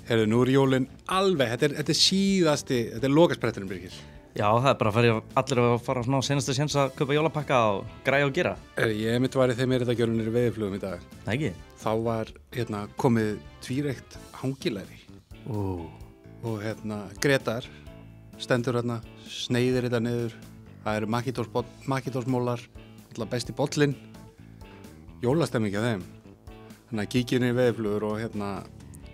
Heyrðu, nú jólin alveg, þetta er síðasti, þetta er lokaspretturinn, Birgir. Já, það er bara allir að fara svona senasta séns að kaupa jólapakka og græja og gera. Ég mitt var í þeim eritagjörunir í veiðiflugum í dag. Það ekki? Þá var komið tvíreikt hangilæri. Og Gretar stendur sneiðir þetta niður. Það eru Macintosh-mólar, alltaf besti bollinn. Jólastemming af þeim. Þannig að kíkjum í veiðiflugur og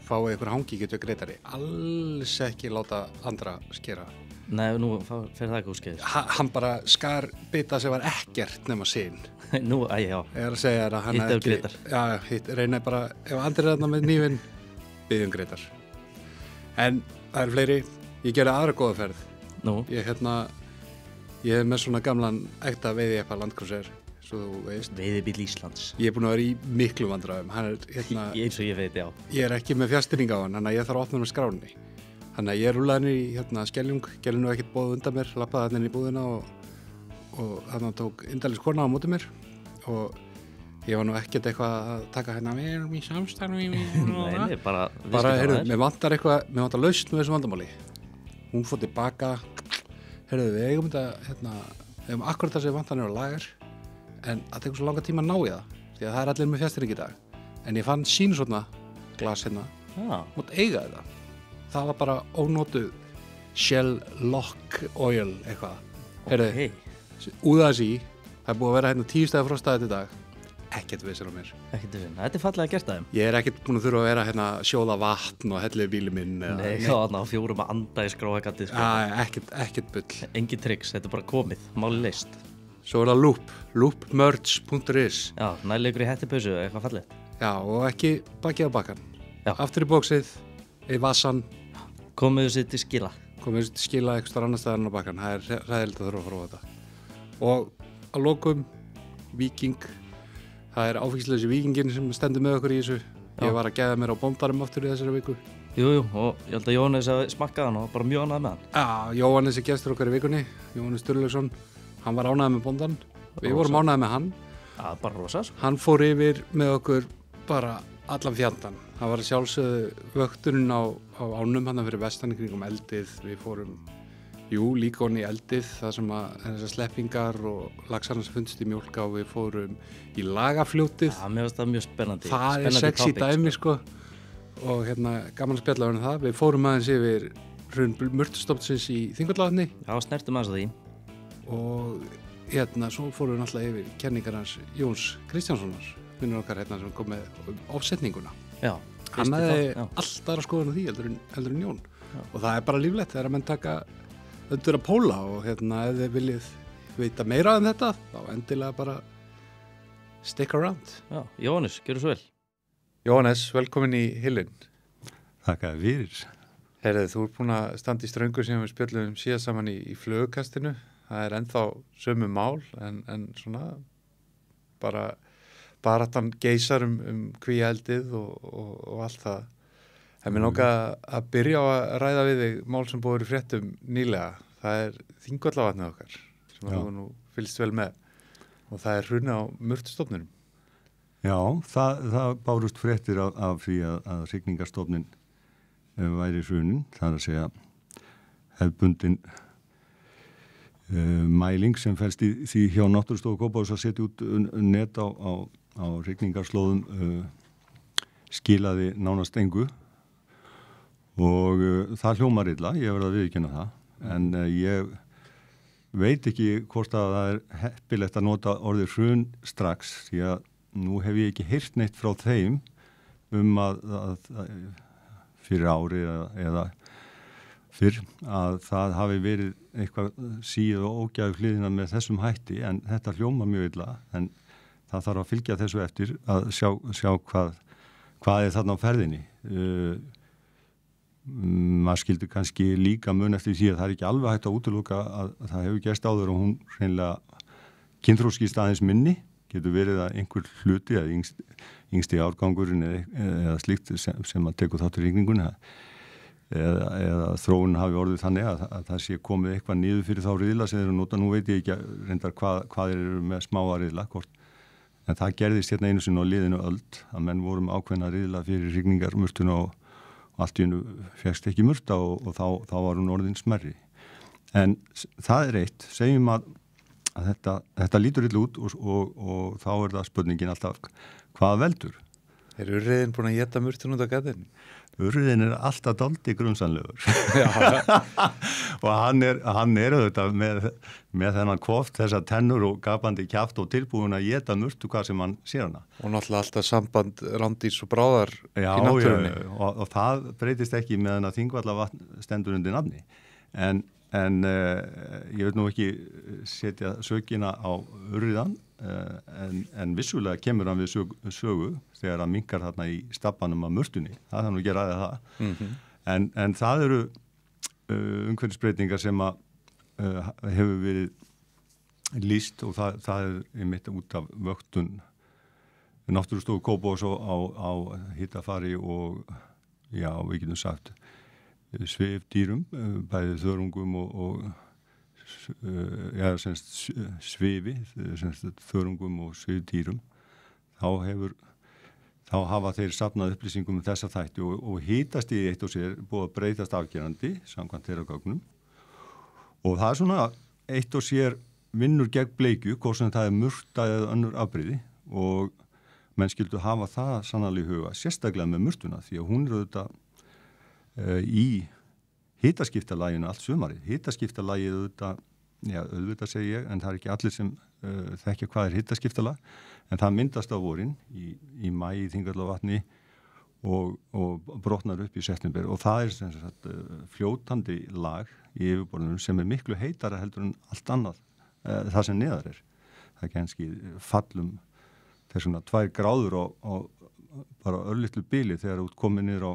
fáið ykkur hangi getur Gretari. Alls ekki láta andra skera. Nei, nú fer það ekki úr skeiðis. Hann bara skar bita sem var ekkert nema sín. Nú, já. Ég er að segja þér að hann hitt ekki... Grétar. Já, reyna bara, ef andri er þarna með nýfinn, biðjum Grétar. En það eru fleiri, ég gerði aðra góða ferð. Nú? Ég er með svona gamlan ekta veiðjeppa landkrúser, svo þú veist. Veiðibíll Íslands. Ég er búin að vera í miklu vandræðum. Hann er Eins og ég veit, já. Ég er ekki með fjastýring á hann, þannig að ég þarf að opna með skránni. Þannig að ég rúlaði henni í Skeljung, gerði nú ekkert boð undan mér, lappaði hann inn í búðina og þannig tók indælis kona á móti mér og ég var nú ekkert eitthvað að taka við erum í samstarfi. Nei, bara heyrðu, mér vantar lausn með þessu vandamáli. Hún fór tilbaka, heyrðu, við eigum þetta, við eigum akkurat það sem vantar á lager, en það tekur svo langa tíma að ná í það, því að það er allir með fjastýring í dag. En ég fann sínusotna glas mátt eiga þetta. Það var bara ónotuð Shell Lock Oil eitthvað. Heyrðu, úða þessi, það er búið að vera 10 stæði frostaði þetta dag. Ekkert vissir á mér. Ekkert vissir, þetta er fallega gert að þeim. Ég er ekkert búin að þurfa að vera að sjóða vatn og hellið bíli minn. Nei, þarna á 4 að anda í skróhagati. Ekkert bull. Engin tricks, þetta er bara komið, máli leyst. Svo er það loopmerch.is. Já, næleikur í hettipausu, eitthvað fallið. Já, og ekki bakið á bakkan. Já. Aftur í bóksið, í vassan. Komiðu sér til skila. Komiðu sér til skila eitthvað annar staðar en á bakkan. Það er ræðilegt að þurfa að fara á þetta. Og að lokum, Víking. Það er áfengsleysi Víkingin sem stendur með okkur í þessu. Já. Ég var að gæða mér á bóndarum aftur í þessari viku. Jú, og ég held að Jóhannes smakkaði hann og bara mjög ánægði með hann. Já, Jóhannes er gestur okkar í vikunni. Jóhannes Sturlaugsson. Hann var ánægði með bóndan. Við vorum ánægði með hann. Já, bara rosa. Hann fór yfir með okkur bara allan fjandann. Það var sjálfsögðu vökturinn á ánum hann fyrir vestan kringum eldið. Við fórum, líka honni í eldið, það sem að þessar sleppingar og laxarnar sem fundist í Mjólká. Við fórum í Lagafljótið. Já, mér finnst það mjög spennandi. Það er sexy dæmi, sko. Og gaman að spjalla um það. Við fórum aðeins yfir hrun murtustofnsins í Þingvallavatni. Já, snertum aðeins að því. Og svo fórum við náttúrulega yfir kenningar hans Jóns Kristjánssonar, vinnur okkar sem kom með ofsetninguna. Já. Hann hefði allt aðra skoðun á því heldur en Jón. Já. Og það er bara líflegt þegar að menn taka öndur að póla og ef þið viljið vita meira um þetta, þá endilega bara stick around. Já, Jóhannes, gjörðu svo vel. Jóhannes, velkomin í Hillin. Þakka fyrir. Heyrðu, þú ert búin að standa í ströngu sem við spjöllum síðan saman í flugkastinu. Það er ennþá sömu mál en svona bara baráttan geisar kvíaeldið og allt það. En mér langar að byrja á að ræða við þig mál sem búið í fréttum nýlega. Það er Þingvallavatnið okkar sem þú nú fylgst vel með og það er hrun á murtustofninum. Já, það bárust fréttir af því að hrygningarstofnin væri hrunin. Það er að segja hefðbundin mæling sem felst í því hjá Náttúrustofu Kópavogs að setja út net á hrygningarslóðum skilaði nánast engu og það hljómar illa, ég verð að viðurkenna það en ég veit ekki hvort að það er heppilegt að nota orðið hrun strax því að nú hef ég ekki heyrt neitt frá þeim að fyrir ári eða fyrr að það hafi verið eitthvað síð og ógæfu hliðina með þessum hætti en þetta hljómar mjög illa en það þarf að fylgja þessu eftir að sjá hvað er þarna á ferðinni. Maður skildi kannski líka mun eftir því að það er ekki alveg hægt að útiloka að það hefur gerst áður og hún hreinlega kynþróskist aðeins minni, getur verið að einhver hluti eða yngsti árgangurinn eða slíkt sem að tekur þáttur í hrygningunni eða þróun hafi orðið þannig að það sé komið eitthvað niður fyrir þá riðla sem þeir eru nota. Nú veit ég ekki reyndar hvað eru með smáa riðla en það gerðist hérna einu sinni á liðinu öld að menn vorum ákveðna riðla fyrir hrygningarmurtuna og allt í hennu fegst ekki murta og þá var hún orðin smerri. En það er eitt, segjum að þetta lítur illa út og þá er það spurningin alltaf hvað veldur. Er urriðin búin að éta murtun út á gatinu? Urriðin er alltaf dálítið grunsamlegur og hann er auðvitað með þennan koft, þessar tennur og gapandi kjaft og tilbúin að éta murtu hvað sem hann sér hana. Og náttúrulega alltaf samband rándýrs og bráðar í náttúrunni. Og það breytist ekki með að Þingvallavatn stendur undir nafni. En ég vil nú ekki setja sökina á urriðan, en vissulega kemur hann við sögu þegar hann minkar þarna í stappanum af murtunni. Það er nú ekki ræðið það. En það eru umhverfisbreytingar sem að hefur verið lýst og það er einmitt út af vöktun Náttúrustofu Kópavogs á hittafari og já, við getum sagt svifdýrum, bæði þörungum og svifi, þörungum og svifdýrum, þá hafa þeir safnað upplýsingum þessa þætti og hítast í eitt og sér búið að breytast afgerandi samkvæmt þeirra gögnum og það er svona eitt og sér vinnur gegn bleikju, hvort sem það er murta eða önnur afbrigði og menn skildu hafa það sannarlega í huga, sérstaklega með murtuna því að hún er auðvitað í hitaskiptalaginu allt sumarið. Hitaskiptalagið auðvitað segi ég, en það er ekki allir sem þekkja hvað er hitaskiptalag, en það myndast á vorin í maí í Þingvallavatni og brotnar upp í september og það er sem sagt fljótandi lag í yfirborðinu sem er miklu heitara heldur en allt annað það sem neðar er. Það er kannski fallum þessuna 2 gráður á bara örlitlu bili þegar út komið niður á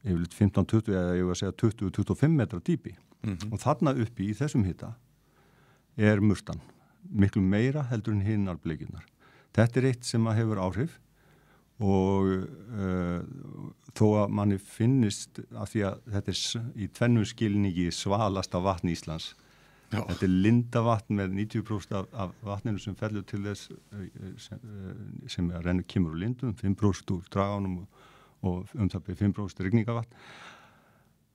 yfirleitt 15-20 eða ég var að segja 20-25 metra dýpi og þarna uppi í þessum hita er murtan miklu meira heldur en hinnar bleikjurnar. Þetta er eitt sem að hefur áhrif og þó að manni finnist af því að þetta er í tvennum skilningi svalasta vatn Íslands. Já. Þetta er lindavatn með 90% af vatninu sem fellur til þess sem rennur kemur úr lindum, 5% úr draganum og það byrja 5% rigningavatn,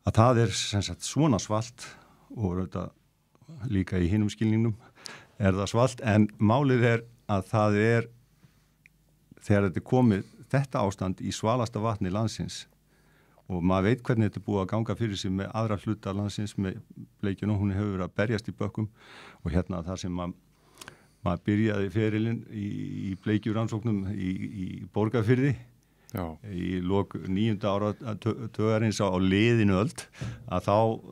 að það er sem sagt svona svalt og þetta líka í hinum skilningnum er það svalt, en málið er að það er þegar þetta er komið þetta ástand í svalasta vatni landsins og maður veit hvernig þetta er búið að ganga fyrir sig með aðra hluta landsins með bleikjuna, hún hefur verið að berjast í bökkum og hérna þar sem maður byrjaði ferilinn í bleikjurannsóknum í Borgarfirði. Já. Í lok 9. ára tögarins á liðinu öld að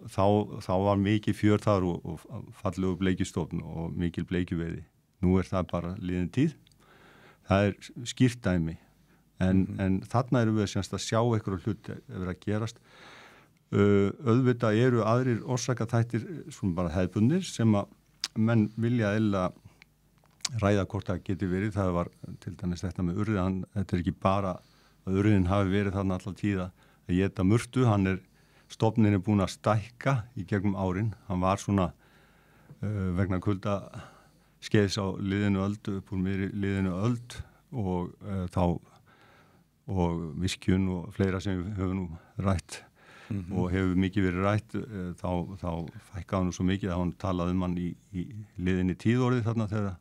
þá var mikið fjör þar og fallegu bleikjustofn og mikil bleikjuveiði. Nú er það bara liðin tíð. Það er skýrt dæmi en þarna erum við semst að sjá einhverju hlut verið að gerast. Auðvitað eru aðrir orsakaþættir svona bara hefðbundnir sem að menn vilja eða ræða hvort það geti verið. Það var til dæmis þetta með urriðan, þetta er ekki bara að urriðin hafi verið þarna alltaf tíða að éta murtu, stofnin er búin að stækka í gegnum árin, hann var svona vegna kulda skeiðs á liðinu öld, upp úr miðri liðinu öld og viskjun og fleira sem við höfum nú rætt og hefur mikið verið rætt, þá fækkaði nú svo mikið að hann talaði hann í liðinni tíðorðið þarna þegar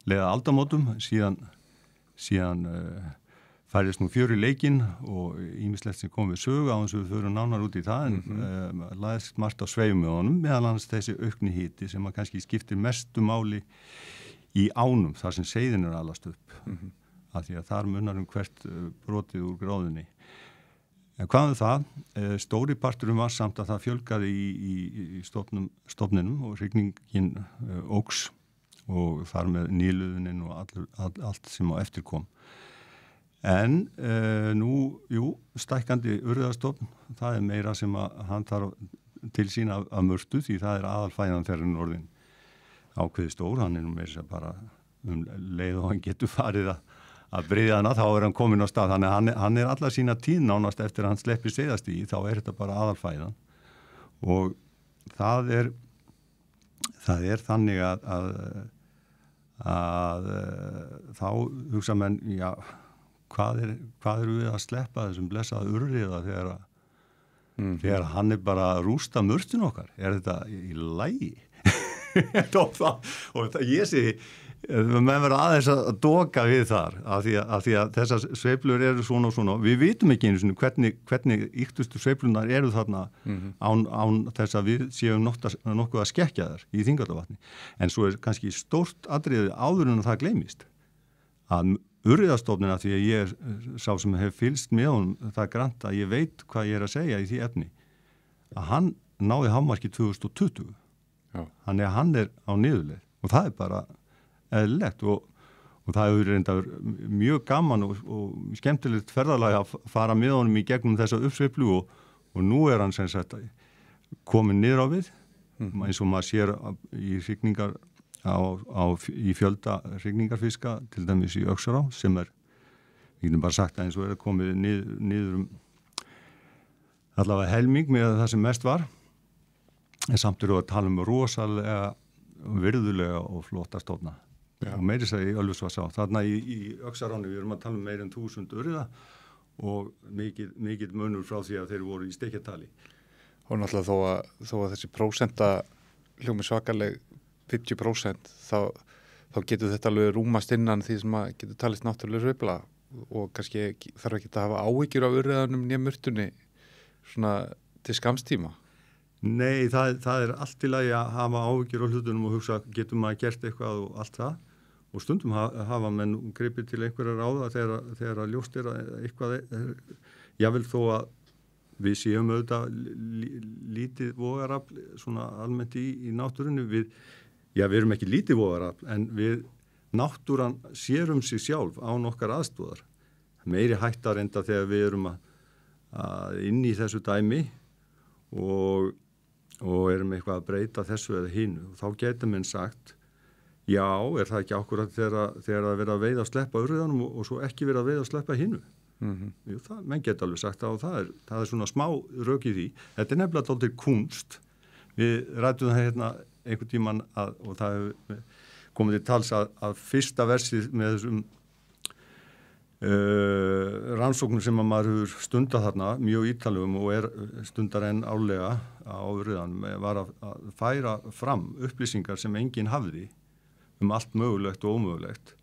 leiða aldamótum, síðan færðist nú fjör í leikinn og ýmislegt sem kom við sögu á þess að við förum nánar út í það en laðist margt á sveifum með honum meðal annars þessi aukni hiti sem að kannski skiptir mestu máli í ánum þar sem seiðin er alast upp af því að þar munar hvert brotið úr gráðunni. En hvað það? Stóri parturum var samt að það fjölgaði í stofninum og hrygningin óx og þar með nýluðunin og allt sem á eftir kom. En stækkandi urriðastofn, það er meira sem að hann þarf til sín af murtu því það er aðalfæðan þegar hann orðin ákveði stór, hann er nú meira bara leið og hann getur farið að breiða hana, þá er hann komin á stað, þannig hann er alla sína tíð nánast eftir að hann sleppir seiðast í, þá er þetta bara aðalfæðan og það er þannig að þá hugsa menn, já, hvað eru við að sleppa þessum blessaða urriða þegar þegar hann bara að rústa mörtun okkar, þetta í lagi? og ég segi menn verða aðeins að doka við þar af því að þessar sveiflur eru svona og svona, við vitum ekki einu svona hvernig yktustu sveiflunar eru þarna án þess að við séum nokkuð að skekkja þar í Þingvallavatni, en svo kannski stórt atriði áður en það gleymist að urriðastofnina, því að ég sá sem hef fylgst með honum það grannt að ég veit hvað ég að segja í því efni, að hann náði hámarki 2020 þannig að hann á niðurleið og það bara eðlilegt og það hefur reyndar mjög gaman og skemmtilegt ferðalag að fara með honum í gegnum þessa uppsveiflu og nú hann sem sagt komin niður á við eins og maður sér í hrygningar í fjölda hrygningarfiska til dæmis í Öxará sem við getum bara sagt að eins og komið niður allavega helming með það sem mest var en samt að tala rosalega virðulega og flotta stofna og meiri segi Ölfusvatnsá þarna í Öxaráni við erum að tala meir en 1000 urriða og mikið munur frá því að þeir voru í stekkjatali og náttúrulega þó að þessi prósenta hljómi svakaleg 50% þá getur þetta alveg rúmast innan því sem að getur talist náttúrulega sveifla og kannski þarf ekki að hafa áhyggjur af urriðanum né murtunni svona til skamstíma. Nei, það allt í lagi að hafa áhyggjur á hlutunum og hugsa getum maður gert eitthvað og allt það og stundum hafa menn gripið til einhverja ráða þegar að ljóst að eitthvað jável þó að við séum auðvitað lítið vogarafl svona almennt í náttúrunni við erum ekki lítið vogarafl en við náttúran sérum sig sjálf án okkar aðstóðar meiri hættar enda þegar við erum að inn í þessu dæmi og erum eitthvað að breyta þessu eða hinu og þá getur menn sagt já, það ekki akkurat þegar það verið að veiða að sleppa urriðanum og svo ekki verið að veiða að sleppa hinu Jú, menn geta alveg sagt það og það er svona smá rök í því þetta nefnilega dálítið kunst við ræddum það hérna einhvern tímann og það hefur komið til tals að fyrsta versið með þessum rannsóknum sem að maður hefur stundað þarna mjög ítalugum og stundar enn álega á urriðanum var að færa fram upplýsingar sem enginn hafði allt mögulegt og ómögulegt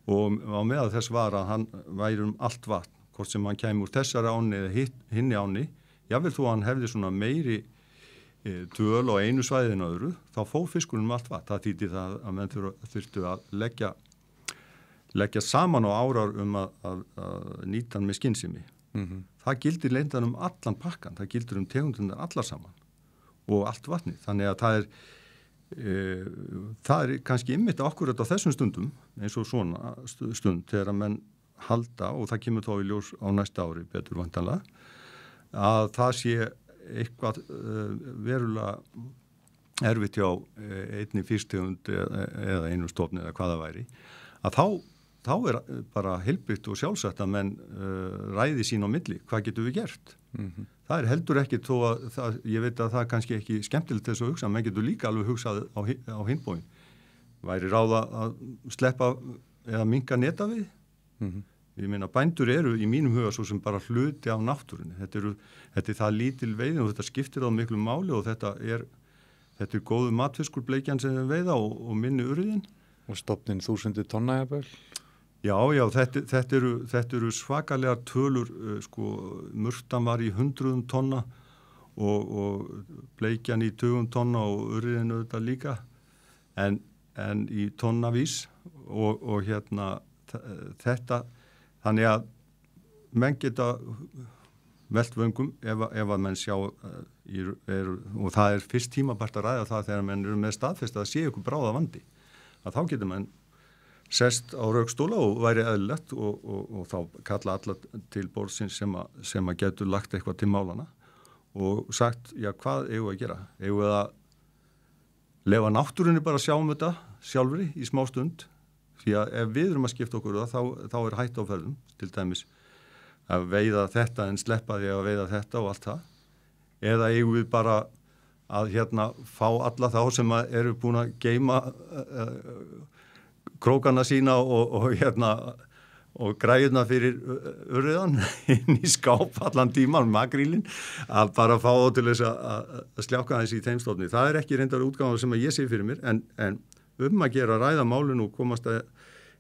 og á meðal þess var að hann væri allt vatn, hvort sem hann kæmi úr þessari áni eða hinni áni jável þó að hann hefði svona meiri dvöl á einu svæðin öðru, þá fór fiskurinn allt vatn, það þýddi það að menn þurftu að leggja saman á árar að nýta hann með skynsemi það gildir leindan allan pakkan, það gildir tegundunar allar saman og allt vatni, þannig að það er kannski einmitt akkurat á þessum stundum eins og svona stund þegar að menn halda og það kemur þá í ljós á næsta ári betur vantanlega að það sé eitthvað verulega erfitt hjá einni fisktegund eða einu stofni eða hvað það væri að þá bara heilbrigt og sjálfsagt að menn ræði sín á milli, hvað getum við gert? Það er heldur ekki þó að ég veit að það er kannski ekki skemmtilegt þess að hugsa, menn getur líka alveg hugsað á hinbóin. Væri ráða að sleppa eða minnka neta við? Ég meina bændur eru í mínum huga svo sem bara hluti af náttúrunni. Þetta er það lítil veiðin og þetta skiptir á miklu máli og þetta er góðu matfiskur bleikjan sem við veiða og minni urriðin. Og stofnin 1000 tonna jafnvel? Já, þetta eru svakalegar tölur, murtan var í 100 tonna og bleikjan í 20 tonna og urriðin auðvitað líka, en í tonnavís og þetta, þannig að menn geta velt vöngum ef að menn sjá, og það er fyrst tímabært að ræða það þegar menn eru með staðfest að sé ykkur bráða vandi, að þá getur menn sest á raukstóla og væri eðlilegt og þá kalla alla til borðsins sem að getur lagt eitthvað til málana og sagt, já, hvað eigum við að gera? Eigum við að lefa náttúrunni bara að sjá þetta sjálfri í smá stund? Því að ef við erum að skipta okkur þá er hætt á ferðum, til dæmis að veiða þetta en sleppa því að veiða þetta og allt það. Eða eigum við bara að fá alla þá sem eru búin að geyma krókana sína og og græjuna fyrir urriðan inn í skáp allan tíman, makrílin, að bara fá á til þess að sljáka þessi í þeim stofni. Það er ekki reyndar útgáfa sem að ég sé fyrir mér, en að gera ræða málun og komast að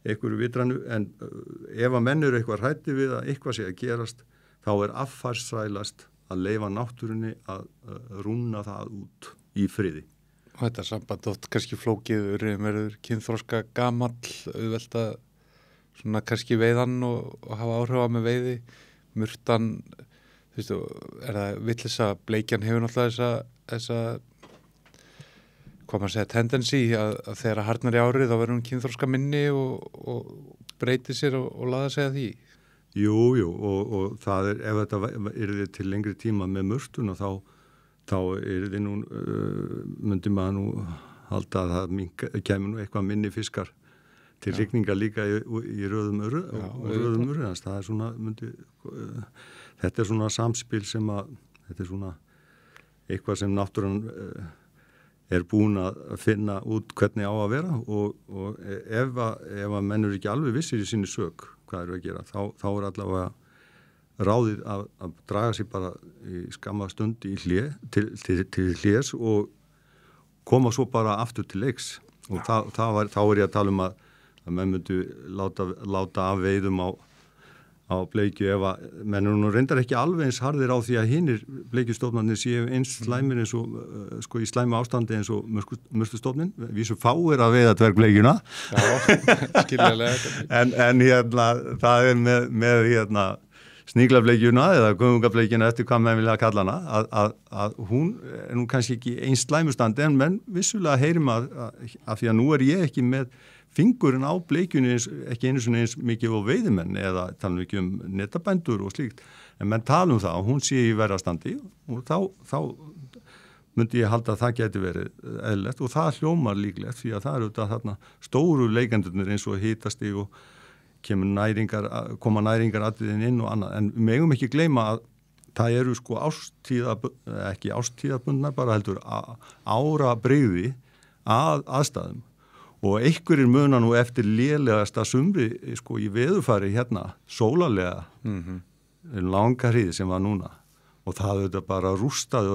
einhverju vitranu, en ef að menn eru eitthvað hræddi við að eitthvað sé að gerast, þá er affarsælast að leyfa náttúrunni að rúna það út í friði. Og þetta samband oft kannski flókið, urriðin verður kynþroska gamall, auðvelt að svona kannski veiðan og hafa áhrifa með veiði. Murtan, þú veistu, er það villisa, bleikjan hefur náttúrulega þessa hvað maður segja, tendency að þegar að harnar í árið þá verður hún kynþroska minni og breytir sér og laða segja því. Jú, og það er, ef þetta yrði til lengri tíma með murtuna þá yrði nú, myndi maður nú halda að það kemur nú eitthvað minni fiskar til rigninga líka í röðum urðu, það er svona, þetta er svona samspil sem að, þetta er svona eitthvað sem náttúran er búin að finna út hvernig á að vera og ef að menn eru ekki alveg vissir í sinni sök hvað eru að gera, þá er allavega ráðið að draga sér bara í skamma stund í til hlés og koma svo bara aftur til leiks og þá er ég að tala um að menn myndu láta af veiðum á bleikju ef að menn eru nú reyndar ekki alveg eins harðir á því að hinir bleikjustofnarnir séu eins slæmir eins og sko í slæmu ástandi eins og murstustofnin, við svo fáir að veiða dvergbleikjuna. Já, skiljanlega. en hérna það er með sníglableikjuna eða göngungableikjuna eftir hvað menn vilja kalla hana að hún er nú kannski ekki eins slæmustandi en menn vissulega heyrim að því að nú er ég ekki með fingurinn á bleikjunni ekki einu svona eins mikið á veiðimenn eða tala ekki netabændur og slíkt en menn tala það og hún sé í verra standi og þá myndi ég halda að það geti verið eðlilegt og það hljómar líklegt því að það eru þetta þarna stóru leikendurnir eins og hitastig og koma næringar atriðin inn og annað en við megum ekki gleyma að það eru sko ekki ástíðabundnar bara heldur árabrigði aðstæðum og einhverjir muna nú eftir lélegasta sumri sko í veðurfari hérna sólarlega langa hríð sem var núna og það auðvitað bara rústaði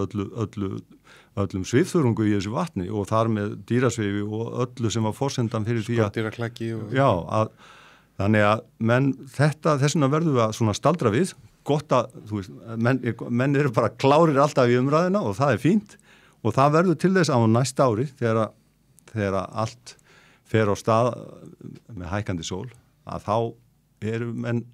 öllum svifþörungu í þessu vatni og þar með dýrasvifi og öllu sem var forsendan fyrir því að já, þannig að menn þessuna verðum við að svona staldra við gott að, þú veist, menn eru bara klárir alltaf í umræðina og það er fínt og það verður til þess á næsta ári þegar allt fer á stað með hækkandi sól að þá eru menn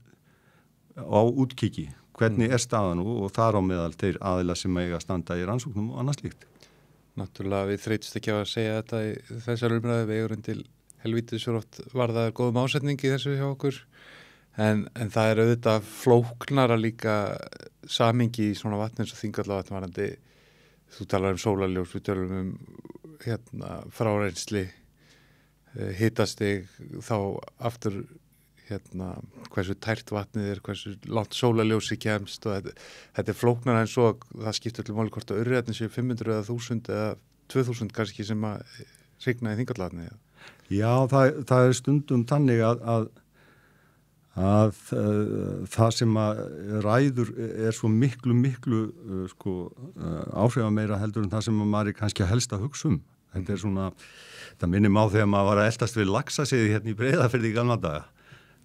á útkiki hvernig er staðan og þar á meðal þeir aðila sem eiga að standa í rannsóknum og annað slíkt. Náttúrulega við þreytist ekki á að segja þetta í þessar umræðu við eigum til helvítið svo oft var það góðum ásetningi þessu hjá okkur en það er auðvitað flóknara líka samingi í svona vatni eins og Þingallavatn varandi þú talar sólarljós, við tölum fráreynsli hitastig þá aftur hversu tært vatnið er, hversu langt sólarljósi kemst og þetta er flóknar en svo það skiptir allir máli hvort að urriðarnir séu 500 eða 1000 eða 2000 kannski sem að rigna í Þingvallavatni. Já, það er stundum þannig að það sem að ræður er svo miklu áhrifameira heldur en það sem að maður er kannski helst að hugsa um. Þetta er svona, það minnir á þegar maður var að eltast við laxaseiði hérna í Breiðafirði í gamla daga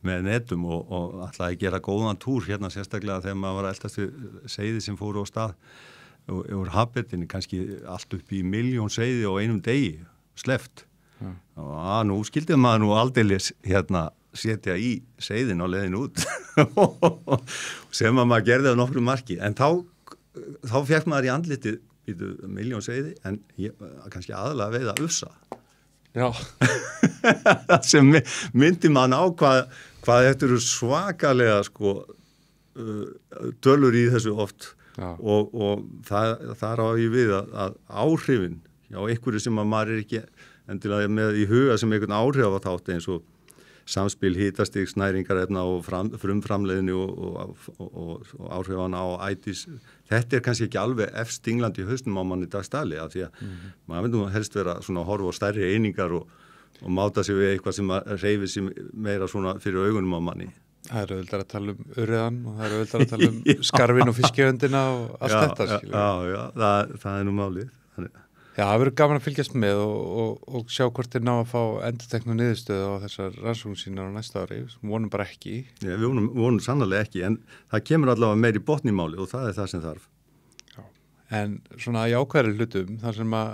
með netum og ætlaði að gera góðan túr hérna sérstaklega þegar maður var að eltast við seiði sem fóru á stað og úr habitinni kannski allt upp í 1 milljón seiði á einum degi sleppt og nú skildi maður nú aldeilis hérna setja í seiðin á leiðin út sem að maður gerði á nokkru marki en þá fekk maður í andlitið 1 milljón seiði en kannski aðalega veiða ufsa. Já. sem myndi mann á hvað þetta eru svakalega tölur í þessu oft og það á ég við að áhrifin já, einhverju sem að maður er ekki endilega með í huga sem einhvern áhrif á þátt eins og samspil hitastigs, næringarefna og frumframleiðni og áhrifana á ætis. Þetta er kannski ekki alveg efstinglandi í hausnum á manni dagstæli af því að maður vil nú helst vera svona að horfa á stærri einingar og máta sig við eitthvað sem reyfir sig meira svona fyrir augunum á manni. Það er auðvitað að tala um urriðan og það er auðvitað að tala um skarfin og fiskjöfundina og allt þetta, skilur. Já, það er nú málið. Þannig. Já, það verður gaman að fylgjast með og sjá hvort þeir ná að fá endurteknu niðurstöðu á þessar rannsóknir sínar á næsta ári. Vonum bara ekki. Já, við vonum sannarlega ekki, en það kemur allavega meir í botn í máli og það er það sem þarf. Já, en svona jákvæðri hlutum, þar sem að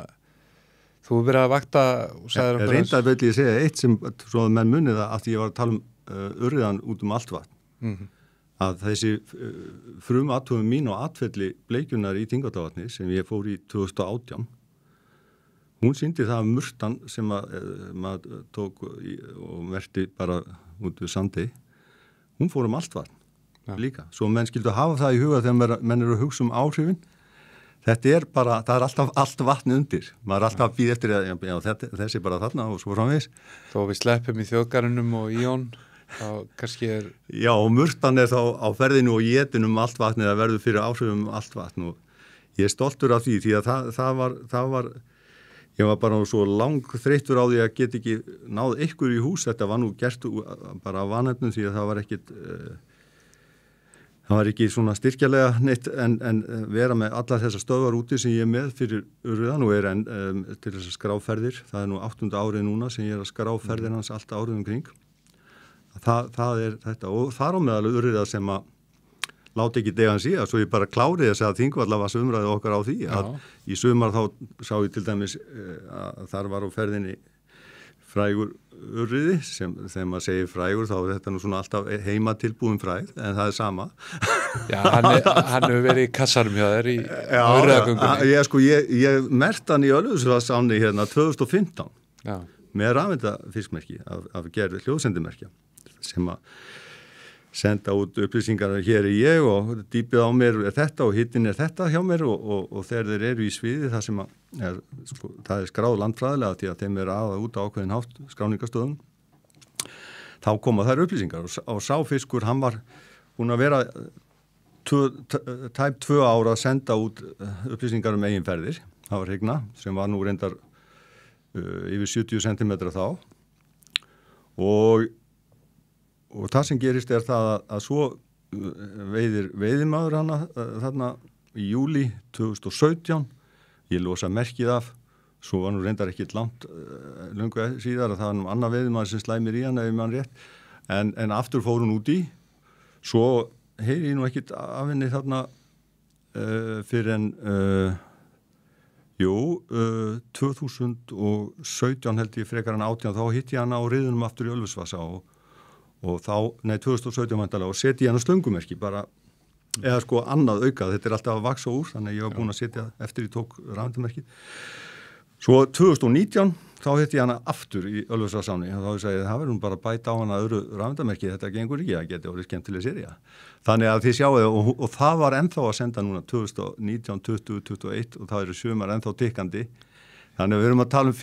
þú verið að vakta og sagðir okkur... Reyndar vil ég segja eitt sem, svo að menn munið það, að ég var að tala urriðan út allt vatn. Að þessi frumathugun mín og atferli bleikjunnar í Þingvallavatni sem ég fór í 2018, hún sýndi það að murtan sem maður tók og merti bara út við sandi, hún fór allt vatn líka. Svo menn skildu hafa það í huga þegar menn eru að hugsa áhrifin. Þetta er bara, það er alltaf allt vatni undir. Maður er alltaf að býða eftir að þessi bara þarna og svo framvegis. Þó við sleppum í þjóðgarðinum og íón, þá kannski er... Já, og murtan er þá á ferðinu og étinum allt vatni eða verður fyrir áhrifum allt vatn og ég er stoltur af því að það var ég var bara svo langþreyttur á því að geta ekki náð ykkur í hús. Þetta var nú gert bara af vanefnum því að það var ekki svona styrkjalega neitt en vera með alla þessar stöðvar úti sem ég er með fyrir urriðan og er til þess að skráferðir. Það er nú 8. árið núna sem ég er að skráferðir hans allt árið kring. Það er þetta og þar á meðal urriða sem að láti ekki degan síðan, svo ég bara klárið þess að Þingvalla var umræðið okkar á því að í sumar þá sá ég til dæmis að þar var á ferðinni frægur urriði sem þegar maður segir frægur þá er þetta nú svona alltaf heima tilbúin fræð en það er sama. Já, hann hefur verið í kassanum hjá þér í urriðagöngunni. Ég mert hann í Ölfusvatnsáni hérna 2015 með rafeindafiskmerki af gerð hljóðsendimerkja sem að senda út upplýsingar hér ég og dýpið á mér er þetta og hittin er þetta hjá mér og þegar þeir eru í sviði það sem það er skráð landfræðilega því að þeim er aða út á ákveðin hátt skráningastöðum þá koma þær upplýsingar og sá fiskur hann var búin að vera tæp 2 ára að senda út upplýsingar eiginferðir, það var Hryggna sem var nú reyndar yfir 70 cm þá og það sem gerist er það að svo veiðimaður hana þarna í júli 2017 ég losa merkið af svo var nú reyndar ekkit langt löngu síðar að það var nú annar veiðimaður sem slæmir í hana ef mann rétt en aftur fór hún út í svo heyri ég nú ekkit af henni þarna fyrir en 2017 held ég frekar en 18 þá hitt ég hana á riðunum aftur í Ölfusvatnsá og þá, 2017 vantarlega og seti ég hann á slöngumerki bara, eða sko annað aukað, þetta er alltaf að vaksa úr þannig að ég var búin að setja eftir ég tók rafeindamerki. Svo 2019 þá hitti ég hana aftur í Ölfusvatnsáni og þá sagði ég það verður bara bæta á hana öðru rafeindamerki, þetta gengur ekki, það geti orðið skemmtileg sería. Þannig að þið sjáu og það var ennþá að senda núna 2019, 20, 21 og það eru sumar ennþá tikkandi. Þannig að við erum að tala um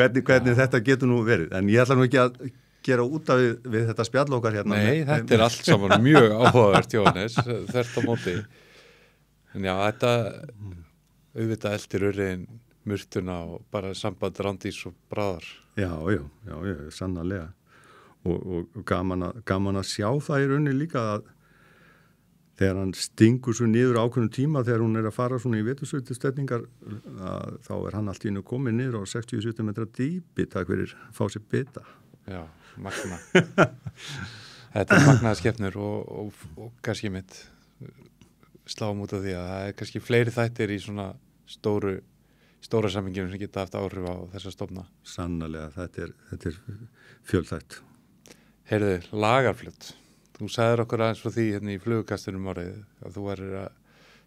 hvernig þetta getur nú verið, en ég ætla nú ekki að gera út af við þetta spjall okkar hérna. Nei, þetta er allt saman mjög áhugavert, Jóhannes, þvert á móti. En já, þetta auðvitað eldir urriðin murtuna og bara samband Randís og Bráðar. Já, sannarlega. Og gaman að sjá það í rauninni líka að þegar hann stingur svo niður ákveðnum tíma þegar hún er að fara svona í vetursveitistetningar þá er hann allt í einu komið niður á 60-70 metra dýpi takk fyrir fá sér bita. Já, magna. Þetta er magnaða skepnur og kannski mitt sláum út af því að það er kannski fleiri þættir í svona stóra saminginu sem geta haft áhrif á þessa stofna. Sannarlega, þetta er fjölþætt. Heyrðu, Lagarfljót. Þú sagðir okkur aðeins frá því hérna í flugukastinum árið að þú værir að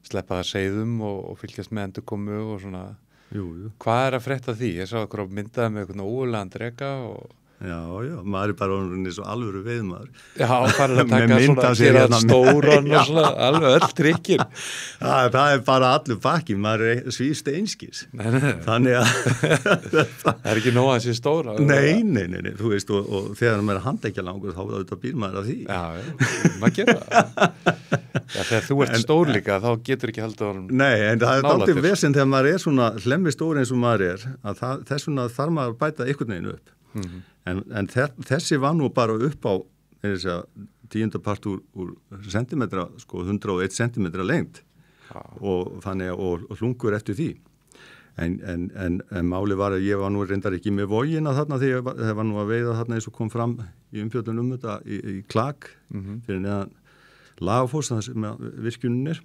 sleppa það seiðum og fylgjast með endurkomu og svona. Jú. Hvað er að frétta því? Ég sá okkur á myndaði með eitthvað óulegan dreka og... Já, maður er bara orðinni svo alvöru veiðmaður. Já, farin að taka svona, gera stóran og svona, alveg öll trikkin. Það er bara allur bakki, maður er svíst einskis. Nei. Þannig að... Það er ekki nóg að þessi stóra. Nei, þú veist, og þegar maður er handleggja langur, þá auðvitað býr maður að því. Já, maður gera það. Já, þegar þú ert stór líka, þá getur ekki haldið á hann. Nei, en það er dálítið vesinn þegar maður er svona hlemmi stóri eins og maður er, að þess vegna þarf maður að bæta einhvern veginn upp. En þessi var nú bara upp á 10% úr sentimetra, sko 101 sentimetra lengd og þannig og hlungur eftir því. En máli var að ég var nú reyndar ekki með vogina þarna þegar ég var nú að veiða þarna eins og kom fram í umfjöllun þetta í Klag fyrir neðan Lagafoss þar sem virkjunin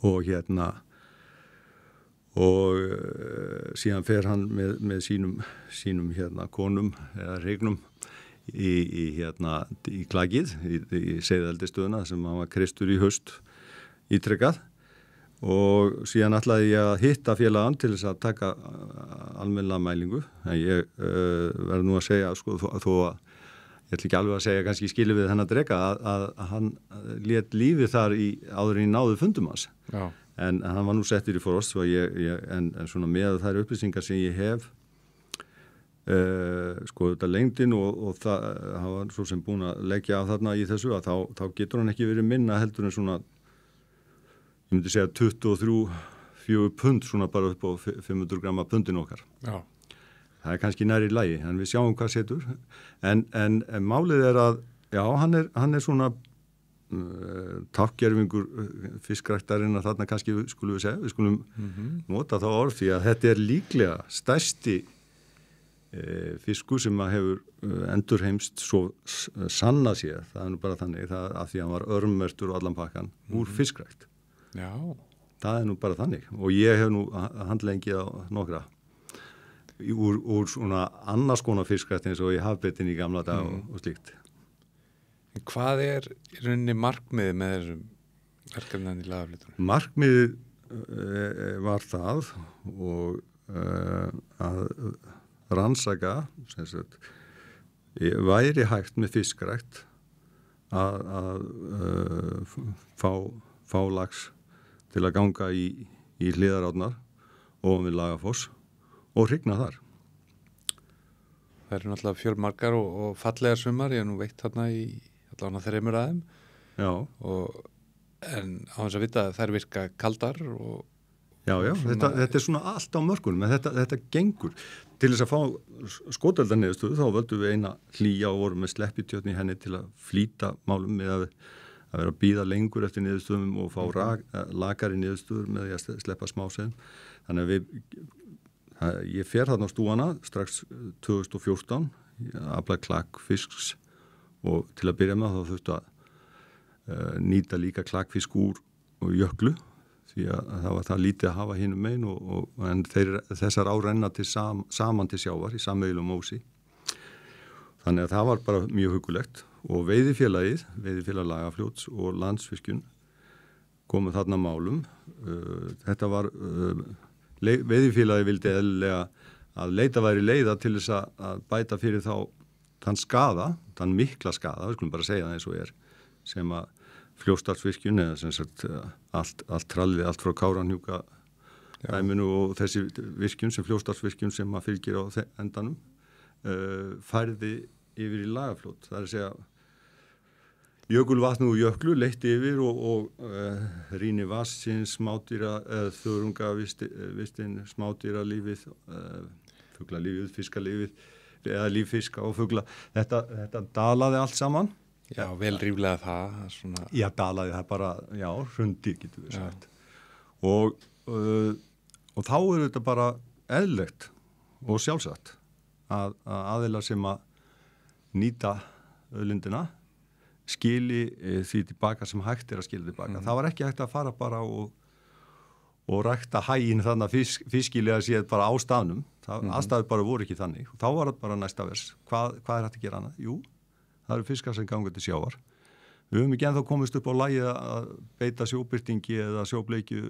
og og síðan fer hann með sínum konum eða regnum í Klagið í Seiðaldistöðuna sem hann var kristur í haust ítrekkað og síðan ætlaði ég að hitta félagann til þess að taka almennilega mælingu en ég verður nú að segja sko þó að ég ætla ekki alveg að segja kannski skilur við þennan dreka að hann lét lífið þar áður en ég náði fundum hans. Já. En hann var nú settur í frost svo en svona með þær upplýsingar sem ég hef sko þetta lengdin og það var svo sem búin að leggja af þarna í þessu að þá getur hann ekki verið minna heldur en svona ég myndi segja 23-4 pund svona bara upp á 500 gramma pundin okkar. Já. Það kannski nær í lagi, en við sjáum hvað setur. En málið að, já, hann svona tákgerfingur fiskræktarinn að þarna kannski skulum við segja, við skulum nota þá orð því að þetta líklega stærsti fiskur sem að hefur endurheimst svo sanna sér, það nú bara þannig að því að hann var örmertur og allan pakkan úr fiskrækt. Já. Það nú bara þannig og ég hef nú handlengið á nokkra úr svona annars konar fiskrækt eins og í hafbetin í gamla dag og slíkt. En hvað í rauninni markmiðið með þessum verkefnum í lagaflutunum? Markmiðið var það og að rannsaka sem sagt, væri hægt með fiskrækt að fá lax til að ganga í hliðarárnar ofan við Lagafoss og hrygna þar. Það eru náttúrulega fjölmargar og fallegar sumar, ég hef nú veitt þarna í allavega 3 af þeim. Já. En á þess að vita að þær virka kaldar og... Já, þetta svona allt á mörkunum, en þetta gengur. Til þess að fá skoteldarniðurstöðu þá völdum við eina hlýja og vorum með sleppitjörn í henni til að flýta málum með að vera að bíða lengur eftir niðurstöðum og fá lakari niðurstöður með því að sleppa smásegum. Þannig að ég fer þarna á stúana strax 2014, aflaði klakfisks og til að byrja með þá þurftu að nýta líka klakfisk úr og jöklu því að það var það lítið að hafa hinum megin en þessar árenna saman til sjávar í sammeilum ósi. Þannig að það var bara mjög hugulegt og veiðifélag Lagafljóts og Landsvirkjun komu þarna málum. Þetta var, veiðifélagi vildi eðlilega að leita væri leiða til þess að bæta fyrir þá þann mikla skaða, við skulum bara segja það eins og sem að Fljótsdalsvirkjun eða sem sagt allt trallið, allt frá Kárahnjúka dæminu og þessi virkjun sem Fljótsdalsvirkjun sem að fylgir á endanum færði yfir í Lagafljót. Það að segja jökulvatn og jöklu leitt yfir og rýni vassins, smádýra, þörungavistin, smádýralífið, fuglalífið, fiskalífið eða líffiska og fugla. Þetta dalaði allt saman. Já, vel ríflega það. Svona... Já, dalaði það bara, já, hrundi getur við sagt. Og þá þetta bara eðlilegt og sjálfsagt að aðilar sem að nýta auðlindina skili því tilbaka sem hægt að skila tilbaka. Það var ekki hægt að fara bara og rækta hæginn þannig að fiskilega séð bara á staðnum. Aðstæður bara voru ekki þannig. Og þá var það bara næsta vers. Hvað hægt að gera annað? Jú, það eru fiskar sem ganga til sjávar. Við höfum ekki ennþá komist upp á lagið að beita sjóbirtingi eða sjóbleikju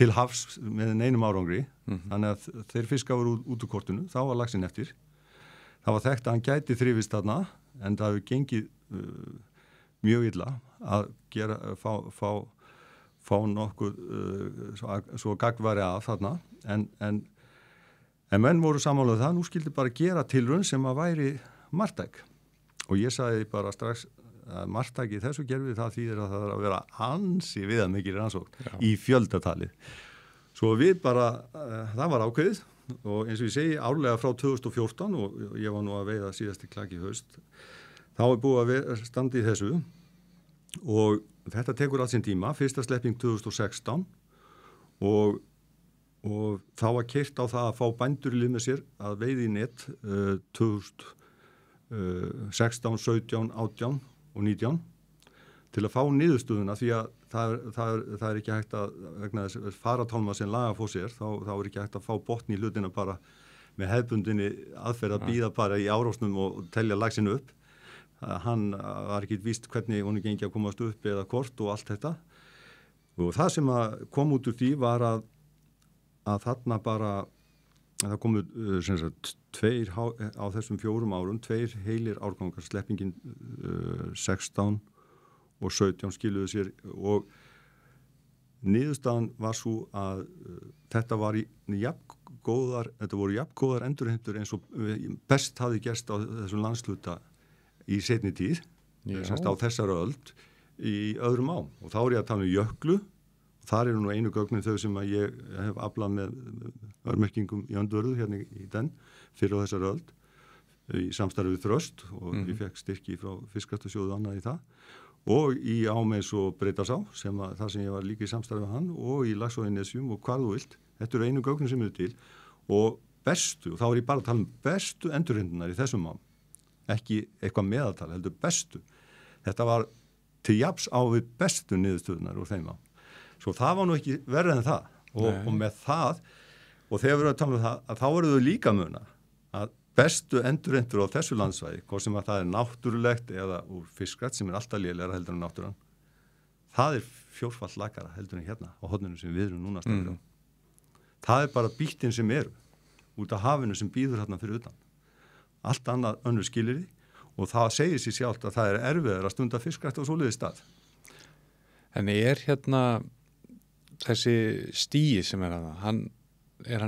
til hafs með neinum árangri. Þannig að þeir fiskar voru út úr kortinu. Þá var laxinn eftir. Það var þekkt að hann gæti þrifist þarna en það hefur gengið mjög illa að fá nokkuð svo gagn væri að þarna en menn voru sammálaðið það, nú skildi bara gera tilraun sem að væri marktæk og ég sagði bara strax að marktæk í þessu gerfi það þýðir að það er að vera ansi viðamikil rannsókn í fjöldatalið. Svo við bara, það var ákveðið og eins og ég segi árlega frá 2014 og ég var nú að veiða síðast í Klak í haust þá búið að standa í þessu og þetta tekur allt sinn tíma, fyrsta slepping 2016 og þá var keyrt á það að fá bændur í lið með sér að veiði í net 2016, 17, 18 og 19 til að fá niðurstöðuna því að það er ekki hægt að vegna þess faratálma sem laga fór sér þá er ekki hægt að fá botn í hlutina bara með hefðbundinni aðferð að bíða bara í árásnum og telja lagsinu upp. Hann var ekki víst hvernig hún gengi að komast upp eða hvort og allt þetta og það sem að kom út úr því var að þarna bara það komu sem sagt tveir á þessum 4 árum, 2 heilir árgangar, sleppingin 16 og 17 skiluðu sér og niðurstaðan var svo að þetta voru jafngóðar endurheimtur eins og best hafði gerst á þessum landsluta í seinni tíð, semst á þessari öld í öðrum ám og þá er ég að tala um Jöklu og þar eru nú einu gögnin þau sem að ég hef aflað með örmerkingum í öndvörðu hérna í den fyrir á þessari öld í samstarfi við Þröst og ég fekk styrki frá Fiskræktarsjóði og annað í það og í Ámeis og Breitasá þar sem ég var líka í samstarfi við hann og í Laxóinesjum og hvað þú vilt þetta eru einu gögnin sem eru til og bestu, og þá er ég bara að tala um bestu endurheimtunar í þessum ám ekki eitthvað meðaltal, heldur bestu. Þetta var til jafns á við bestu niðurstöðunar úr þeim á. Svo það var nú ekki verið en það og með það, og þegar við erum að tala um það, að þá eru þau líka muna að bestu endurheimtur á þessu landsvæði, hvort sem að það er náttúrulegt eða úr fiskrækt sem alltaf lélegra heldur en náttúran, það er 4-falt lakara heldur en hérna á horninu sem við erum núna stafir á. Það er bara býttin sem eru út af hafinu sem býður hérna fyrir utan. Allt annað önnur skilyrði og það segir sér sjálft að það er erfiðar að stunda fiskrækt á svoleiðis stað. En hérna þessi stíi sem er hann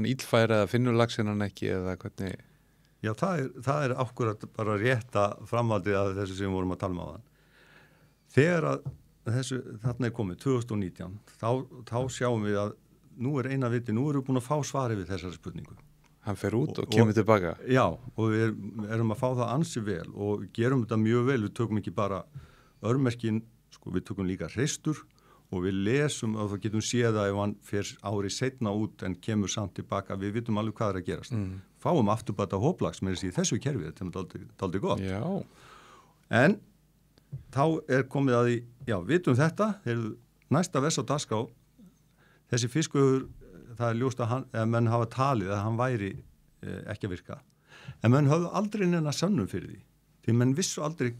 illfær eða finnur laxinn hann ekki eða hvernig? Já, það er akkurat bara rétta framhaldið af þessu sem við vorum að tala um áðan. Þegar að þarna er komið 2019 þá sjáum við að nú er eina viti, nú erum við búin að fá svari við þessari spurningu. Hann fer út og kemur tilbaka? Já, og við erum að fá það ansi vel og gerum þetta mjög vel. Við tökum ekki bara örmerkin, við tökum líka hreistur og við lesum og þá getum séð að ef hann fer ári seinna út en kemur samt tilbaka, við vitum alveg hvað er að gerast. Fáum afturbata hóplags með þessu kerfi, þetta er dálítið gott. Já. En þá er komið að því, já, vitum þetta, næsta vers á dagskrá, þessi fiskur það er ljóst að menn hafa talið að hann væri ekki að virka. En menn höfðu aldrei neina sönnum fyrir því. Því menn vissu aldrei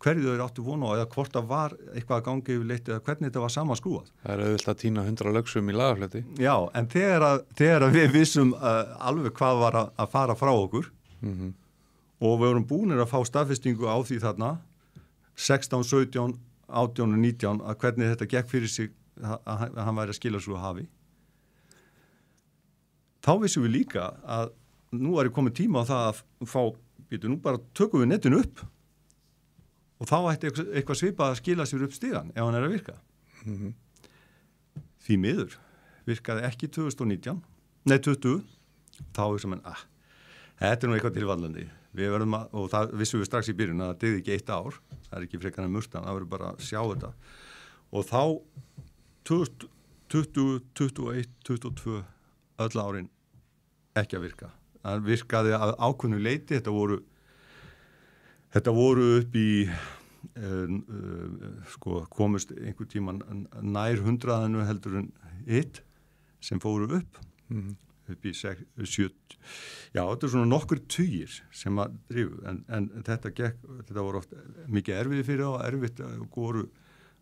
hverju þau áttu vona á eða hvort það var eitthvað að gangi yfir leitt eða hvernig þetta var saman skrúað. Það er auðvitað að týna 100 lögsum í lagafleti. Já, en þegar við vissum alveg hvað var að fara frá okkur og við vorum búinir að fá staðfestingu á því þarna 16, 17, 18 og 19 að hvernig þetta gekk fyrir sig að hann væri að skila svo hafi. Þá vissum við líka að nú er komið tíma á það að nú bara tökum við netinu upp og þá ætti eitthvað svipað að skila sér upp stigan ef hann er að virka. Því miður virkaði ekki 2020, þá er sem þetta er nú eitthvað tilvallandi. Og það vissum við strax í byrjun að það dygði ekki 1 ár, það er ekki frekar en murtan, það verður bara að sjá þetta. Og þá 2020, 21, 22 öll árin ekki að virka. Það virkaði að ákveðnu leiti, þetta voru upp í komust einhver tíma nær 100 heldur en hitt sem fóru upp upp í 70. Já, þetta er svona nokkur tugir sem að drifu en þetta voru oft mikið erfiði fyrir þá, erfitt voru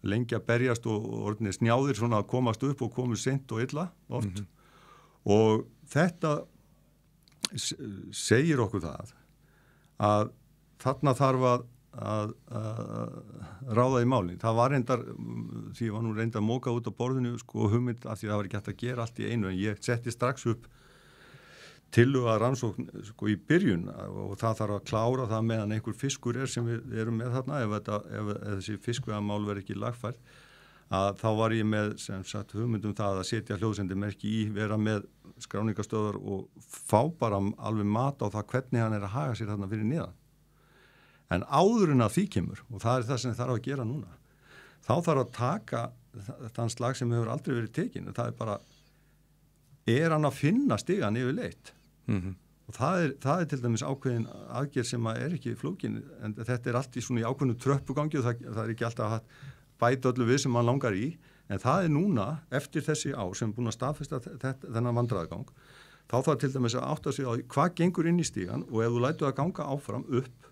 lengi að berjast og orðinni snjáðir svona að komast upp og komu seint og illa oft og þetta segir okkur það að þarna þarf að ráða í málin. Það var því ég var nú reyndar að móka út á borðinu hugmynd af því það var ekki hægt að gera allt í einu en ég setti strax upp tillögu að rannsókn í byrjun og það þarf að klára það meðan einhver fiskur sem við erum með þarna ef þessi fiskveiðamál verður ekki lagfært að þá var ég með sem sagt hugmyndum það að setja hljóðsendimerki í, vera með skráningastöðar og fá bara alveg mat á það hvernig hann er að haga sér þarna fyrir neðan. En áður en að því kemur, og það það sem þarf að gera núna, þá þarf að taka þann slag sem hefur aldrei verið tekin. Það bara, hann að finna stigan yfirleitt? Og það til dæmis ákveðin aðgerð sem ekki flókin, en þetta allt í svona í ákveðinu tröppugangi og það ekki alltaf að bæta öllu við sem mann langar í, en það núna, eftir þessi ár sem búin að staðfesta þennan vandræðagang, þá þarf til dæmis að átta sig á hvað gengur inn í stigan og ef þú lætur það ganga áfram upp,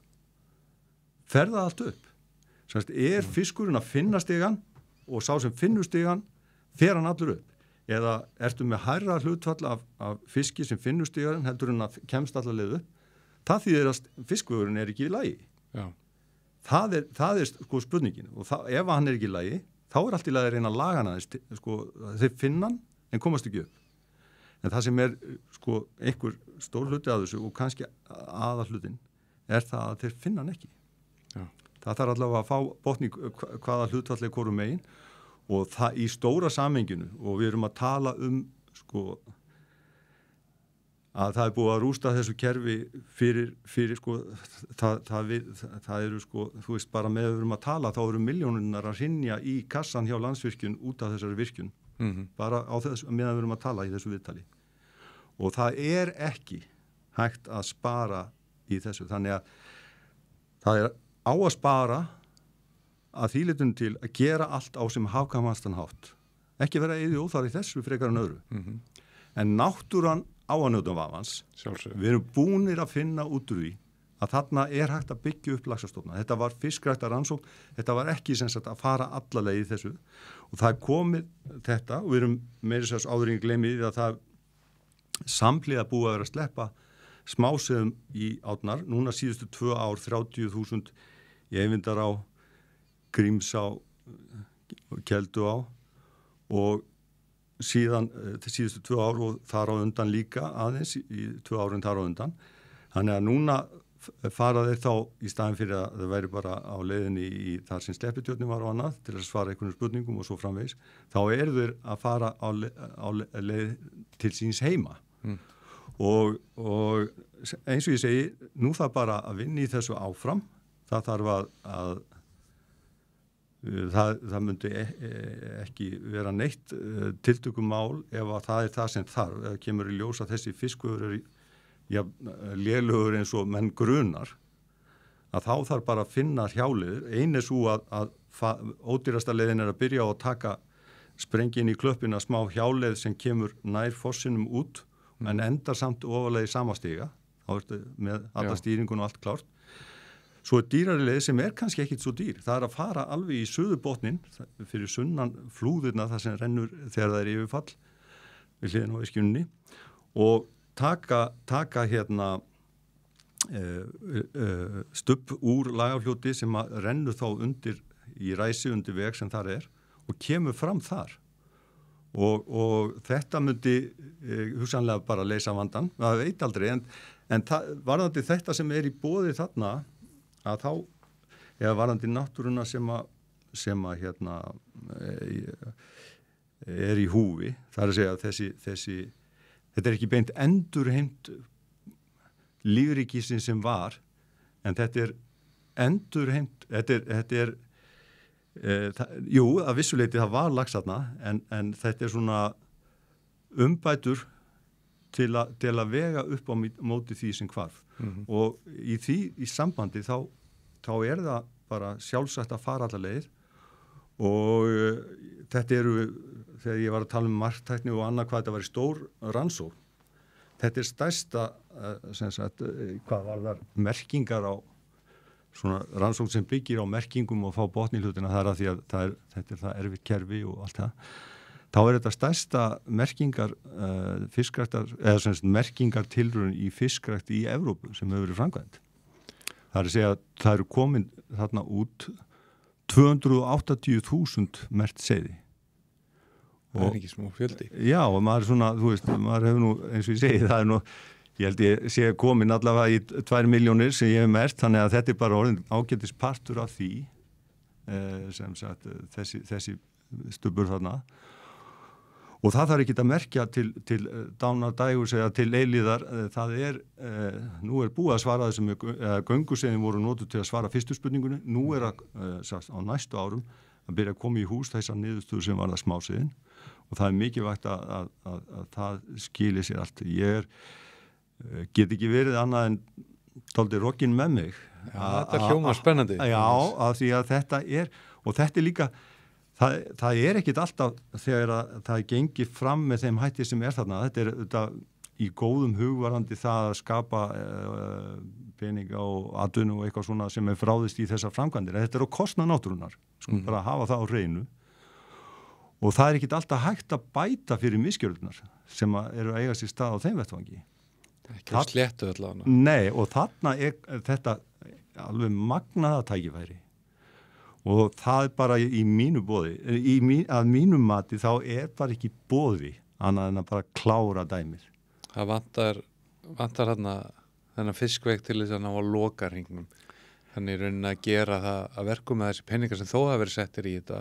ferða allt upp. Sannst, fiskurinn að finna stigan og sá sem finnur stigan, fer hann allur upp. Eða ertu með hærra hlutfall af fiski sem finnur stigan heldur en að kemst allar leið upp. Það þýðir að fiskvegurinn ekki í lagi. Já. Það sko spurningin. Og ef hann ekki í lagi, þá allt í lagi að reyna að laga hann sko, þeir finna hann en komast ekki upp. En það sem sko einhver stór hluti að þessu og kannski aðal hlutin það að þeir finna hann ekki. Já. Það þarf allavega að fá botni hvaða hlutfall hvorum megin og það í stóra samhenginu og við erum að tala sko að það búið að rústa þessu kerfi fyrir sko það eru sko, þú veist bara með við erum að tala þá eru milljónirnar að hrynja í kassan hjá Landsvirkjun út af þessari virkjun bara á þess meðan við erum að tala í þessu viðtali og það ekki hægt að spara í þessu þannig að það á að spara að þýlitum til að gera allt á sem hagkvæmastan hátt. Ekki vera eyði óþar í þessu frekar en öðru. En náttúran á að njóta vafans. Sjálfsög. Við erum búnir að finna út úr því að þarna hægt að byggja upp laxastofna. Þetta var fiskræktar rannsókn, þetta var ekki sem sagt að fara alla leið í þessu. Og það komið þetta og við erum meira sérs áður en gleymið að það samhliða búið að vera að sleppa smásöðum í árnar. Núna síðustu 2 ár 30.000 í Eyvindará Grímsá, Kelduá og síðan síðustu 2 ár og þar á undan líka aðeins í 2 árin þar á undan. Þannig að núna fara þeir þá í staðin fyrir að það væri bara á leiðinni í þar sem Sleppitjörnin var á annað til að svara einhvern spurningum og svo framvegis. Þá þeir að fara á leið til síns heima. Og eins og ég segi, nú það bara að vinna í þessu áfram. Það þarf að það myndi ekki vera neitt tiltökumál ef að það það sem þarf. Ef kemur í ljós að þessi fiskvöður lélugur eins og menn grunar, að þá þarf bara að finna hjálið. Ein svo að ódýrasta leiðin að byrja á að taka sprengin í klöppina smá hjálið sem kemur nær fossinum út, en endar samt ofalega í sama stiga. Þá ertu með alla stýringun og allt klárt. Svo dýrari leið sem kannski ekkit svo dýr. Það að fara alveg í suðurbotnin fyrir sunnan flúðirna það sem rennur þegar það yfirfall við hliðin á virkjuninni og taka hérna stubb úr Lagarfljóti sem rennur þá undir í ræsi undir veg sem þar og kemur fram þar. Og þetta myndi hugsanlega bara leysa vandan. Það veit aldrei en varðandi þetta sem í boði þarna að þá, eða varðandi náttúruna sem að hérna í húfi, það að segja að þetta ekki beint endurheimt lífríkisins sem var, en þetta endurheimt, þetta jú, að vissuleiti það var laxarna, en þetta svona umbætur til að vega upp á móti því sem hvarf. Og í sambandi þá það bara sjálfsagt að fara alla leið og þetta þegar ég var að tala marktækni og annað hvað þetta var í stór rannsókn. Þetta stærsta sem sagt, hvað var þar merkingar á svona rannsókn sem byggir á merkingum og fá botni hlutina það að því að þetta það erfitt kerfi og allt það. Þá þetta stærsta merkingar fiskræktar, eða sem sagt merkingar tilraun í fiskrækt í Evrópu sem hefur verið framkvæmt. Það að segja að það eru komin þarna út 280.000 merkt seiði. Það ekki smá fjöldi. Já, og maður svona, þú veist, maður hefur nú, eins og ég segi, það nú, ég held ég sé komin allavega í 2 milljónir sem ég hef merkt, þannig að þetta bara orðin ágætis partur af því, sem sagt, þessi stubbur þarna. Og það þarf ekki að merkja til dánardægus eða til eilíðar, það nú búið að svara þessum gönguseiðin voru notuð til að svara fyrstu spurningunni, nú á næstu árum að byrja að koma í hús þessar niðurstöður sem var það smáseiðin og það mikilvægt að það skili sér allt. Ég get ekki verið annað en dálítið rokkinn með mig. Já, þetta hljómar spennandi. Já, af því að þetta og þetta líka Það ekkit alltaf þegar það gengi fram með þeim hætti sem þarna. Þetta í góðum hugvarandi það að skapa peninga og atvinnu og eitthvað svona sem fráðist í þessar framkvæmdir. Þetta á kostnað náttúrunnar. Skulum bara hafa það á hreinu. Og það ekkit alltaf hægt að bæta fyrir misgjörðunar sem eru að eiga sér stað á þeim vettvangi. Ekki sléttu allavega. Nei, og þarna þetta alveg magnaða tækifæri. Og það bara í mínu boði, að mínum mati þá bara ekki boði annað en að bara klára dæmið. Það vantar þennan fiskveik til þess að ná að loka hringnum. Þannig raunin að gera það að verkum með þessi peningar sem þó hafa verið settir í þetta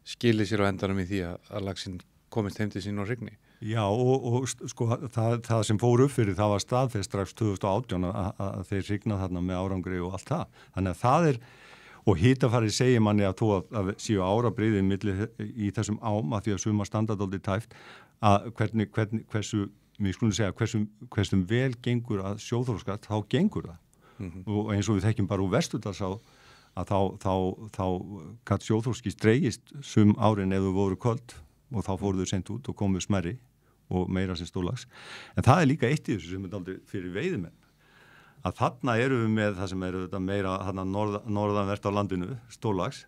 skili sér á endanum í því að laxinn komist heim til sín og hrygni. Já, og sko það sem fór upp fyrir það var staðfest strax 2018 að þeir hrygna þarna með árangri og allt það. Þannig að það og hitafarið segir manni að þó að séu árabriðið milli í þessum ám að því að suma standa dálítið tæft að hversu vel gengur að sjóþróskatt, þá gengur það. Og eins og við þekkjum bara úr Vesturdalsá að þá gat sjóþróski dregist sum árin ef þau voru köld og þá fóru þau sent út og komu smærri og meira sem stórlags. En það líka eitt í þessu sem dálítið fyrir veiðimenn. Að þarna eru við með það sem þetta meira norðanvert á landinu, stórlags.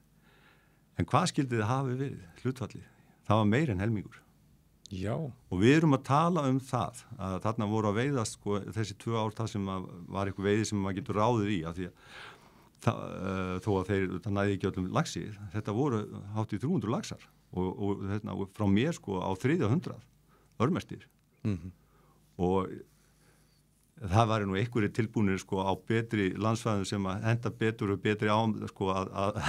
En hvað skildið þið hafi verið, hlutfallið? Það var meira en helmingur. Já. Og við erum að tala það, að þarna voru að veiðast sko, þessi 2 ár það sem var eitthvað veiði sem maður getur ráðið í, af því að þó að það næði ekki öllum laxi, þetta voru hátt í 300 laxar og frá mér sko á 300 örmestir. Og það væri nú einhverjir tilbúinir sko á betri landsvæðum sem að henda betur og betri á sko að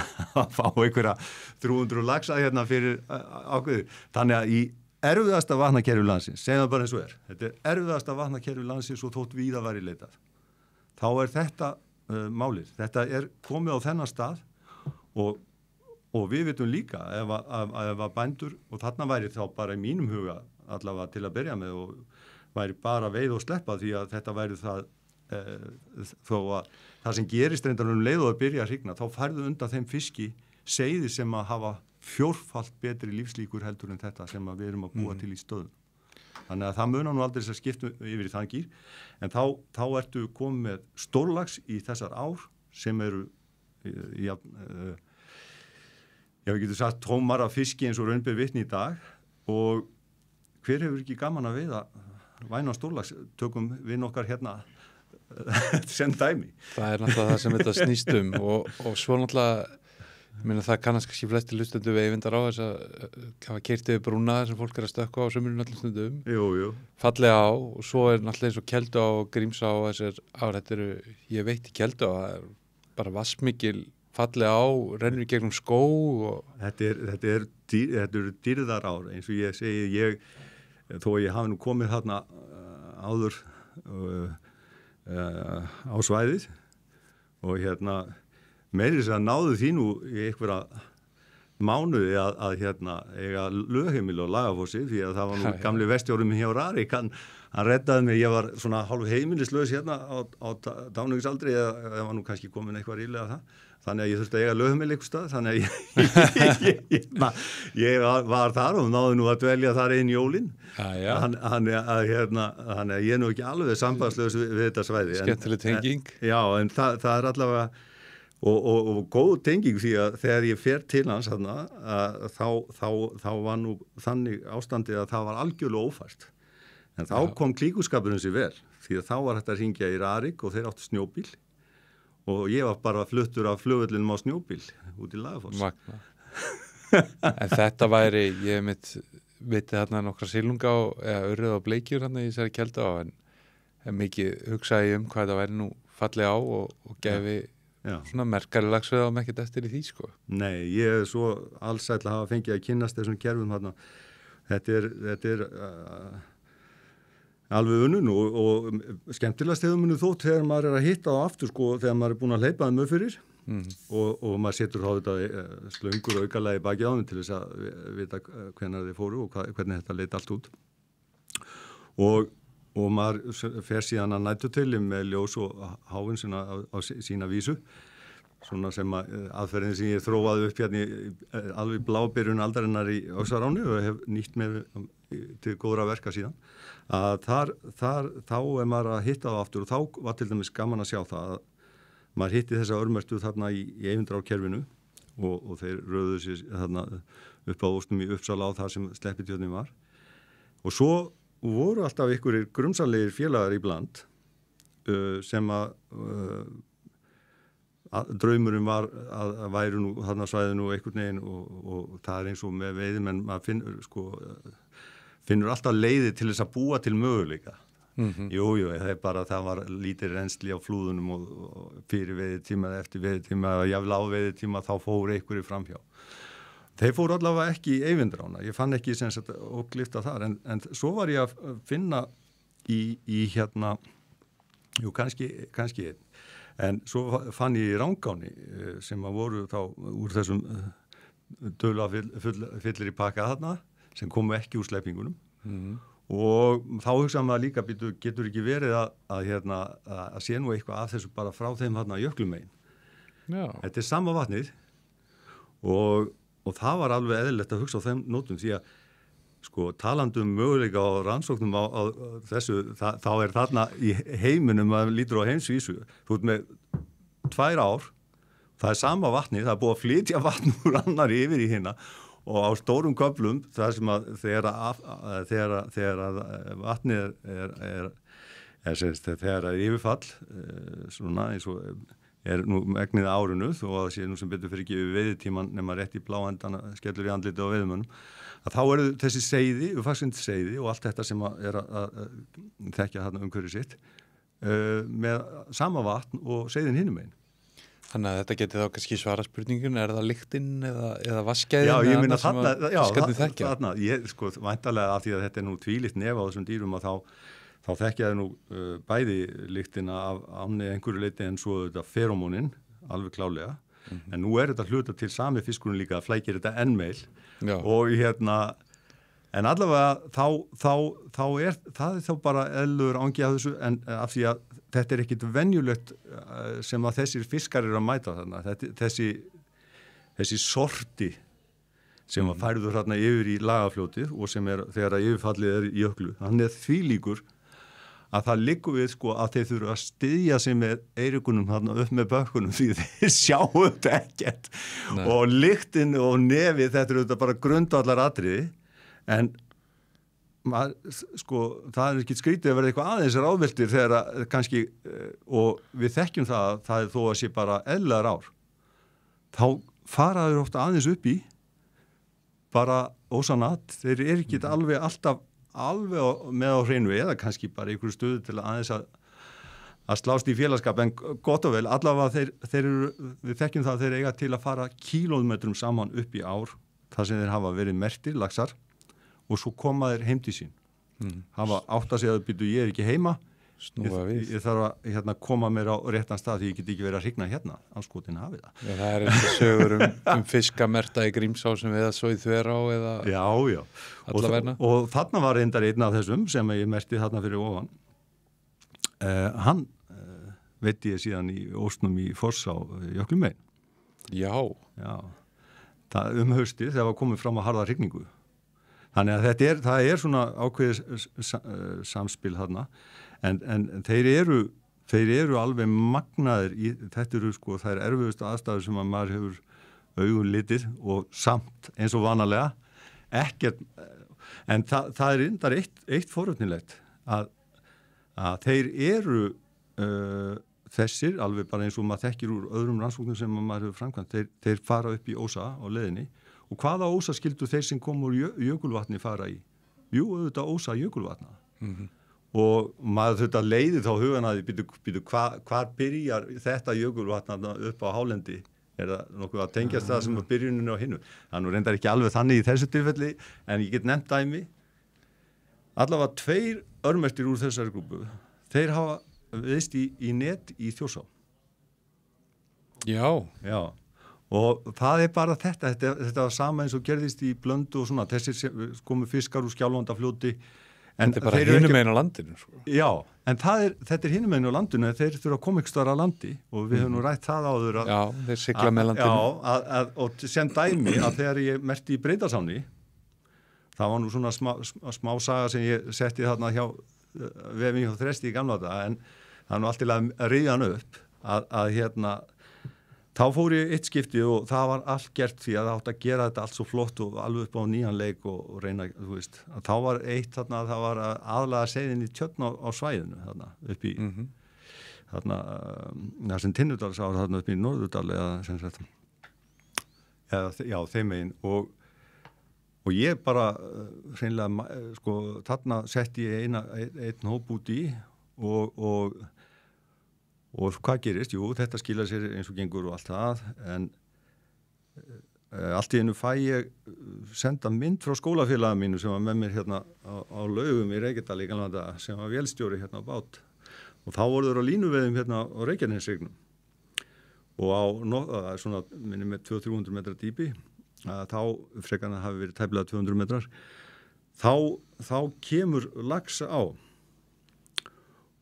fá einhverja 300 laxa hérna fyrir ákveði. Þannig að í erfiðasta vatnakerfi landsins, segjum það bara eins og þetta erfiðasta vatnakerfi landsins og þótt víða væri leitað. Þá þetta málið. Þetta komið á þennan stað og við vitum líka ef að bændur, og þarna væri þá bara í mínum huga allavega til að byrja með og væri bara veið og sleppa því að þetta væri það þó að það sem gerist reyndar leið og að byrja að hrygna, þá færðu undan þeim fiski seiði sem að hafa 4-falt betri lífslíkur heldur en þetta sem að við erum að búa til í stöðum. Þannig að það munar nú aldrei þess að skipta yfir í þann gír, en þá ertu komið með stórlags í þessar ár sem eru við getum sagt tómar af fiski eins og raun ber vitni í dag og hver hefur ekki gaman að veiða væna stórlags, tökum við okkar hérna sem dæmi. Það náttúrulega það sem þetta snýst og svo náttúrulega það kannast kannski flesti hlustendur veifindar á þess að hafa keyrt yfir brúna sem fólk að stökkva á sömurinn allir stundum. Jú. Fallega á og svo náttúrulega eins og Keldu á og Grímsá á þessir ár, ég veit í Keldu á, það bara vassmikil fallega á, rennur í gegnum skó og... Þetta eru dýrðar ár, eins og ég segi, þó ég hafi nú komið þarna áður á svæðið og hérna meiri sem að náðu því nú í einhverja mánuði að eiga lögheimil og Lagafossi því að það var nú gamli vestjórinn hjá Rarik, hann reddaði mig, ég var svona hálf heimilislaus hérna á dánugisaldri eða var nú kannski komin eitthvað rílega það, þannig að ég þurfti að eiga lögheimil einhver stað, þannig að ég var þar og náði nú að dvelja þar einn jólin, þannig að ég nú ekki alveg sambandslaus við þetta svæði. Skemmtileg tenging. Já, en það allavega og góð tenging því að þegar ég fer til hans þarna þá var nú þannig ástandið að það var algjörlega ófært en þá kom klíkuskapurinn sér vel því að þá var þetta að hringja í Rarik og þeir áttu snjóbíl og ég var bara fluttur af flugvellinum á snjóbíl út í Lagafoss. En þetta væri, ég viti þarna nokkra silunga eða urrið á bleikjur þarna í þessari Keldu á en mikið hugsaði ég hvað það væri nú fallega á og gefi svona merkari lagsveið á ekkert eftir í því sko. Nei, ég svo allsæll að hafa fengið að kynnast þessum kerfum þarna. þetta er alveg unnun og skemmtilegast hefur munið þótt þegar maður að hitta á aftur sko, þegar maður búin að hleypa þeim upp fyrir og maður setur þá þetta slöngur aukalega í baki á þeim til þess að vita hvenær þeir fóru og hvernig þetta leit allt út og maður fer síðan að nætu til með ljós og háin á sína vísu svona sem aðferðin sem ég þróaði upp hérna alveg blábyrjun aldarinnar í Öxaráni og hef nýtt með til góðra verka síðan að þá maður að hitta það aftur og þá var til dæmis gaman að sjá það að maður hitti þessa örmertu þarna í Eyvindarárkerfinu og þeir röðuðu sér þarna upp á ósnum í Uppsala á það sem Sleppitjörnin var og svo voru alltaf einhverjir grunsamlegir félagar í bland sem að draumurinn var að væri nú þarna svæðinu og einhvern veginn og það er eins og með veiðimenn maður finnur alltaf leiði til þess að búa til möguleika Jú, það var lítið reynsli á flúðunum og fyrir veiðitíma eða eftir veiðitíma eða jafnvel á veiðitíma þá fóru einhverju framhjá þeir fóru allavega ekki í Eyvindarána ég fann ekki sem sagt óglifta þar en svo var ég að finna í hérna kannski en svo fann ég í Rángáni sem að voru þá úr þessum dölafyllir í pakka þarna sem komu ekki úr sleppingunum og þá hugsaði maður líka getur ekki verið að sé nú eitthvað af þessu bara frá þeim þarna jöklumegin. Þetta er sama vatnið og það var alveg eðlilegt að hugsa á þeim nótum því að sko talandi möguleika á rannsóknum á þessu, þá er þarna í heiminum að lítur á heimsvísu þú ert með 2 ár það er sama vatni, það er búið að flytja vatn úr annari yfir í hina og á stórum köflum það sem að þegar vatnið þegar yfirfall svona eins og er nú megnið árinu þó að það sé nú sem betur fyrir ekki við veiðitíman nema rétt í bláendana skellur í andliti á veiðimönnum að þá eru þessi seiði, uppvaxandi seiði og allt þetta sem að þekkja þarna umhverfið sitt með sama vatn og seiðin hinum einn. Þannig að þetta geti þá kannski svara spurningun, er það lyktin eða vaskæðin? Já, ég minna þarna, væntalega af því að þetta er nú tvílitt nef á þessum dýrum að þá þekkja þau nú bæði lyktina af ánni einhverju leiti en svo þetta feromónin, alveg klálega. En nú er þetta hluta til sami fiskurinn líka að flækir þetta enn meil og en allavega þá er það þá bara eðlur ángi af þessu en af því að þetta er ekkit venjulegt sem að þessir fiskar eru að mæta þarna. Þessi sorti sem að færður þarna yfir í Lagarfljótið og sem þegar að yfirfallið er í jöklu. Hann er því líkur að það liggur við sko að þeir þurfa að styðja sig með eirikunum þarna upp með bökkunum því þeir sjáu þetta ekkert og lyktin og nefið þetta eru þetta bara grundvallar atriði en sko það er ekki skrítið að verða eitthvað aðeins ráðviltir þegar að kannski og við þekkjum það er þó að sé bara eðlilegar ár þá fara þeir ofta aðeins upp í bara ósanat þeir eru ekki alveg alltaf alveg með á hreinu eða kannski bara einhverju stöðu til aðeins að slást í félagskap en gott og vel allavega þeir eru, við þekkjum það að þeir eiga til að fara kílómetrum saman upp í ár þar sem þeir hafa verið mertir, laxar og svo koma þeir heim til sín hafa átt að segja að byrju ég er ekki heima ég þarf að koma mér á réttan stað því ég get ekki verið að hrygna hérna á skotin hafið það. Já, það er eitthvað sögur fiskamerta í Grímsá sem við svo í Þverá eða Já og þarna var reyndar einn af þessum sem ég merti þarna fyrir ofan hann veit ég síðan í ósnum í Fossá Jöklumegin Já það haustið þegar var komið fram að harða hrygningu þannig að það er svona ákveðið samspil þarna en þeir eru alveg magnaðir í, þetta eru sko þær erfiðustu aðstæður sem að maður hefur augun litið og samt eins og vanalega ekkert en það er reyndar eitt forvitnilegt að þeir eru þessir alveg bara eins og maður þekkir úr öðrum rannsóknum sem maður hefur framkvæmt þeir fara upp í ósa á leiðinni og hvaða ósa skildu þeir sem kom úr jökulvatni fara í? Jú, auðvitað ósa jökulvatna og maður þurft að leiði þá hugan að því hvar byrjar þetta jökulvatna upp á hálendi Er það nokkuð að tengjast það sem var byrjunin á hinnu? Það nú reyndar ekki alveg þannig í þessu tilfelli, en ég get nefnt dæmi. Allavega 2 örmerktir úr þessari grúpu, þeir hafa viðst í net í Þjórsá. Já. Já. Og það bara þetta var sama eins og gerðist í Blöndu og svona, þessir komu fiskar úr Skjálfandafljóti. En þetta er bara hinum megin á landinu. Sko. Já, en þetta hinum megin á landinu, en þeir þurfa að koma ykkur starf á landi og við höfum nú rætt það áður Já, þeir sigla með landinu. Já, og sem dæmi að þegar ég merkti í Breiðdalsáni, það var nú svona smá saga sem ég setti þarna hjá vefinn hjá Þresti í gamla daga, en það er nú allt til að ryðja hann upp að þá fór ég eitt skipti og það var allt gert því að það átt að gera þetta allt svo flott og alveg upp á nýjan leik og reyna, þú veist, að þá var eitt þarna, það var aðlaga seiðin í Tjörn á svæðinu þarna upp í þarna, það sem Tinnudal sá þarna upp í Norðurdal eða sem sagt já, þeim megin og ég bara hreinlega, sko, þarna setti ég einn hóp út í og hvað gerist? Jú, þetta skilar sér eins og gengur og allt það, en allt í einu fæ ég senda mynd frá skólafélagum mínu sem var með mér hérna á Laugum í Reykjadal í gamla daga, sem var vélstjóri hérna á bát. Og þá voru þeir á línuveiðum hérna á Reykjaneshryggnum. Og á svona, minni með 200-300 metra dýpi, þá frekar hann hafi verið tæplega 200 metrar, þá kemur lax á.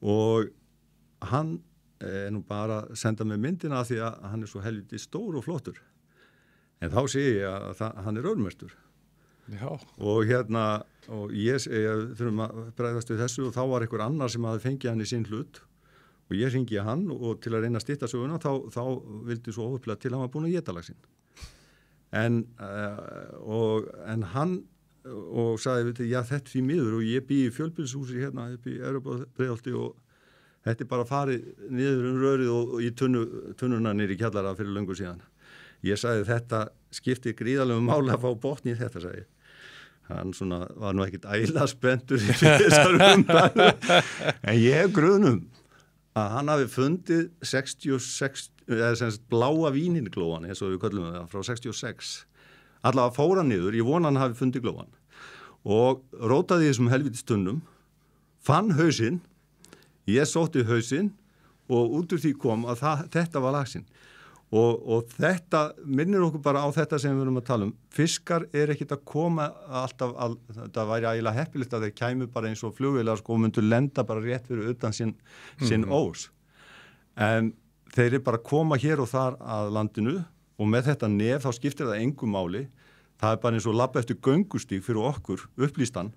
Og hann nú bara senda mig myndina af því að hann svo helviti stór og flottur. En þá sé ég að hann örmerktur. Já. Og og ég þurfum að bregðast við þessu og þá var einhver annar sem hafði fengið hann í sinn hlut og ég hringi hann og til að reyna að stytta söguna þá vildi svo óhuglega til að hann var búin að éta laxinn. En hann og sagði, veit, já, þetta því miður og ég bý í fjölbýlishúsi hérna upp í Breiðholti og þetta bara farið niður rörið og í tunnuna niður í kjallara fyrir löngu síðan. Ég sagði þetta skipti gríðarlegum máli að fá botn í þetta, sagði ég. Hann svona var nú ekkit ægilega spenntur í þessar umræðu. En ég hef grunum að hann hafi fundið 66, eða sem sagt bláa víninglóan, eins og við köllum það, frá 66. Allavega fór hann niður, ég vona hann hafi fundið glóan. Og rótaði þessum helvítstunnum, fann hausinn. Ég sótti hausinn og út úr því kom að þetta var laxinn. Og þetta minnir okkur bara á þetta sem við erum að tala um. Fiskar ekkit að koma alltaf, þetta væri ægilega heppilegt að þeir kæmu bara eins og flugvélar sko, og myndu lenda bara rétt fyrir utan sinn ós. En þeir bara að koma hér og þar að landinu og með þetta nef þá skiptir það engu máli. Það bara eins og labba eftir göngustíg fyrir okkur, upplýstan.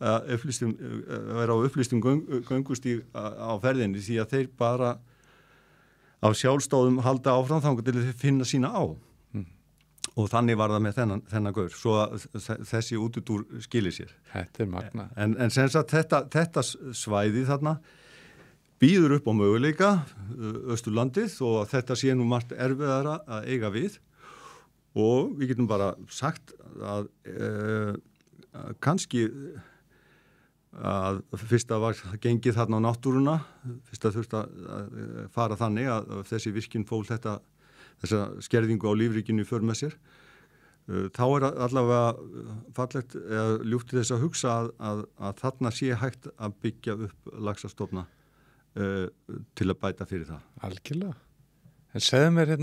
Vera á upplýstum göngustíg á ferðinni því að þeir bara á sjálfstáðum halda áfram þangað til þeir finna sína á og þannig var það með þennan gaur svo að þessi útúrdúr skilir sér. Þetta magna. En sem sagt þetta svæði þarna býður upp á möguleika Austurlandið og þetta sé nú margt erfiðara að eiga við og við getum bara sagt að kannski að fyrst að var gengið þarna á náttúruna, fyrst að þurft að fara þannig að þessi virkjun fól þessa skerðingu á lífríkinu í för með sér. Þá allavega fallegt eða ljúft til þess að hugsa að þarna sé hægt að byggja upp laxastofna til að bæta fyrir það. Algjörlega. En segðu mér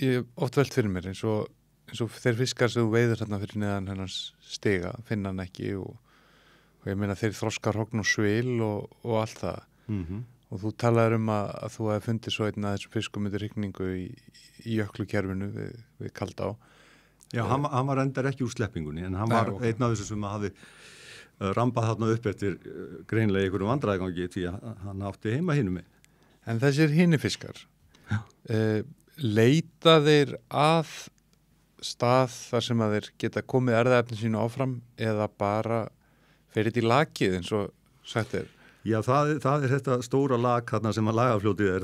ég oft velt fyrir mér eins og þeir fiskar sem þú veiður hérna fyrir neðan hennar stiga, finna hann ekki og ég meina þeir þroskar hogn og svil og allt það. Og þú talaður að þú hefði fundið svo einn að þessum fiskum undir hrygningu í jöklukerfinu við Kaldá. Já, hann var endar ekki úr sleppingunni en hann var einn af þessu sem hafði rambað þarna upp eftir greinlega einhverjum vandræðgangi því að hann átti heima hinum með. En þessir hinni fiskar, leita þeir að stað þar sem að þeir geta komið erfðaefni sínu áfram eða bara fer þetta í lakið eins og sagt er? Já, það þetta stóra lag þarna sem að lagafljótið er,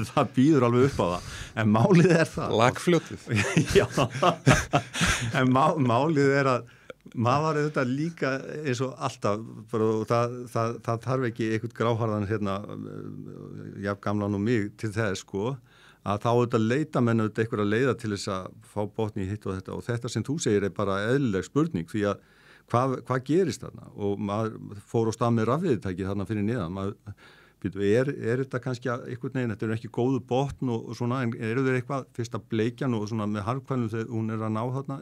það býður alveg upp á það. En málið er það. Lagfljótið? Já, en málið er að maður var auðvitað líka eins og alltaf, það þarf ekki einhvern gráharðan jafn gamlan og mig til þess sko, að þá auðvitað leita menn auðvitað einhverja leiða til þess að fá botni í hitt og þetta sem þú segir bara eðlileg spurning því að hvað gerist þarna og maður fór á stað með rafviðtæki þarna fyrir niðan er þetta kannski einhvern veginn, þetta ekki góðu botn og svona, en eru þeir eitthvað fyrst að bleikjan og svona með harkvælum þegar hún að ná þarna,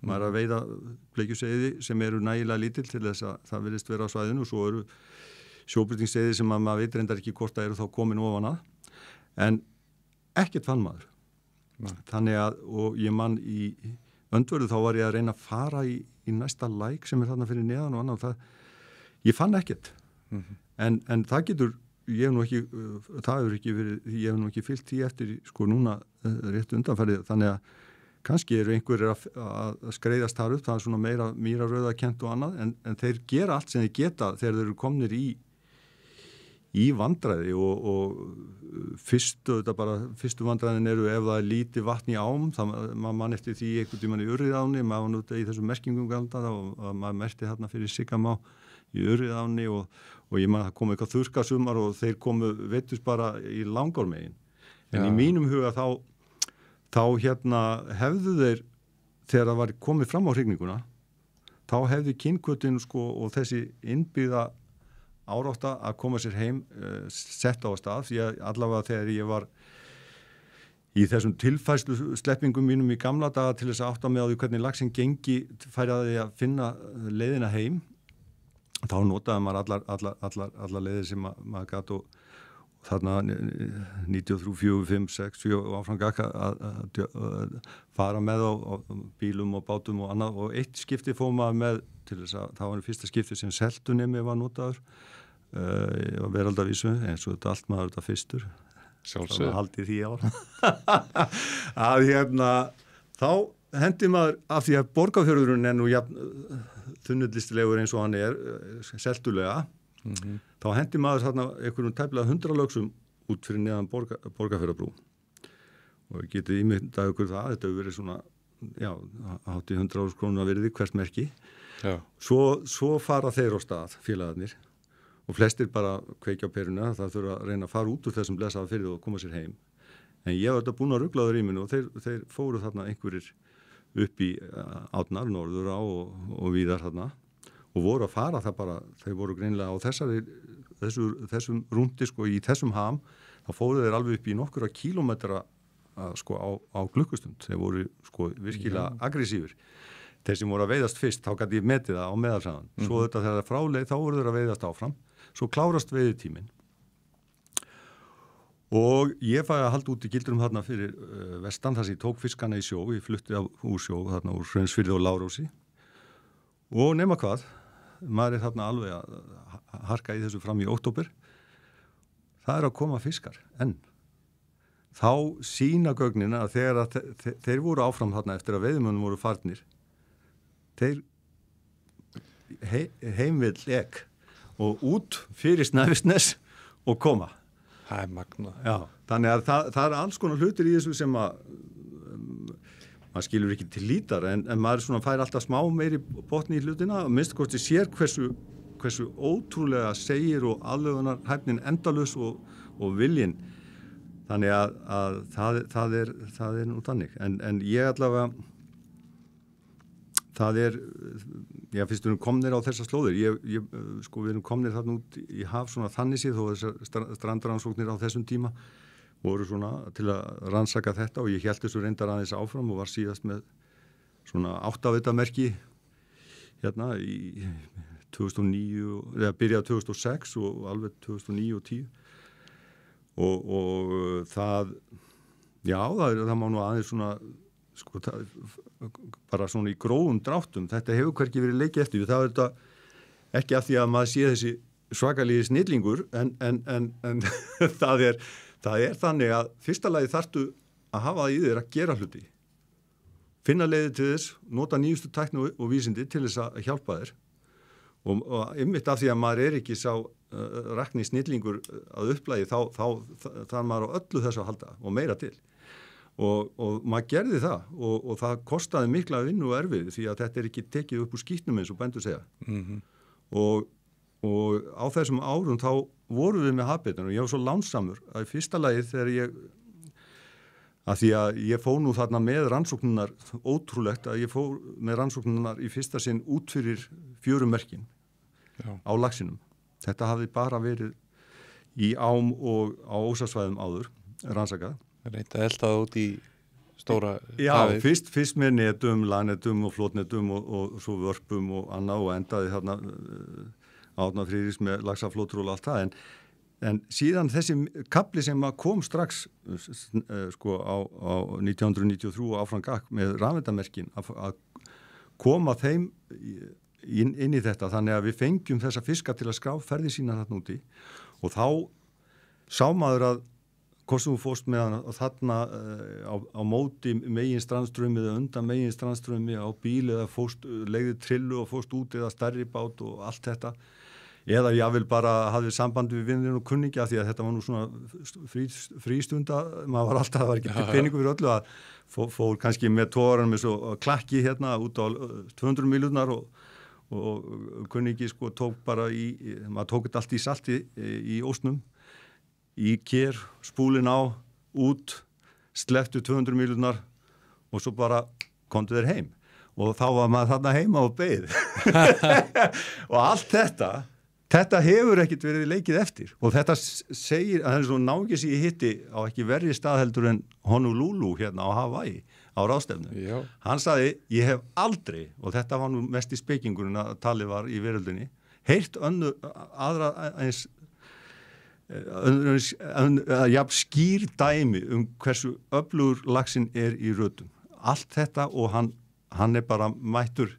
maður að veiða bleikjuseiði sem eru nægilega lítill til þess að það virðist vera á svæðinu og svo eru sjóbreytingsseiði sem maður veit reyndar ekki hvort það eru þá komin ofan að, en ekkert fann maður. Þannig að, og ég man í Öndvörðu þá var ég að reyna að fara í næsta læk sem þarna fyrir neðan og annað, ég fann ekkert. En það getur, ég hef nú ekki fylgt því eftir sko núna rétt undanfærið, þannig að kannski eru einhverjir að skreiðast þar upp, það svona meira mýrarauðakent og annað, en þeir gera allt sem þeir geta þegar þeir eru komnir í vandræði og fyrstu vandræðin eru ef það lítið vatn í ám, maður mann eftir því einhvern tímann í Urriðáni, maður var nútið í þessum merkingum galda og maður merkti þarna fyrir Sigamá í Urriðáni og ég man að það kom eitthvað þurrkasumar og þeir komu veitust bara í Langármegin. En í mínum huga þá hefðu þeir, þegar það var komið fram á hrygninguna, þá hefði kynhvötin sko og þessi innbyggða árátta að koma sér heim sett á stað, því að allavega þegar ég var í þessum tilfærslu sleppingum mínum í gamla daga til þess að átta mig á því hvernig laxinn gengi færi að því að finna leiðina heim, þá notaði maður allar leiðir sem maður gat og þarna 93, 4, 5, 6, 7 og áfram gakka að fara með á bílum og bátum og annað og eitt skipti fór maður með til þess að það var fyrsta skipti sem seltunemi var notaður á veraldavísu eins og þetta allt maður þetta fyrstur sjálfsög haldið því að þá hendi maður af því að Borgarfjörðurinn nú þunnullistilegur eins og hann seltulega þá hendi maður þarna einhverjum tæplega 100 lögsum út fyrir neðan Borgarfjörðarbrú og getið ímyndað ykkur það, þetta hefur verið svona hátt í 100.000 krónur virði hvert merki svo fara þeir á stað félagarnir og flestir bara kveikja á peruna, það þurfa að reyna að fara út úr þessum blessaða fyrir og koma sér heim en ég var þetta búin að rugla þau rýminu og þeir fóru þarna einhverjir upp í Átnar, norður á og víðar þarna og voru að fara það bara, þeir voru greinilega á þessum rúndi sko í þessum ham, þá fóru þeir alveg upp í nokkura kílómetra sko á klukkustund, þeir voru sko virkilega aggressífur, þeir sem voru að veiðast fyrst, þá gæti ég metið það á meðalsagan, svo þetta þegar það er fráleið, þá voru þeir að veiðast áfram, svo klárast veiðitíminn og ég fæði að halda út í gildrum þarna fyrir vestan þar sem ég tók fiskana í sjó, ég flutti úr sjó þarna úr Hraunsfirði og Lárósi og nema hvað, maður þarna alveg að harka í þessu fram í október, það að koma fiskar, en þá sýna gögnin að þegar þeir voru áfram þarna eftir að veiðimönnum voru farnir, þeir heimvill ek og út fyrir Snæfellsnes og koma. Það er magnað. Já, þannig að það er alls konar hlutir í þessu sem að maður skilur ekki til lítar en maður svona fær alltaf smá meiri botni í hlutina og minnst hvort þið sér hversu ótrúlega segir og aðlögunar hæfnin endalaus og viljinn þannig að það er nú þannig en ég allavega það er fyrst við erum komnir á þessar slóðir sko við erum komnir þarna út í haf svona þannig séð þó þessar strandransóknir á þessum tíma voru svona til að rannsaka þetta og ég hélt þessu reyndar aðeins áfram og var síðast með svona 8-vitamerki hérna í 2009 eða byrjað 2006 og alveg 2009 og 10 og það það má nú aðeins svona sko bara svona í grófum dráttum þetta hefur hvergi verið leikið eftir það er þetta ekki af því að maður sé þessi svakalegi snillingur en það er þannig að fyrsta lagi þarftu að hafa það í þér að gera hluti finna leiði til þess, nota nýjustu tækni og vísindi til þess að hjálpa þér og einmitt af því að maður er ekki sá rakni snillingur að upplægi þá maður á öllu þessu að halda og meira til og maður gerði það og það kostaði mikla vinnu og erfið því að þetta er ekki tekið upp úr skítnum eins og bændur segja og á þessum árum þá vorum við með hafbeitan og ég var svo lánsamur að í fyrsta lagi þegar ég að því að ég fór nú þarna með rannsóknunar, ótrúlegt að ég fór með rannsóknunar í fyrsta sinn út fyrir fjörumerkin á laxinum. Þetta hafði bara verið í ám og á ósasvæðum áður, rannsakað. Reynda að elda það út í stóra Já, hafið. fyrst með netum, lagnetum og flótnetum og svo vörpum og annað og endaði þarna Árna Friðriks með laxaflótur og allt það, en síðan þessi kapli sem kom strax sko á 1993 og áfram gakk með rafeindamerkin að koma þeim inn í þetta, þannig að við fengjum þessa fiska til að skrá ferði sína þarna úti og þá sá maður að hvort sem þú fórst með hann þarna á móti megin strandströmi eða undan megin strandströmi á bíl eða fórst, legði trillu og fórst út eða stærri bát og allt þetta eða ég vil bara hafði samband við vinnir og kunningja því að þetta var nú svona frístunda, maður var alltaf, það var ekki peningu fyrir öllu að fór kannski með tóran með svo klakki hérna út á 200 miljónar og kunningi sko tók bara maður tók þetta allt í salti í ósnum, í kér, spúlin á, út, slepptu 200 miljónar og svo bara komdu þeir heim og þá var maður þarna heima og beið og allt Þetta hefur ekkit verið leikið eftir og þetta segir að það svo náungis ég hitti á ekki verri staðheldur en Honolulu hérna á Hawaii á ráðstefnu. Já. Hann sagði, ég hef aldrei, og þetta var nú mest í spekingurinn að talið var í veröldinni, heyrt aðra eins jafn skýr dæmi hversu öflugur laxinn í röddum. Allt þetta og hann bara mættur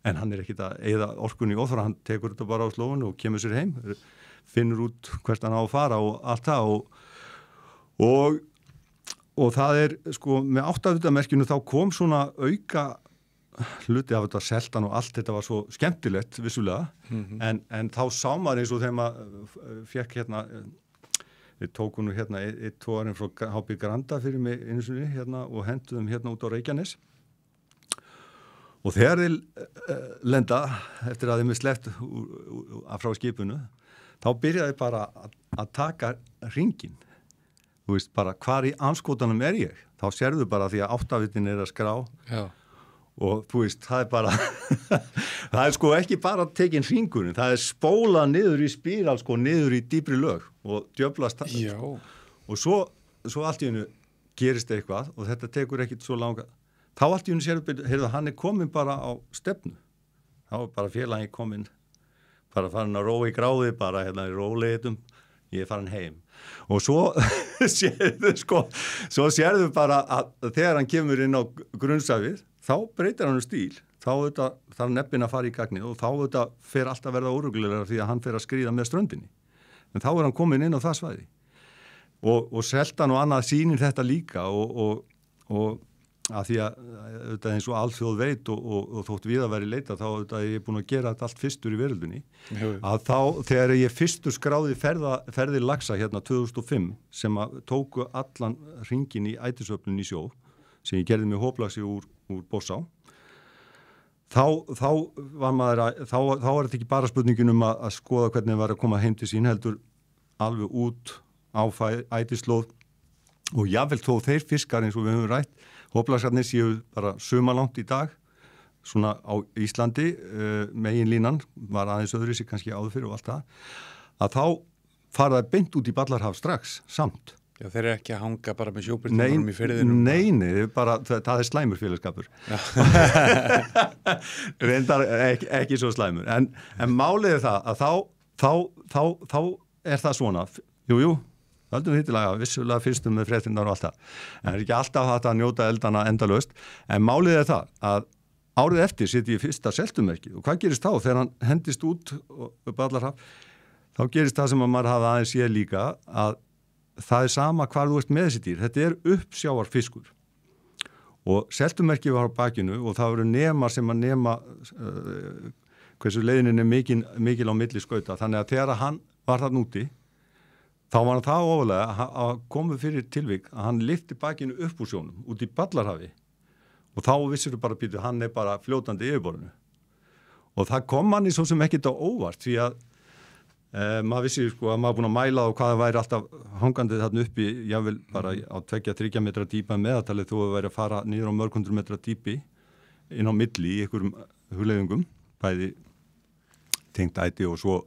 en hann ekkit að eyða orkunni óþvara, hann tekur þetta bara á slóinu og kemur sér heim, finnur út hvert hann á að fara og allt það og það sko með 8-merkinu þá kom svona auka hluti af þetta seltan og allt þetta var svo skemmtilegt vissulega, en þá sá maður eins og þegar maður fekk hérna, við tókum nú hérna eitt tóarinn frá HB Granda fyrir mig einu sinni hérna og henduðum hérna út á Reykjanes. Og þegar þeir lenda, eftir að þeim sleppt frá skipinu, þá byrjaði bara að taka hringinn. Þú veist bara, hvar í anskotanum ég? Þá sérðu bara því að áttavitin að skrá. Já. Og þú veist, það bara, það sko ekki bara tekinn hringurinn, það spólað niður í spíral, sko, niður í dýpri lög og djöflast það. Já. Og svo allt í einu gerist eitthvað og þetta tekur ekkit svo langa. Þá allt í hún heyrðu hann komin bara á stefnu. Þá bara félagi komin, bara farin að róa í gráði, bara hérna í róleitum, ég farin heim. Og svo sérðu bara að þegar hann kemur inn á grunnsæfið, þá breytir hann stíl. Þá þarf nebbin að fara í gagnið og þá fer allt að verða óreglulegra því að hann fer að skríða með ströndinni. En þá hann komin inn á það svæði. Og seltan og annað sýnir þetta líka og að því að þetta eins og alþjóð veit og þótt við að vera leita þá ég er búin að gera þetta allt fyrstur í veröldunni að þá þegar ég fyrstur skráði ferði laxa hérna 2005 sem að tóku allan hringin í ætisöflun í sjó sem ég gerði með hóplaxi úr Borsá þá var þetta ekki bara spurningin að skoða hvernig var að koma heim til sín heldur alveg út á ætislóð og jafnvel þó þeir fiskar eins og við höfum rætt hóplaxarnir séu bara sumalangt í dag svona á Íslandi meginlínan var aðeins öðru sér kannski áður fyrir og allt það að þá fara það beint út í Ballarhaf strax samt. Já, þeir eru ekki að hanga bara með sjóbyrnum í firðinum. Nei, það slæmur félagskapur. Reyndar ekki svo slæmur. En málið það að þá það svona. Jú. Völdum hittilega, vissulega fyrstum með fréttinnar og allt það. En það ekki alltaf hægt að njóta eldana endalaust. En málið það að árið eftir seti ég fyrsta seltumerkið. Og hvað gerist þá þegar hann hendist út upp Ballarhaf? Þá gerist það sem að maður hafa aðeins séð líka að það sama hvar þú ert með þessi dýr. Þetta uppsjávar fiskur. Og seltumerkið var á bakinu og það voru nemar sem að nema hversu leiðinin mikil á milli skauta. Þannig að þegar hann var þarna úti þá var hann það ofalega að koma fyrir tilvík að hann lyfti bakinu upp úr sjónum út í Ballarhafi og þá vissir þú bara býtu hann bara fljótandi yfirborðinu og það kom hann í svo sem ekkert á óvart því að Maður vissi sko að maður búin að mæla og hvað væri alltaf hangandi þarna uppi, jável bara á 2-3 metra dýpa meðaltalið þú væri að fara niður á mörg hundruð metra dýpi inn á milli í einhverjum hugleiðingum, bæði tengt æti og svo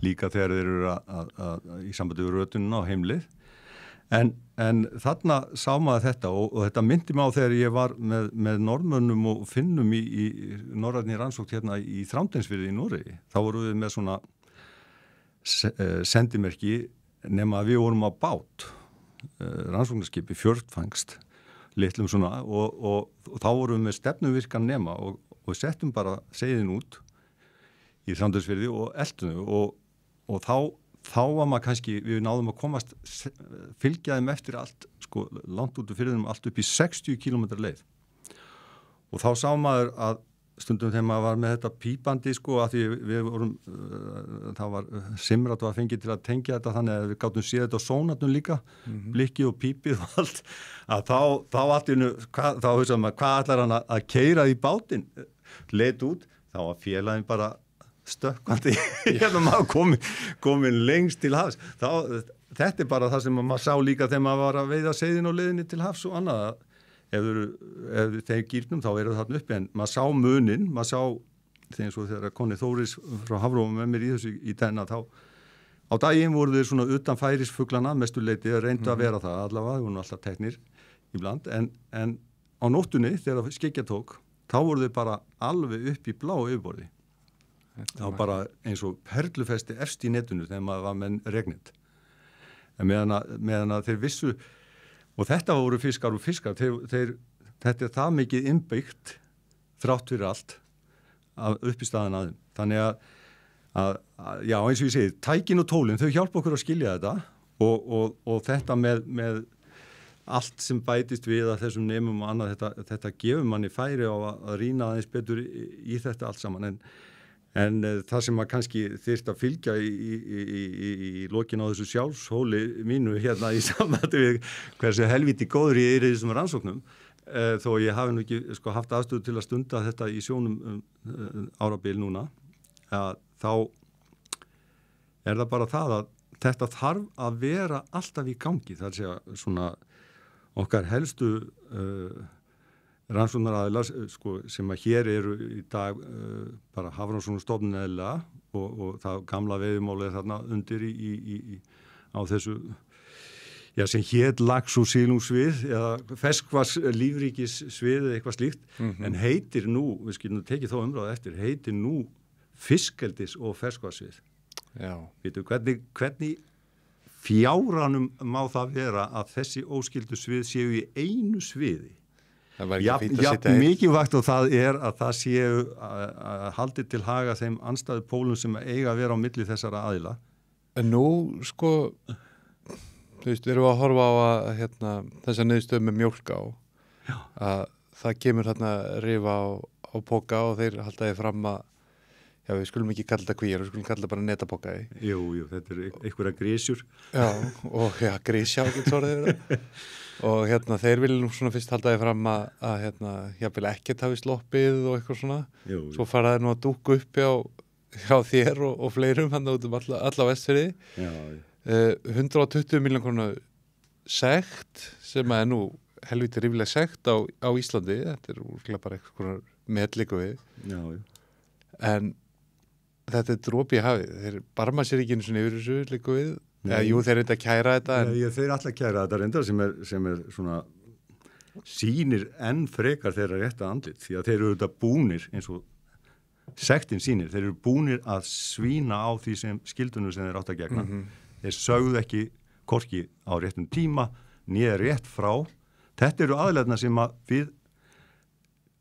líka þegar þeir eru að í sambandi við rötunina á heimlið. En þarna sá maður þetta og þetta myndi mig á þegar ég var með Norðmönnum og Finnum í norrænni rannsókn hérna í Þrándheinsfirði í Noregi. Þá vorum við með svona sendimerki nema að við vorum á bát, rannsóknarskipi Fjordfangst, litlum svona og þá vorum við með stefnuvirkan nema og settum bara seiðin út í Þrándheinsfirði og eltum og þá var maður kannski, við náðum að komast, fylgja þeim eftir allt, sko, langt út úr firðinum, allt upp í 60 km leið. Og þá sá maður að stundum þegar maður var með þetta pípandi, sko, að því við vorum, það var simrat og að fengi til að tengja þetta, þannig að við gátum séð þetta á sónarnum líka, blikkið og pípið og allt, að þá allinu, þá hugsaðum maður, hvað ætlar hann að keyra í bátinn? Leit út, þá var félaginn bara stökkvandi hérna maður komin lengst til hafs. Þetta bara það sem maður sá líka þegar maður var að veiða seiðin á leiðinni til hafs og annað. Ef þeir gýrnum þá eru það þarna uppi en maður sá munin, maður sá þegar Konni Þóris frá Hafró með mér í þessu í denna þá á daginn voru þeir svona utan færisfuglana mestu leiti að reynda að vera það allavega, það voru alltaf teknir íbland en á nóttunni þegar skeggja tók þá voru þeir bara alveg upp í bláu yfirborði. Það var bara eins og perlufesti efst í netinu þegar maður var með regnind. En meðan að þeir vissu, og þetta voru fiskar og fiskar, þetta er það mikið innbyggt þrátt fyrir allt upp í staðan aðeim. Þannig að já, eins og ég segi, tækin og tólin, þau hjálpa okkur að skilja þetta og þetta með allt sem bætist við að þessum nemum og annað, þetta gefur manni færi á að rýna aðeins betur í þetta allt saman. En það sem maður kannski þyrft að fylgja í lokin á þessu sjálfshóli mínu hérna í samvættu við hversu helviti góður ég er í þessum rannsóknum þó ég hafi nú ekki sko, haft aðstöðu til að stunda þetta í sjónum árabil núna þá er það bara það að þetta þarf að vera alltaf í gangi þar sé að svona okkar helstu rannsóknaraðilar sko, sem að hér eru í dag bara Hafrannsóknastofnun eðlilega og það gamla veiðimálið þarna undir á þessu sem hét lax- og silungsvið eða ferskvars lífríkissvið eða eitthvað slíkt en heitir nú, við skilum tekið þá umræðu eftir, heitir nú fiskeldis- og ferskvarsvið. Já. Veitu, hvernig fjáranum má það vera að þessi óskildu svið séu í einu sviði? Mikilvægt og það er að það séu haldið til haga þeim andstæðu pólum sem eiga að vera á milli þessara aðila. En nú, sko, þú veist, við erum að horfa á að þessa niðurstöðu með mjólk á, að það kemur rifa á póka og þeir haldaði fram að, já, við skulum ekki kalla þetta kvíar, við skulum kalla þetta bara netapókaði. Jú, þetta er einhverja grísjur. Já, og grísjá, getur orðið þetta. Og þeir vilja nú svona fyrst haldaði fram að jafnvel ekkert hafi sloppið og eitthvað svona. Jú. Svo faraði nú að dúkka upp hjá þér og fleirum hann út alla Vestfirði. 120 milljón króna sekt sem er nú helviti ríflega sekt á Íslandi. Þetta er úrlega bara eitthvað meðlíku við. Já. En þetta er dropi í hafið. Þeir barma sér ekki einu svona yfir þessu líku við. Jú, þeir reynda að kæra þetta. Þeir alltaf kæra þetta reyndar sem er svona sýnir enn frekar þeirra rétta andlit því að þeir eru þetta búnir eins og sektin sýnir, þeir eru búnir að svína á því sem skildunum sem þeir átt að gegna. Þeir sögðu ekki hvorki á réttum tíma né rétt frá. Þetta eru aðilegna sem að við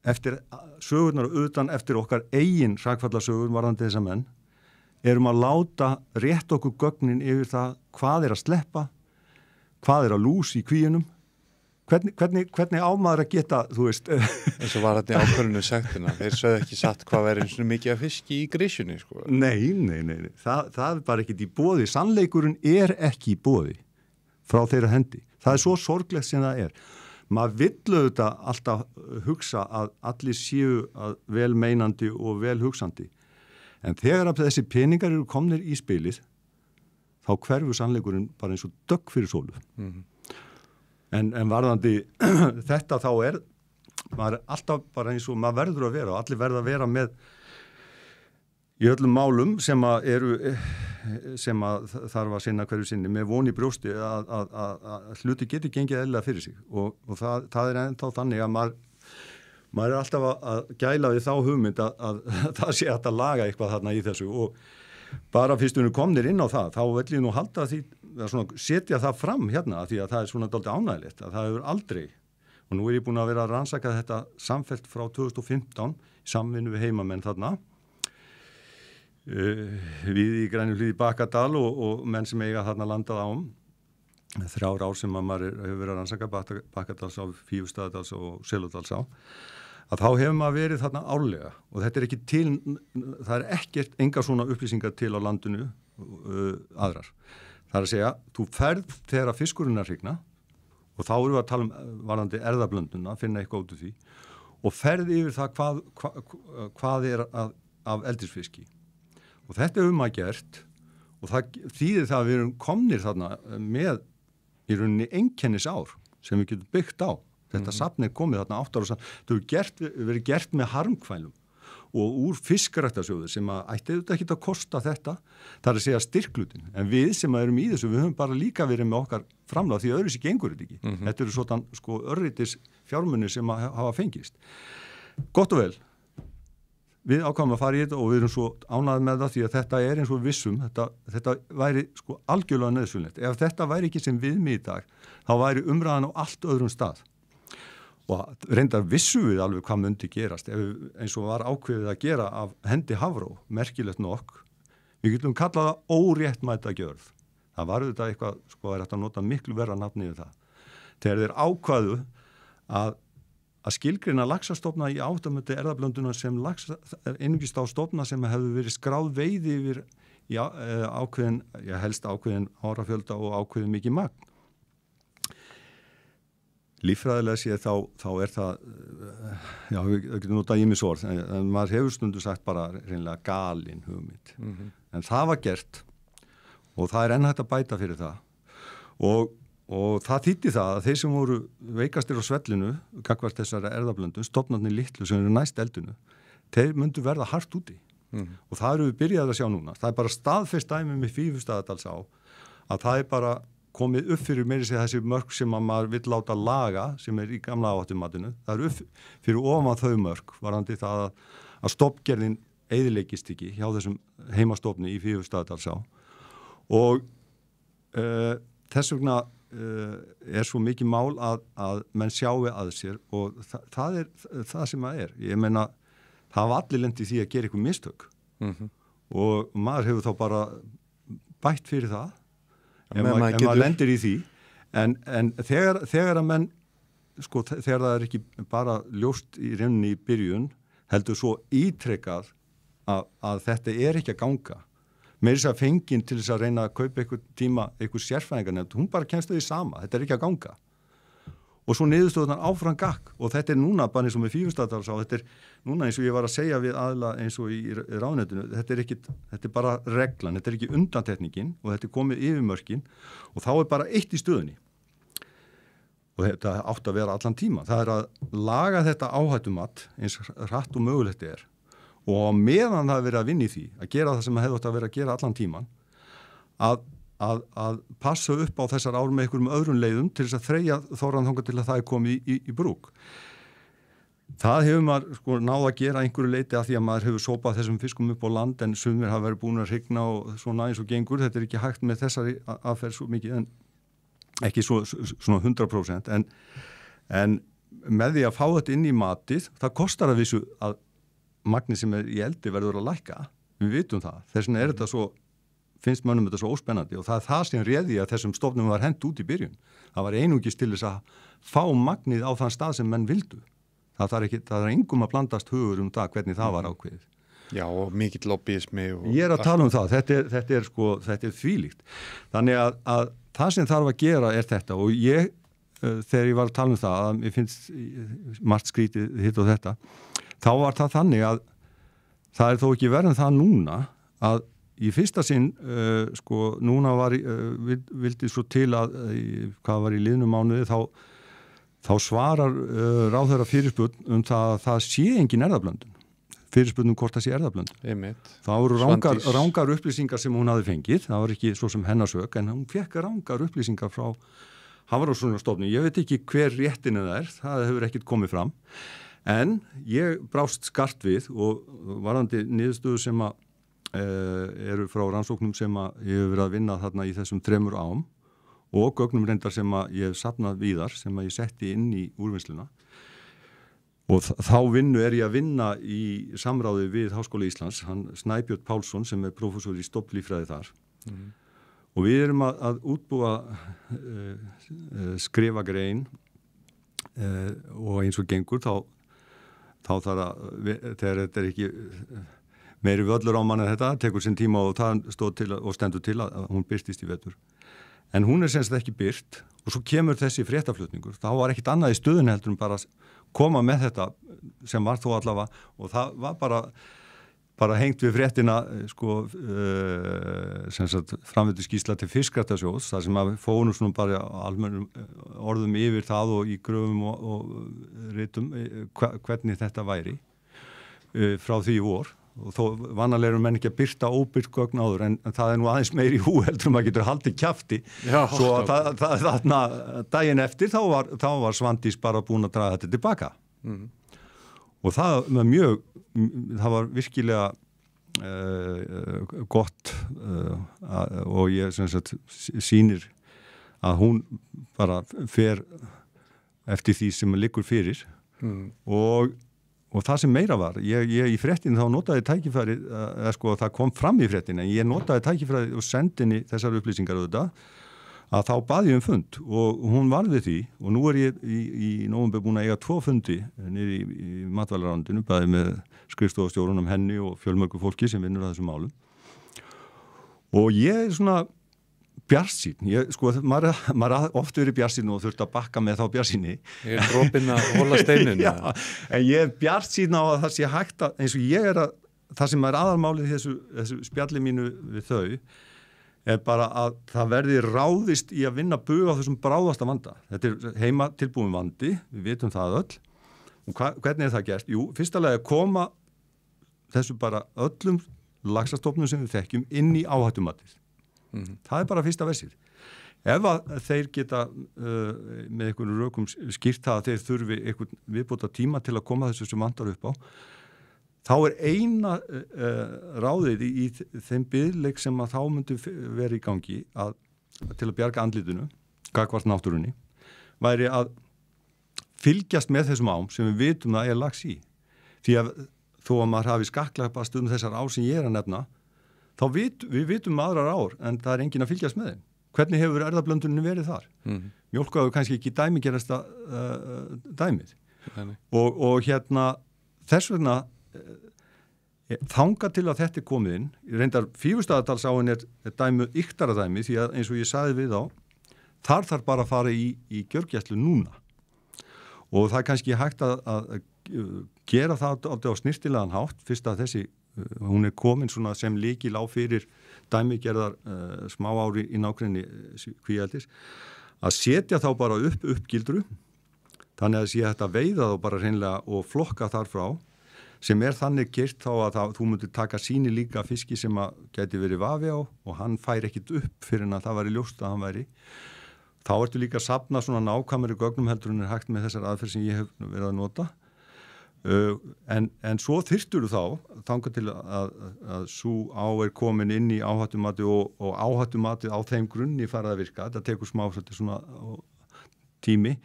eftir sögurnar og utan eftir okkar eigin hrakfallasögur varðandi þessa menn erum að láta rétt okkur gögnin yfir það hvað er að sleppa, hvað er að lús í kvíunum, hvernig ámaður að geta, þú veist. Eins og var þetta ákvörðinu sektina, þeir sögðu ekki satt hvað verið eins og mikið að fiski í grísjunni, sko. Nei, það er bara ekkit í boði, sannleikurinn er ekki í boði frá þeirra hendi. Það er svo sorglegt sem það er. Maður vill auðvitað alltaf hugsa að allir séu vel meinandi og vel hugsandi. En þegar að þessi peningar eru komnir í spilið, þá hverfur sannleikurinn bara eins og dögg fyrir sólu. En varðandi þetta þá maður alltaf bara eins og maður verður að vera og allir verða að vera með í öllum málum sem að þarf að sinna hverju sinni með von í brjósti að hluti geti gengið eðlilega fyrir sig og það ennþá þannig að maður alltaf að gæla við þá hugmynd að það sé að laga eitthvað þarna í þessu og bara fyrst við komnir inn á það þá vil ég nú halda því að setja það fram hérna því að það svona dálítið ánægilegt að það hefur aldrei og nú ég búin að vera að rannsaka þetta samfellt frá 2015 í samvinnu við heimamenn þarna við í Grænuhlíð í Bakadal og menn sem eiga þarna landað ám 3 ár sem að maður hefur verið að rannsaka Bakadalsá, Fífusstaðadals og Seludalsá að þá hefur maður verið þarna árlega og þetta ekki til, það ekkert enga svona upplýsingar til á landinu aðrar. Það að segja, þú ferð þegar fiskurinn hrygna og þá erum við að tala varðandi erðablönduna, finna eitthvað út úr því og ferð yfir það hvað af eldisfiski. Og þetta hefur maður gert og það þýðir það að við erum komnir þarna með í rauninni einkennisár sem við getum byggt á. Þetta safn komið þarna 8 ára það hefur verið gert með harmkvælum og úr fiskaræktarsjóður sem að ætti auðvitað ekki að kosta þetta, það að segja styrklutin. En við sem erum í þessu, við höfum bara líka verið með okkar framlag því öðru sér gengur þetta ekki. Þetta eru svona örritis fjármunir sem að hafa fengist. Gott og vel. Við ákvæmum að fara í þetta og við erum svo ánægð með það því að þetta eins og vissum, þetta væri algjörlega nauðsynlegt. Ef þetta væri ekki sem viðmið í dag, þá væri umræðan á allt öðrum stað. Og reyndar vissu við alveg hvað myndi gerast eins og var ákveðið að gera af hendi Hafró, merkilegt nokk. Við getum kallað það óréttmæta gjörð. Það var þetta eitthvað, er hægt að nota miklu verra nafni við það. Þegar þeir ákvaðu að skilgreina laxastofna í áttamötu erðablönduna sem einungis á stofna sem hefðu verið skráð veiði yfir í helst ákveðin árafjölda og ákveðin mikið magn. Líffræðilega séð þá það, við getum notað ýmis orð, en maður hefur stundu sagt bara reynilega galin hugmynd. En það var gert og það enn hægt að bæta fyrir það. Og það þýddi það að þeir sem voru veikastir á svellinu, gagnvart þessara erðablöndum, stofnarnir litlu sem eru næst eldinu, þeir myndu verða hart úti. Og það eru við byrjað að sjá núna. Það bara staðfest dæmi með Fífusstaðadalsá að það bara komið upp fyrir meiri sig þessi mörk sem að maður vill láta laga sem í gamla áhættumatinu. Það upp fyrir ofan þau mörk varðandi það að stofngerðin eyðileggist ekki hjá þessum heimastofni í Fífusstaðadalsá og þess vegna svo mikið mál að menn sjáu að sér og það það sem það Ég meina, það hafa allir lent í því að gera eitthvað mistök og maður hefur þá bara bætt fyrir það ef maður lendir í því en þegar að menn þegar það ekki bara ljóst í rauninni í byrjun heldur svo ítrekað að þetta ekki að ganga meira þess að fengin til þess að reyna að kaupa einhver sérfræðingarnefnd hún bara kemst því sama, þetta ekki að ganga og svo niðurstöðunar áfram gakk og þetta núna bara eins og með Fífusstaðadalsá þetta núna eins og ég var að segja við aðila eins og í ráðuneytinu þetta bara reglan, þetta ekki undantekningin og þetta komið yfir mörkin og þá bara eitt í stöðunni og þetta átt að vera allan tíma það að laga þetta áhættumat eins hratt og mögulegt og meðan það verið að vinna í því að gera það sem það hefði átt að vera að gera allan tíman að passa upp á þessar ár með einhverjum öðrum leiðum til þess að þreyja þóran þangað til að það komið í brúk. Það hefur maður náð að gera einhverju leiti að því að maður hefur sópað þessum fiskum upp á land en sumir hafa verið búin að hrygna og svona eins og gengur. Þetta ekki hægt með þessari aðferð svo mikið en ekki svona 100% en með því að fá þetta inn í matið, það kostar að vissu að magni sem í eldi verður að lækka. Við vitum það. Þess vegna þetta svo finnst mönnum þetta svo óspennandi og það sem réði að þessum stofnum var hent út í byrjun. Það var einungis til þess að fá magnið á þann stað sem menn vildu. Það er engum að blandast hugur það hvernig það var ákveðið. Já, og mikill lobbyismi. Ég að tala það. Þetta er þvílíkt. Þannig að það sem þarf að gera þetta og ég, þegar ég var að tala það, að ég finnst margt skrítið hitt og þetta, þá var það þannig að það þó ekki verið það núna að í fyrsta sinn sko núna var vildi svo til að hvað var í liðnum mánuði þá svarar ráðherra fyrirspurn það að það sé engin erfðablöndun. Fyrirspurnum hvort það sé erfðablöndun. Það voru rangar upplýsingar sem hún hafði fengið, það var ekki svo sem hennarsök, en hún fekk rangar upplýsingar frá Hafrannsóknastofnun. Ég veit ekki hver réttinu það hefur ekkert komið fram, en ég brást skart við og varðandi niðurstöðu sem eru frá rannsóknum sem ég hefur verið að vinna þarna í þessum 3 ám og gögnum reyndar sem ég hef safnað víðar sem ég setti inn í úrvinnsluna. Og þá vinnu ég að vinna í samráði við Háskóla Íslands, hann Snæbjörn Pálsson sem prófessor í stofnlíffræði þar. Og við erum að útbúa skrifa grein og eins og gengur þá þarf þegar þetta ekki meiri völlur á manni þetta, tekur sinn tíma og það stóð til og stendur til að hún birtist í vetur. En hún semst ekki byrt og svo kemur þessi fréttaflutningur. Þá var ekkit annað í stöðunni heldur bara koma með þetta sem var þó allavega og það var bara hengt við fréttina sko framvindu skýrsla til Fiskræktarsjóðs þar sem fórum svona bara almennum orðum yfir það og í gröfum og ritum hvernig þetta væri frá því vor og þó vanalega menn ekki að birta óbirt gögn áður en það nú aðeins meiri í hú heldur maður getur haldið kjafti svo þarna daginn eftir þá var Svandís bara búin að draga þetta tilbaka og það var virkilega gott og ég sem sagt sýnir að hún bara fer eftir því sem liggur fyrir og það sem meira var, ég í fréttin þá notaði tækifæri, sko það kom fram í fréttin, en ég notaði tækifæri og sendinni þessar upplýsingar auðvitað, að þá baði ég fund og hún varði því og nú ég í nóvember búin að eiga 2 fundi niður í matvælaráðuneytinu, bæði með skrifstofustjórunum henni og fjölmörgu fólki sem vinnur að þessum málum. Og ég svona bjartsýn, sko maður oft verið bjartsýn og þurft að bakka með þá bjartsýni. Ég dropinn að hola steinin. Já, en ég bjartsýn á að það sé hægt að, eins og ég það sem aðalmálið þessu spjalli mínu við þau bara að það verði ráðist í að vinna bug á þessum bráðasta vanda. Þetta heima tilbúin vandi, við vitum það öll. Og hvernig það gert? Jú, fyrstulega koma þessu bara öllum laxastofnum sem við þekkjum inn í áhættumatið. Það bara fyrsta versið. Ef að þeir geta með einhverjum rökum skýrt það að þeir þurfi einhvern viðbóta tíma til að koma þessu sem vantar upp á, þá eina ráðið í þeim biðleik sem að þá myndi vera í gangi til að bjarga andlitinu, gagnvart náttúrunni, væri að fylgjast með þessum ám sem við vitum að lax í. Því að þó að maður hafi skakklapast þessar ár sem ég að nefna, þá við vitum aðrar ár en það enginn að fylgjast með þeim. Hvernig hefur erfðablöndunin verið þar? Mjólkaðu kannski ekki dæmigerasta dæmið. Og hérna þess vegna þangað til að þetta komið inn, reyndar Fífustaðadalsáin dæmi yktaradæmi því að eins og ég sagði við á, þarf bara að fara í gjörgæslu núna. Og það er kannski hægt að gera það á snirtilegan hátt, fyrst að þessi hún komin svona sem lykil á fyrir dæmigerðar smáári í nágrenni kvíaldis að setja þá bara upp gildru þannig að sé þetta veiða þá bara hreinlega og flokka þar frá sem þannig gert þá að þú myndir taka síni líka fiski sem að gæti verið vafi á og hann fær ekkit upp fyrir en að það væri ljóst að hann væri þá ertu líka að safna svona nákvæmari gögnum heldur en hægt með þessar aðferð sem ég hef verið að nota en svo þyrftur þá þangað til að sú á komin inn í áhættumati og áhættumati á þeim grunni farið að virka, þetta tekur smá svona tími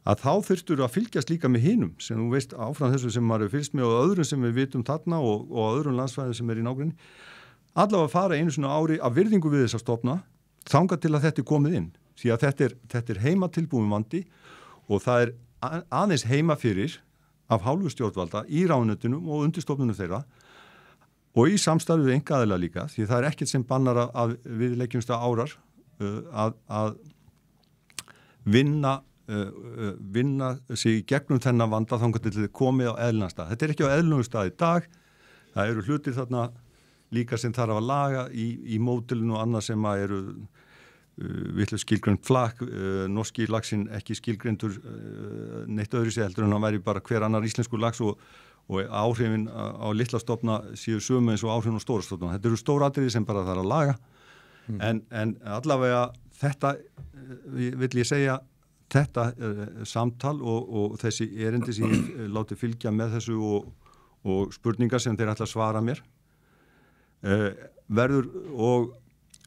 að þá þyrftur að fylgjast líka með hinum sem þú veist áfram þessu sem maður fylgst með og öðrum sem við vitum þarna og öðrum landsvæðum sem í nágrenni allavega fara einu svona ári að virðingu við þess að stofna þangað til að þetta komið inn því að þetta heima tilbúin vandi og það aðeins heima fyrir af hálfu stjórnvalda í ráðuneytunum og undirstofnunum þeirra og í samstarfi við einkaaðila líka því það ekkert sem bannar að við leggjumst að árar að vinna sig gegnum þennan vanda þangað til þið komið á eðlunarstað. Þetta ekki á eðlunarstað í dag, það eru hlutir þarna líka sem þarf að laga í mótilinu og annað sem að eru vitlaust skilgreind flak, norski laxinn ekki skilgreindur neitt öðru sig heldur en hann væri bara hver annar íslenskur lax og áhrifin á litla stofna séu sömu eins og áhrifin á stóra stofna. Þetta eru stór atriði sem bara þarf að laga en allavega þetta vil ég segja þetta samtal og þessi erindi sem ég láti fylgja með þessu og spurningar sem þeir ætla að svara mér verður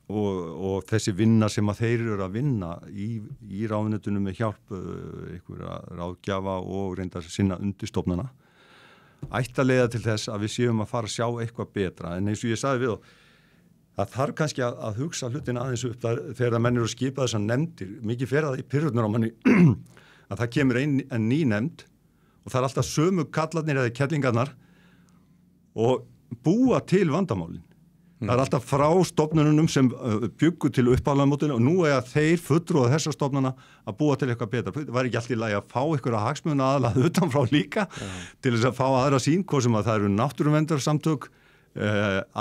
og þessi vinna sem að þeir eru að vinna í ráðuneytinu með hjálp einhverja ráðgjafa og reyndar sinna undirstofnana ætti að leiða til þess að við séum að fara að sjá eitthvað betra en eins og ég sagði við það þarf kannski að hugsa hlutin aðeins upp þegar það menn eru að skipa þessar nefndir mikið fer það í pyrrurnar á manni að það kemur ein ný nefnd og það er alltaf sömu kallarnir eða kellingarnar og búa til vandamálin. Það er alltaf frá stofnunum sem byggu til uppálaðamótinu og nú þeir fulltrúa þessar stofnuna að búa til eitthvað betra. Það var ekki allt í lagi að fá einhverja hagsmuna aðlað utanfrá líka til þess að fá aðra sýn, hvað sem að það eru náttúruverndarsamtök,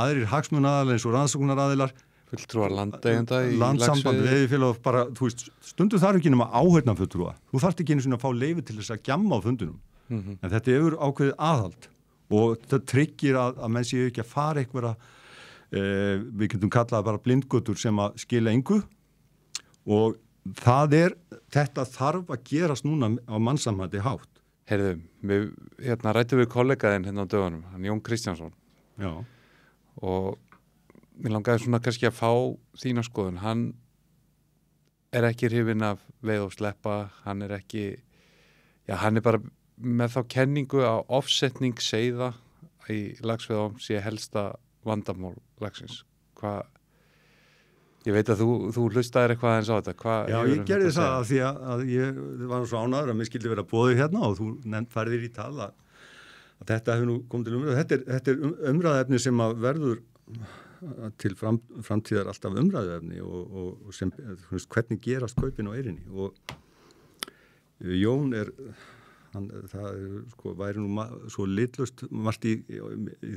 aðrir hagsmuna aðalega eins og rannsóknaraðilar, fulltrúar landeigenda í landsamband, veiðifélag, bara, þú veist, stundum þarf ekki nema áheyrna fulltrúa. Þú þarft ekki einu sinni að fá leyfi til þess að gjamma á fundunum. En þetta hefur ákveðið aðhald og þetta tryggir að menn séu ekki að fara einhverja við getum kallað bara blindgötur sem að skila engu og þetta þarf að gerast núna á mannsamhætti hátt. Heyrðu, við rættum við kollegaðinn hérna á dögunum, hann Jón Kristjánsson. Já. Og mér langaði svona kannski að fá þína skoðun. Hann er ekki hrifinn af veið og sleppa, hann er bara með þá kenningu á offsetning seiða í laxveiðum sé helsta vandamál laxins. Ég veit að þú hlustaðir eitthvað eins á þetta. Já, ég gerði það af því að ég var svo ánægður að mér skildi vera boðið hérna og þú færðir í tal að þetta hefur nú komið til umræðu. Þetta er umræðuefni sem að verður til framtíðar alltaf umræðuefni og sem, hvernig gerast kaupin á eyrinni og Jón það væri nú svo litlust margt í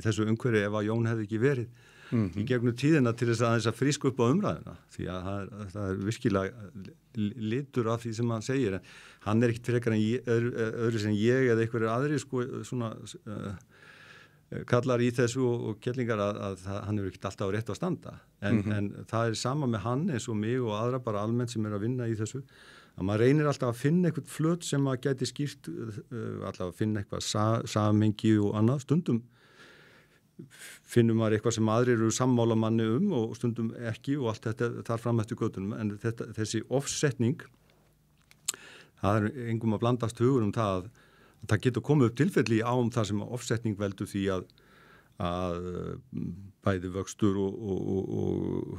þessu umhverfi ef að Jón hefði ekki verið í gegnum tíðina til þess að fríska upp á umræðuna því að það er virkilega litur af því sem hann segir en hann er ekkit frekar en öðru sem ég eða einhverjir aðri svona kallar í þessu og kellingar að hann hefur ekkit alltaf rétt að standa en það er sama með hann eins og mig og aðra bara almennt sem er að vinna í þessu að maður reynir alltaf að finna eitthvað flöt sem að gæti skýrt alltaf að finna eitthvað samhengi og annað stundum finnum maður eitthvað sem aðrir eru sammála manni og stundum ekki og allt þetta þar fram eftir götunum en þessi offsetning það er engum að blandast hugur það að það getur komið upp tilfelli það sem offsetning veldur því að bæði vöxtur og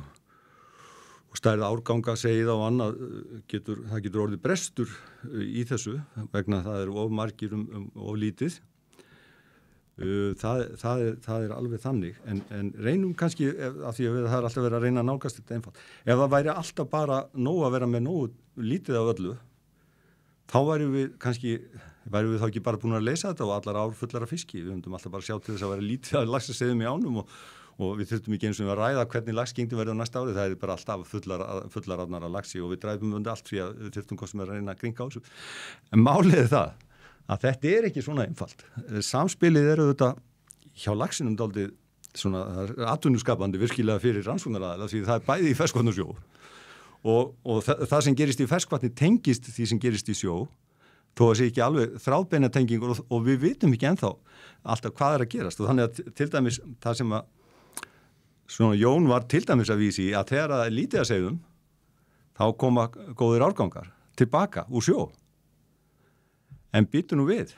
stærð árganga segið á annað það getur orðið brestur í þessu vegna það eru of margir of lítið það er alveg þannig en reynum kannski af því að það er alltaf verið að reyna að nálgast þetta einfalt ef það væri alltaf bara nóg að vera með nógu lítið af öllu þá værum við þá ekki bara búin að leysa þetta og allar ár fullar af fiski við höfum alltaf bara sjá til þess að vera lítið að laxaseiðum í ánum og við þurftum ekki eins og að ræða hvernig laxgengdin verður næsta ári, það er bara alltaf fullar árnar af laxi og við dræfum undir allt því að við þurftum hvað sem er að reyna að gringa á þessu. En málið er það að þetta er ekki svona einfalt. Samspilið eru þetta hjá laxinum dálítið svona atvinnuskapandi virkilega fyrir rannsóknaraðila því það er bæði í ferskvatn og sjó og það sem gerist í ferskvatni tengist því sem gerist í sjó þó að sé ekki alveg þráðbeina tengingur og við vitum ekki ennþá alltaf hvað er að gerast og þannig að til dæmis það sem að svona Jón var til dæmis að vísi að þegar það er lítið að segðum þá koma góðir árgangar tilbaka úr sjó en býtu nú við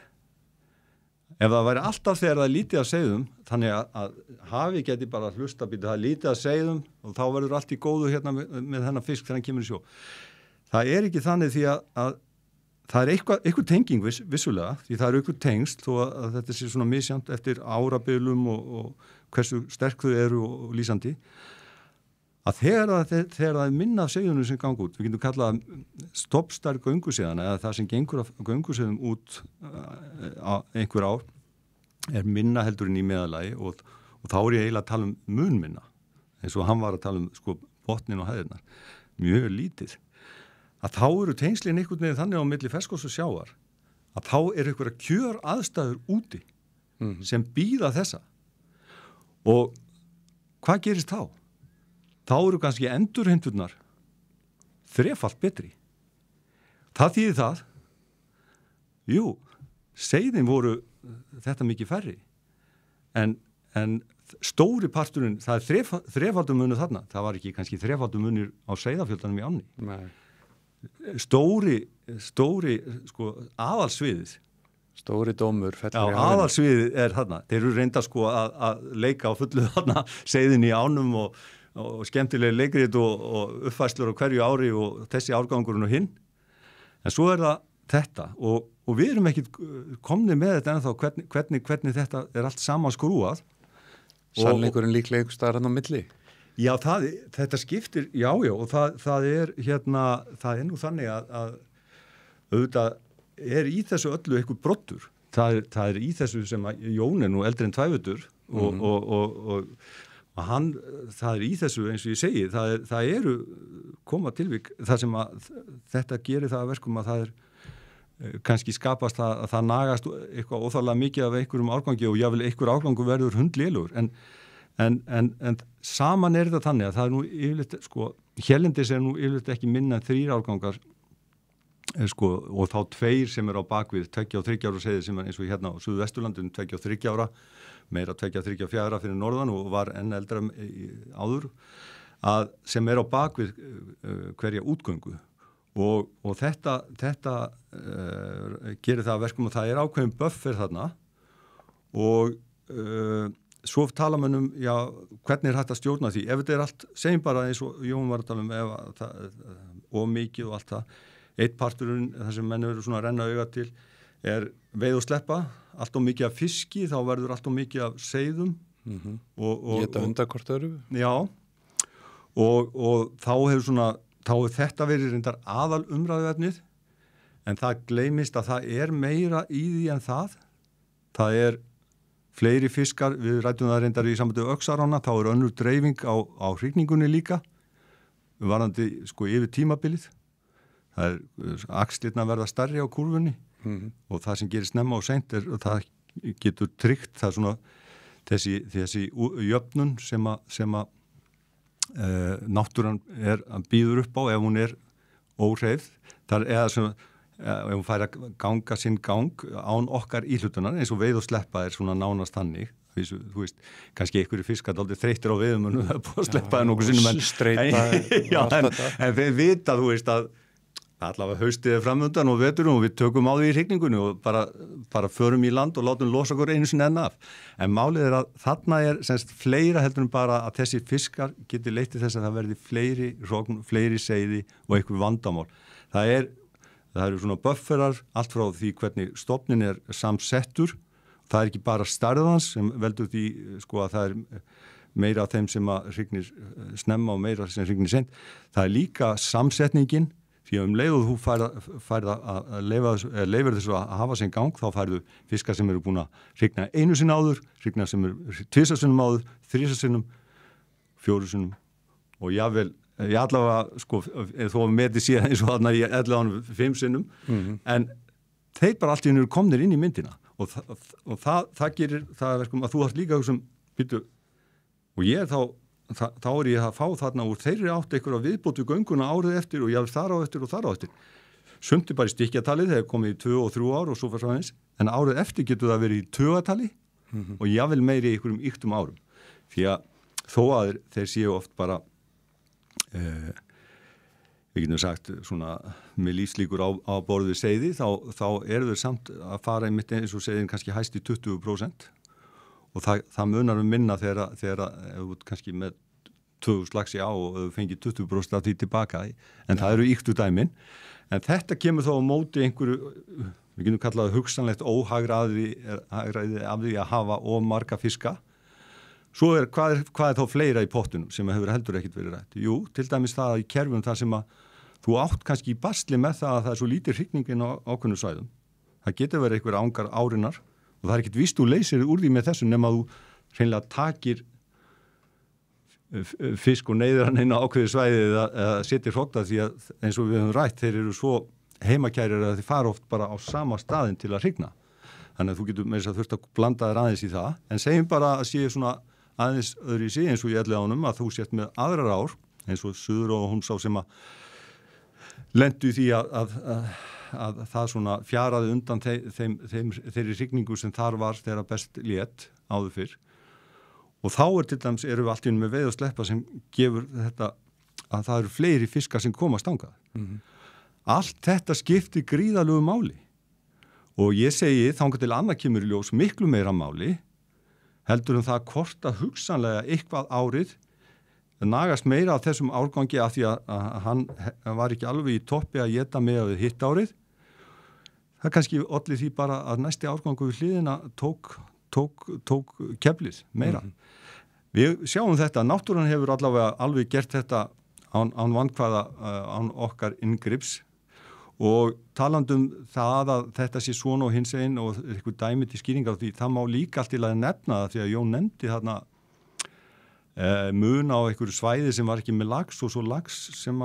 ef það væri alltaf þegar það er lítið að segðum þannig að hafi geti bara hlusta býtu það er lítið að segðum og þá verður allt í góðu hérna með þennan fisk þegar hann kemur í sjó það er ekki þannig því að það er eitthvað tenging vissulega því það eru eitthvað tengsl þó að þetta sé svona misjant eftir árabilum og hversu sterk þau eru og lýsandi að þegar það er minna af segðunum sem gang út við getum kallað stoppstærð gönguseiðan eða það sem gengur af gönguseiðum út á einhver ár er minna heldur en í meðalagi og og þá er ég eiginlega að tala um mun minna, eins og hann var að tala um sko botnin og hæðirnar, mjög lítið, að þá eru tengslin einhvern veginn þannig á milli ferskvatns og sjávar, að þá eru einhverja kjör aðstæður úti sem býða þessa. Og hvað gerist þá? Þá eru kannski endurheimturnar þrefalt betri. Það þýðir það, jú, seiðin voru þetta mikið færri, en stóri parturinn, það er þrefaldum munur þarna, það var ekki kannski þrefaldum munur á seiðafjöldanum í ánni. Nei. Stóri sko aðalsviðið. Stóri dómur fellur í hafinu. Aðalsviðið er þarna. Þeir eru reynda sko að leika á fullu þarna seiðin í ánum og skemmtilega leikrit og uppfæslur á hverju ári og þessi árgangurinn og hinn. En svo er það þetta og við erum ekki komnið með þetta ennþá hvernig þetta er allt saman skrúað. Sannleikurinn líklega einhver staðar hann á milli. Já, þetta skiptir, já, og það er það er nú þannig að auðvitað er í þessu öllu eitthvað brottur. Það er í þessu sem að Jón er nú eldri en tvæfutur og hann, það er í þessu eins og ég segi, það eru koma tilvík þar sem að þetta gerir það að verkum að það er kannski skapast að það nagast eitthvað óþarlega mikið af einhverjum árgangi og jável einhver árgangu verður hundlélugur en saman er þetta þannig að það er nú yfirleitt sko, hérlendis er nú yfirleitt ekki minna en 3 árgangar sko, og þá 2 sem er á bakvið 2 og 3 ára seiði sem er eins og hérna á Suðvesturlandinu 2 og 3 ára meira 2, 3 og 4 fyrir norðan og var enn eldra áður að sem er á bakvið hverja útgöngu og þetta gerir það að verkum að það er ákveðin buffer þarna og svo tala man já, hvernig er hægt að stjórna því ef þetta er allt, segjum bara eins og Jón var að tala og mikið og allt það, eitt parturinn þar sem menn eru svona að renna auga til er veið og sleppa, allt og mikið af fiski, þá verður allt og mikið af seiðum Geta undarkort öru Já og þá er þetta verið reyndar aðal umræðuefnið en það gleymist að það er meira í því en það er fleiri fiskar, við rætum það reyndar í sambandi öxarána, þá er önnur dreifing á hrygningunni líka varandi sko yfir tímabilið það er axlirna verða stærri á kúrfunni og það sem gerir snemma og seint er það getur tryggt það er svona þessi jöfnun sem að náttúran býður upp á ef hún er óhreyfð eða sem ef hún fær að ganga sinn gang án okkar íhlutunar eins og veið og sleppa er svona nánast þannig þú veist, kannski einhverju fiskar aldrei þreyttir á veiðum en það er búið að sleppa það nokkuð sinnum en við vita þú veist að allavega haustið er framöndan og veturum og við tökum á því í hrygningunni og bara förum í land og látum losa okkur einu sinni enn af. En málið er að þarna er semst fleira heldur en bara að þessi fiskar geti leitt til þess að það verði fleiri rogn, fleiri seiði og einhver vandamál. Það eru svona bufferar allt frá því hvernig stofnin er samsettur. Það er ekki bara stærðans sem veldur því sko að það er meira af þeim sem að hrygnir snemma og meira sem hrygnir seint. Það er líka samsetningin því að leið og þú færð að leifir þessu að hafa sinn gang þá færðu fiskar sem eru búin að hrygna einu sinni áður, hrygna sem eru 2 sinnum áður, 3 sinnum 4 sinnum og jável ég allavega sko þó að meti síðan eins og þarna í 11 sinnum en þeir bara allt í hennu komnir inn í myndina og það gerir það verkum að þú þarf líka býtu og ég þá er ég að fá þarna úr þeirri átt einhverja viðbótu gönguna árið eftir og ég þar á eftir og þar á eftir. Sumt er bara í stykkjatalið þegar komið í 2 og 3 ár og svo fyrir aðeins, en árið eftir getur það verið í tögatali og jável meiri í einhverjum yktum árum. Því að þó að þeir séu oft bara, við getum sagt svona með lífslíkur á borðið seiði, þá eru þau samt að fara í mitt eins og seiðin kannski hæst í 20%. Og það munar minna þegar ef þú kannski með 2000 laxi á og þau fengið 20% af því tilbaka en það eru yktu dæmin en þetta kemur þá á móti einhverju við getum kallað hugsanlegt óhagræði af því að hafa of marga fiska svo hvað er þá fleira í pottunum sem hefur heldur ekkit verið rætt jú, til dæmis það í kerfum þar sem að þú átt kannski í basli með það að það er svo lítið hrygning á ákveðnum svæðum það getur verið einhver ángar árinnar og það er ekkert víst þú leysir úr því með þessu nema þú hreinlega takir fisk og neyðir hann inn á ákveði svæðið eða setir hrókta því að eins og við höfum rætt, þeir eru svo heimakærir að þeir fara oft bara á sama staðin til að hrygna. Þannig að þú getur með þess að þurft að blanda þér aðeins í það. En segjum bara að sé svona aðeins öðru í sig eins og í Elliðaánum að þú sért með aðrar ár eins og Suður og Húnsá sem að lendu því að það svona fjaraði undan þeirri hrygningu sem þar var þegar best lét áður fyrr. Og þá til dæmis erum við allt í einu með veið og sleppa sem gefur þetta að það eru fleiri fiskar sem komast þangað. Allt þetta skiptir gríðalegu máli. Og ég segi þangað til annað kemur í ljós miklu meira máli heldur það hvort að hugsanlega eitthvað árið nagast meira af þessum árgangi af því að hann var ekki alveg í toppi að éta með við hitt árið. Það kannski olli því bara að næsti árgangu við hliðina tók keflið meira. Við sjáum þetta, náttúran hefur allavega alveg gert þetta án vandkvæða, án okkar inngrips og talandum það að þetta sé svona og hins einn og eitthvað dæmi til skýringar á því, það má líka allt í lagi nefna það því að Jón nefndi þarna mun á einhverju svæði sem var ekki með lax og svo lax sem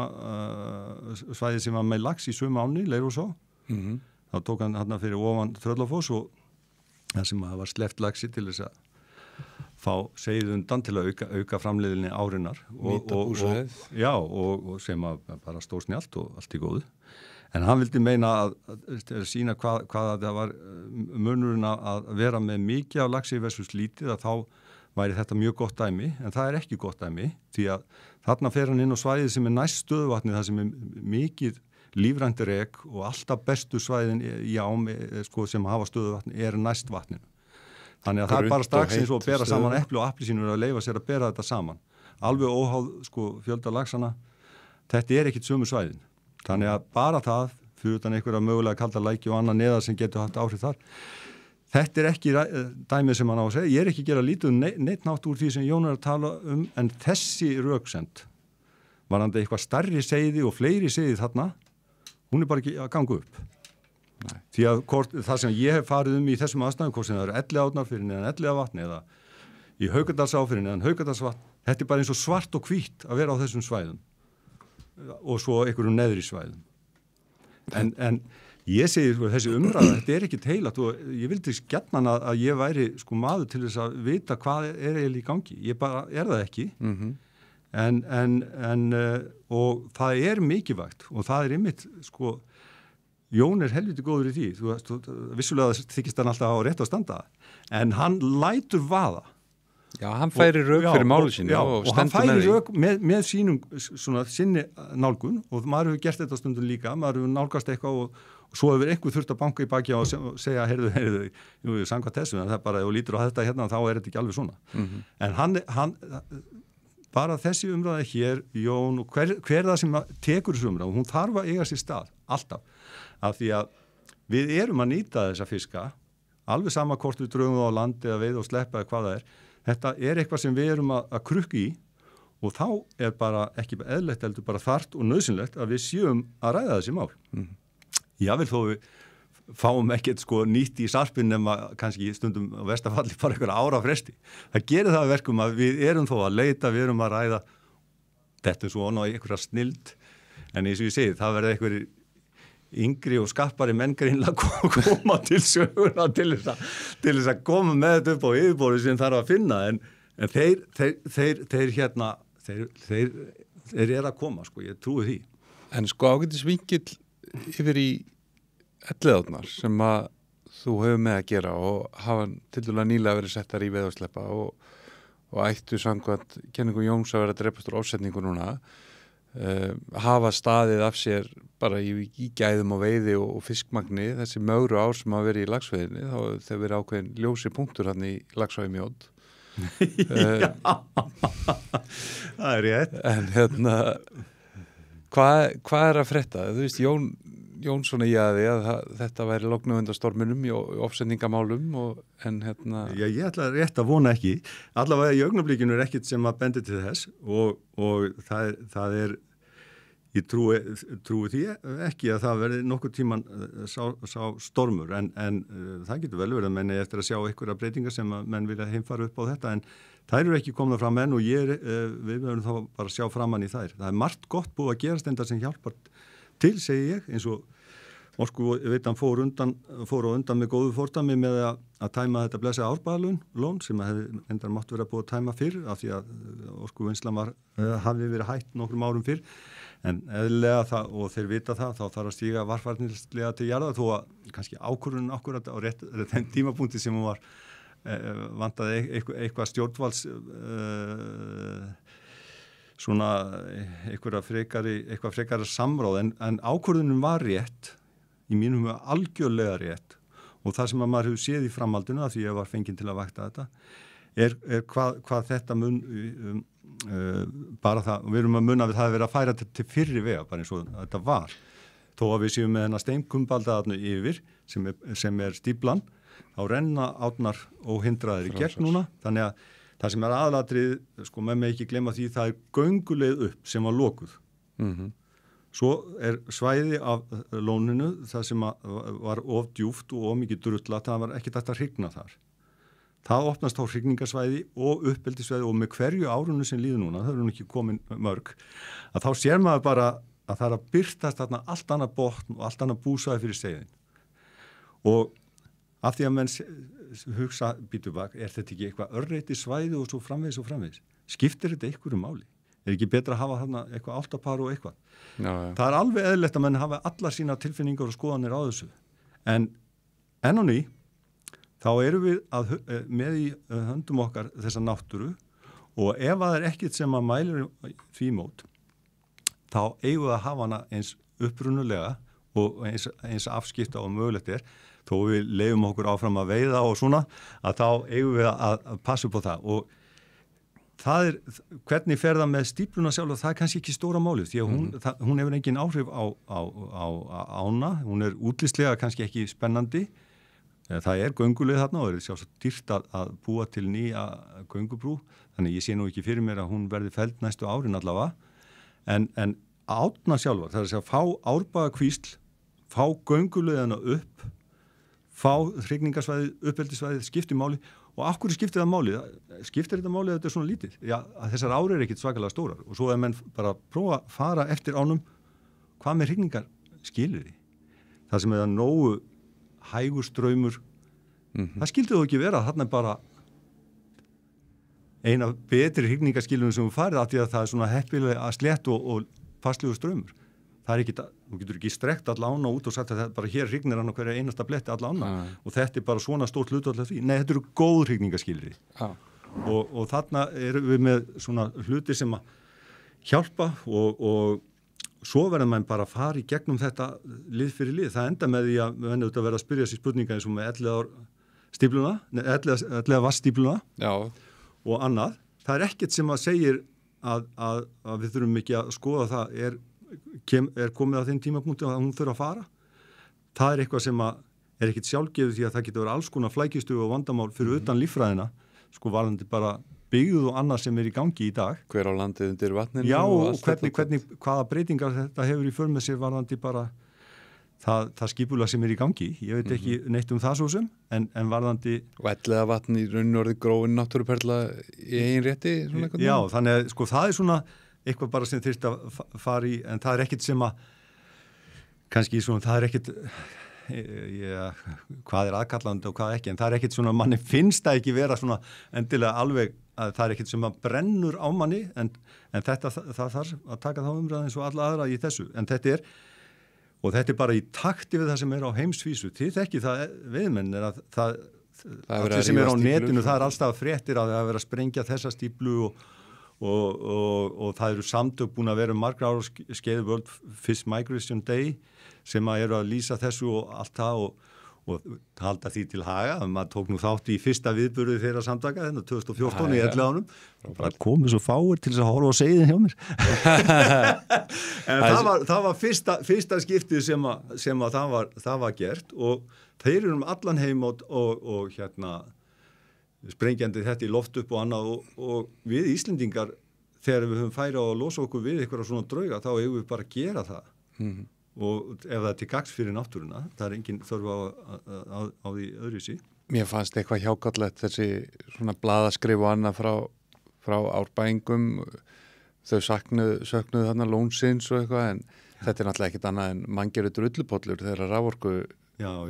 svæði sem var með lax í sömu áni, Leirósá. Þá tók hann þarna fyrir ofan Tröllafoss og það sem var sleppt laxi til þess að fá segið undan til að auka framleiðinni árinnar og sem að bara stóð snjallt og allt í góðu. En hann vildi meina að sína hvað það var munurinn að vera með mikið af laxi versus lítið að þá væri þetta mjög gott dæmi, en það er ekki gott dæmi því að þarna fer hann inn á svæðið sem er næst stöðuvatni, það sem er mikið lífrænt rek og alltaf bestu svæðin í ám sko, sem hafa stöðuvatni er næst vatninu. Þannig að það er bara strax eins og að bera saman epli og appelsínur að leyfa sér að bera þetta saman. Alveg óháð sko, fjölda laxana, þetta er ekkit sömu svæðin. Þannig að bara það, fyrir utan einhverja mögulega kalda læki og annað neðar sem getur haft áhrif þar, þetta er ekki dæmið sem hann á að segja. Ég er ekki að gera lítið neitt nátt úr því sem Jón er að tala en þessi röksend varandi eitthvað stærri seiði og fleiri seiði þarna, hún er bara ekki að ganga upp. Nei. Því að það sem ég hef farið í þessum aðstæðum, hvort sem það eru Elliðaárnar fyrir neðan Elliðavatn eða í Haukadalsá fyrir neðan Haukadalsvatn, þetta er bara eins og svart og hvítt að vera á þessum svæðum og svo einhverjum neðri svæðum. En ég segi þessi umræða, þetta er ekki heilat og ég vildi gjarnan að ég væri sko maður til þess að vita hvað er eiginlega í gangi. Ég bara það ekki. Og það er mikilvægt og það er einmitt sko Jón er helviti góður í því, þú vissulega þykist hann alltaf á rétt að standa, en hann lætur vaða. Já, hann færi rök fyrir máli sínu og hann færi rök með sínum svona sinni nálgun og maður hefur gert þetta stundum líka, maður hefur nálgast eitthvað og svo hefur einhver þurft að banka í baki og segja, heyrðu, samkvæmt þessu, en það bara, ef þú lítur á þetta hérna, þá er þetta ekki alveg svona. En hann bara þessi umræða hér, Jón, og hver það sem tekur þessu umræða, hún þarf að eiga sér stað, alltaf. Af því að við erum að nýta þessa fiska, alveg sama hvort við drögum á land eða veið og sleppa eða hvað það er. Þetta er eitthvað sem við erum að krukka í og þá er bara ekki eðlilegt heldur bara þarft og nauðsynlegt að við séum að ræða þessi mál. Jável þó við fáum ekkert sko nýtt í sarpinn nema kannski stundum á verstafalli bara einhverja ára fresti. Það gerir það verkum að við erum þó að leita, við erum að ræða þetta svona á einhverja snild en eins og ég segi, það verður einhverjir yngri og skappari menn greinlega koma til söguna til þess að koma með þetta upp á yfirborðið sem þarf að finna en þeir hérna þeir eru að koma sko, ég trúi því. En sko ágætis vinkill yfir í Elliðaárnar sem að þú hefur með að gera og hafa til dæla nýlega verið settar í veið og sleppa og ættu samkvæmt kenningu Jóns að vera drepast úr ásetningu núna hafa staðið af sér bara í gæðum og veiði og fiskmagni þessi mögru ár sem hafa verið í laxveiðinni þá þeir verið ákveðin ljósi punktur hann í laxveiði mjótt Já, það er rétt en hérna hvað er að frétta? Þú veist, Jón svona í að þetta væri lognuvendastorminum í ofsendingamálum en hérna... Já, ég ætla rétt að vona ekki. Allavega í augnablikinu er ekkert sem að bendi til þess og það er Ég trúi því ekki að það verði nokkuð tíman sá stormur en það getur vel verið að menni eftir að sjá einhverja breytingar sem að menn vilja heimfara upp á þetta en þær eru ekki komna fram enn og við verðum þá bara að sjá framan í þær. Það er margt gott búið að gerast enda sem hjálpar til, segi ég, eins og Orkuveitan fór á undan með góðu fordæmi með að tæma þetta blessa Árbæðalón sem hefði endar mátt vera búið að tæma fyrr af því að Orkuvinnslan hafði verið hætt nokkrum árum fyrr en eðlilega það og þeir vita það þá þarf að stíga varfærnislega til jarðar þó að kannski ákvörðun akkurat á rétt þenn tímapunkti sem hún var vantaði eitthvað stjórnvalds svona eitthvað frekari samráð en ákvörðunum var rétt í mínum algjörlega rétt og það sem að maður hefur séð í framhaldinu að því ég var fenginn til að vakta þetta er hvað þetta mun bara það, við erum að munna við það að vera að færa til fyrri vega bara eins og þetta var þó að við séum með hennar steinkumbaldaðarnu yfir sem er stíplan þá renna átnar og hindraðir í gegn núna þannig að það sem er aðalatrið sko með mig ekki glemma því það er gönguleið upp sem var lokuð Svo er svæði af lóninu það sem var of djúpt og of mikið drulla, það var ekki þetta að hrygna þar. Það opnast á hrygningasvæði og uppeldisvæði og með hverju árunu sem líður núna, það eru nú ekki komin mörg, að þá sér maður bara að það er að byrtast þarna allt annað botn og allt annað búsvæði fyrir seiðin. Og af því að menn hugsa, býtu bak, er þetta ekki eitthvað örreiti svæði og svo framvegis? Skiptir þetta einhverju máli? Er ekki betra að hafa þarna eitthvað áltapar og eitthvað? Já. Það er alveg eðlilegt að menn hafa allar sína tilfinningar og skoðanir á þessu. En enn og ný, þá erum við með í höndum okkar þessa náttúru og ef það er ekkit sem að mælir því mót, þá eigum við að hafa hana eins upprunulega og eins afskipta og mögulegt er, þó við leyfum okkur áfram að veiða og svona, að þá eigum við að passa upp á það og það er, hvernig fer það með stípluna sjálf og það er kannski ekki stóra málið því að hún hefur engin áhrif á ána, hún er útlitslega kannski ekki spennandi, það er göngulið þarna og það er sjálfsagt dýrt að búa til nýja göngubrú, þannig ég sé nú ekki fyrir mér að hún verði felld næstu árin allavega, en átna sjálfa, það er að segja fá árbæðakvísl, fá gönguliðana upp, fá hrygningasvæði, uppeldisvæði, skipti máli og af hverju skiptir það máli? Skiptir þetta máli að þetta er svona lítið? Já, að þessar ári er ekkit svakalega stórar og svo er menn bara að prófa að fara eftir ánum hvað með hrygningar skilur því? Það sem er að nógu hægur straumur, það skildi þó ekki vera, þarna er bara eina betri hrygningaskilunum sem við farið af því að það er svona heppilega að slétt og fastlegur straumur. Það er ekki, þú getur ekki strekt alla ána út og sagt að bara hér hrygnir hann á hverja einasta bletti alla ána og þetta er bara svona stórt hlutvall af því. Nei, þetta eru góð hrygningaskilri og þarna erum við með svona hluti sem að hjálpa og svo verður mann bara að fara í gegnum þetta lið fyrir lið. Það enda með því að við ennum þetta að vera að spyrja sér spurninga eins og með 11 vassstípluna og annað. Það er ekkert sem að segir að við þurfum ekki að skoða það er komið að þeim tímapunkti að hún þurfa að fara. Það er eitthvað sem er ekkit sjálfgefið því að það getur verið alls konar flækistugu og vandamál fyrir utan líffræðina, sko varðandi bara byggð og annað sem er í gangi í dag. Hver á landið undir vatninu? Já, og hvaða breytingar þetta hefur í för með sér varðandi bara það skipulag sem er í gangi. Ég veit ekki neitt um það svo sem, en varðandi... Og ellega vatn í rauninu orðið gróin náttúruperla í eigin rétti? Já, þannig að sko það er svona eitthvað bara sem þyrst að fara í, en það er ekkit sem að kannski svona, það er ekkit hvað er aðkallandi og hvað ekki, en það er ekkit svona, manni finnst það ekki vera svona endilega alveg að það er ekkit sem að brennur á manni, en þetta, það þarf að taka þá umræðin eins og alla aðra í þessu, en þetta er bara í takti við það sem er á heimsvísu, þið þekki það viðmenn er að það sem er á netinu, það er allstað fréttir að það er verið að sprengja þessa stíplu og það eru samtök búin að vera margra ára skeið World Fish Migration Day sem að eru að lýsa þessu og allt það og halda því til haga. Maður tók nú þátt í fyrsta viðburði þeirra samtaka þennan 2014 í 11 ánum. Bara komið svo fáir til þess að horfa á seiðin hjá mér. En það var fyrsta skiptið sem að það var gert og þeir eru allan heim og hérna sprengjandi þetta í loft upp og annað og við Íslendingar þegar við höfum færi á að losa okkur við eitthvað svona drauga, þá eigum við bara að gera það. Og ef það til gagns fyrir náttúruna, það er engin þörf á því öðruvísi. Mér fannst eitthvað hjákátlegt þessi svona blaðaskrif og annað frá árbæingum, þau söknuðu þarna lónsins og eitthvað, en þetta er náttúrulega ekkert annað en manngerður drullupollur þegar raforku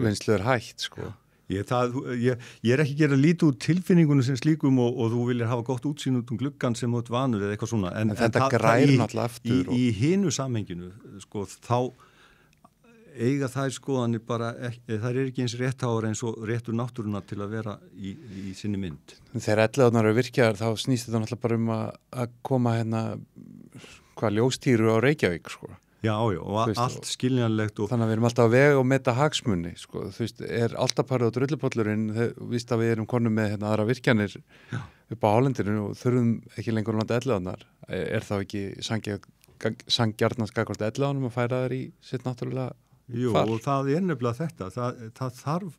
vinnslu er hægt, sko. Ég er ekki að gera lítið úr tilfinningunum sem slíkum og þú viljir hafa gott útsýn út gluggan sem út vanur eða eitthvað svona. En þetta græður náttúrulega aftur. Í hinu samhenginu, sko, þá eiga þær skoðanir bara, þær er ekki eins réttáður eins og réttur náttúruna til að vera í sinni mynd. Þegar elleðarnar eru virkjaðar, þá snýst þetta náttúrulega bara að koma ljóstýru á Reykjavík, sko. Já, og allt skiljanlegt. Þannig að við erum alltaf að vega og meta hagsmuni, sko. Þú veist, er Altaparið og drullupollurinn, víst að við erum konum með aðra virkjanir upp á hálendinu og þurfum ekki lengur að landa elleðarnar. Er þá ekki sanngjarnast gagnvart elleðarnum að færa þær í sitt náttúrulega far? Jú, og það er nefnilega þetta. Það þarf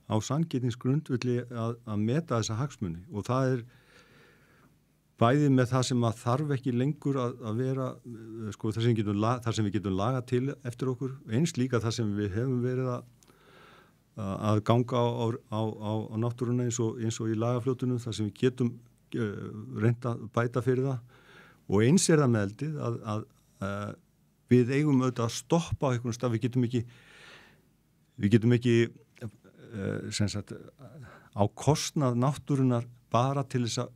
á sanngirningsgrundvelli að meta þessa hagsmuni og það er bæði með það sem að þarf ekki lengur að vera, sko, þar sem við getum lagað til eftir okkur, eins líka þar sem við hefum verið að ganga á náttúruna eins og í lagafljótunum, þar sem við getum reynda að bæta fyrir það og eins er það með eldið að við eigum auðvitað að stoppa á einhvern stað, við getum ekki sem sagt á kostnað náttúrunar bara til þess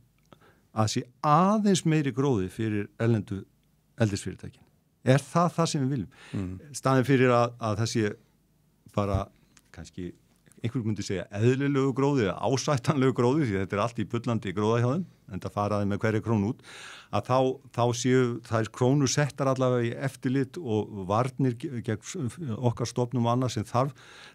að sé aðeins meiri gróði fyrir erlendu eldisfyrirtækin. Er það sem við viljum? Staðin fyrir að það sé bara kannski einhver myndi segja eðlilegu gróði eða ásættanlegu gróði, því þetta er allt í bullandi gróða hjá þeim, en það faraði með hverju krónu út, að þá séu þær krónur settar allavega í eftirlit og varnir gegn okkar stofnum og annað sem þarf,